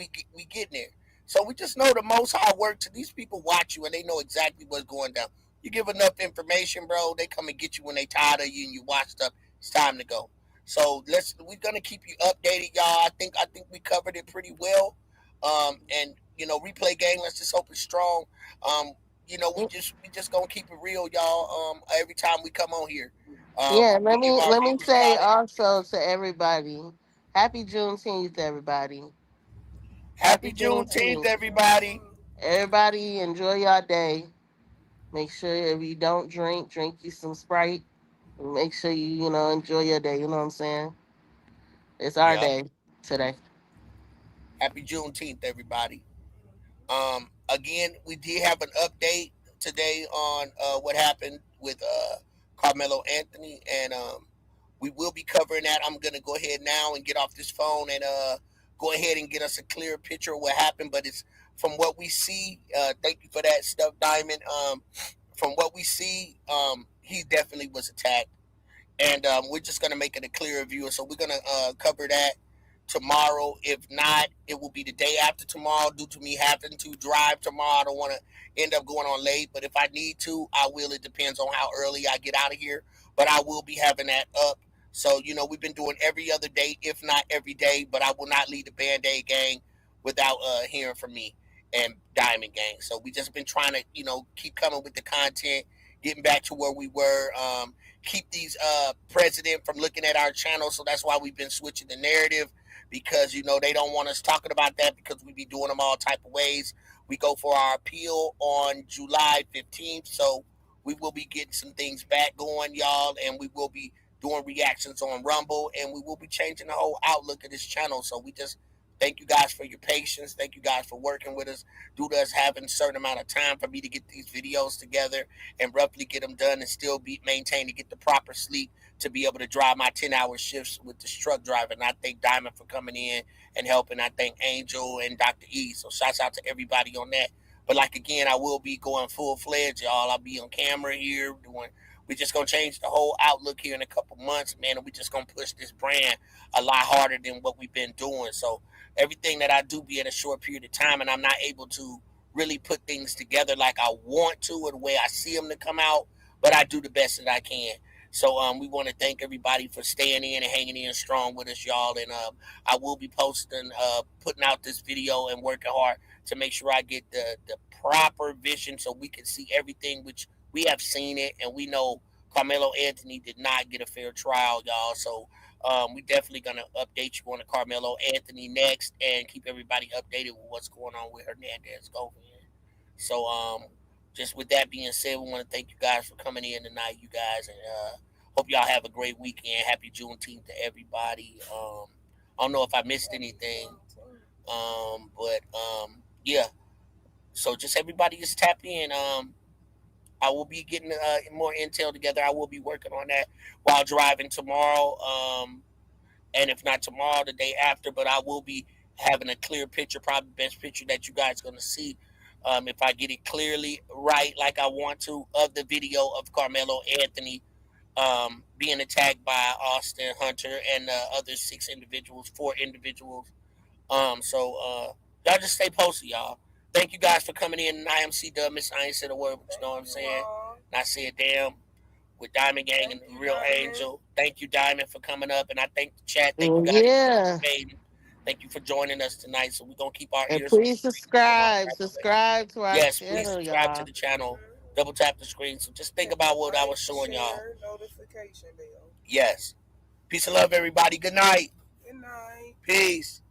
getting there. So we just know the Most High works. These people watch you and they know exactly what's going down. You give enough information, bro, they come and get you when they tired of you and you watch stuff. It's time to go. So we're gonna keep you updated, y'all. I think we covered it pretty well. And replay gang, let's just hope it's strong. We just gonna keep it real, y'all. Every time we come on here. Let me say also to everybody, happy Juneteenth, everybody. Happy Juneteenth, everybody. Everybody enjoy your day. Make sure if you don't drink you some Sprite. Make sure you enjoy your day. You know what I'm saying? It's our day today. Happy Juneteenth, everybody. Again, we did have an update today on what happened with Carmelo Anthony, and we will be covering that. I'm gonna go ahead now and get off this phone and go ahead and get us a clear picture of what happened. But it's from what we see. Thank you for that stuff, Diamond. From what we see, he definitely was attacked, and we're just gonna make it a clearer view. So we're gonna cover that tomorrow. If not, it will be the day after tomorrow due to me having to drive tomorrow. I don't want to end up going on late, but if I need to, I will. It depends on how early I get out of here, but I will be having that up. So, we've been doing every other day, if not every day, but I will not lead the Band-Aid gang without hearing from me and Diamond Gang. So we just been trying to, keep coming with the content, getting back to where we were, keep these president from looking at our channel. So that's why we've been switching the narrative, because they don't want us talking about that because we be doing them all type of ways. We go for our appeal on July 15th. So we will be getting some things back going, y'all, and we will be doing reactions on Rumble, and we will be changing the whole outlook of this channel. So we just thank you guys for your patience. Thank you guys for working with us, due to us having a certain amount of time for me to get these videos together and roughly get them done and still be maintained to get the proper sleep to be able to drive my 10-hour shifts with this truck driver. And I thank Diamond for coming in and helping. I thank Angel and Dr. E. So shouts out to everybody on that. But like, again, I will be going full-fledged, y'all. I'll be on camera here doing. We're just going to change the whole outlook here in a couple months, man, and we're just going to push this brand a lot harder than what we've been doing. So everything that I do be in a short period of time, and I'm not able to really put things together like I want to or the way I see them to come out, but I do the best that I can. So we want to thank everybody for staying in and hanging in strong with us, y'all. And I will be posting, putting out this video and working hard to make sure I get the proper vision so we can see everything, which we have seen it, and we know Carmelo Anthony did not get a fair trial, y'all. So we definitely going to update you on the Carmelo Anthony next and keep everybody updated with what's going on with Hernandez Govan. So just with that being said, we want to thank you guys for coming in tonight, you guys, and hope y'all have a great weekend. Happy Juneteenth to everybody. I don't know if I missed anything, but yeah. So just everybody just tap in. I will be getting more intel together. I will be working on that while driving tomorrow. And if not tomorrow, the day after. But I will be having a clear picture, probably best picture that you guys are going to see. If I get it clearly right, like I want to, of the video of Carmelo Anthony being attacked by Austin Hunter and the other 4 individuals. So y'all just stay posted, y'all. Thank you guys for coming in. I am C-Dub. I ain't said a word, but you know what I'm saying. And I said, damn, with Diamond Gang and the Real Angel. Thank you, Diamond, for coming up. And I thank the chat. Thank you guys for participating. Thank you for joining us tonight. So we're going to keep our And ears. please subscribe to our yes, channel, please subscribe to y'all. the channel. Double tap the screen. So just think about what I was showing y'all. Notification bell. Yes. Peace and love, everybody. Good night. Good night. Peace.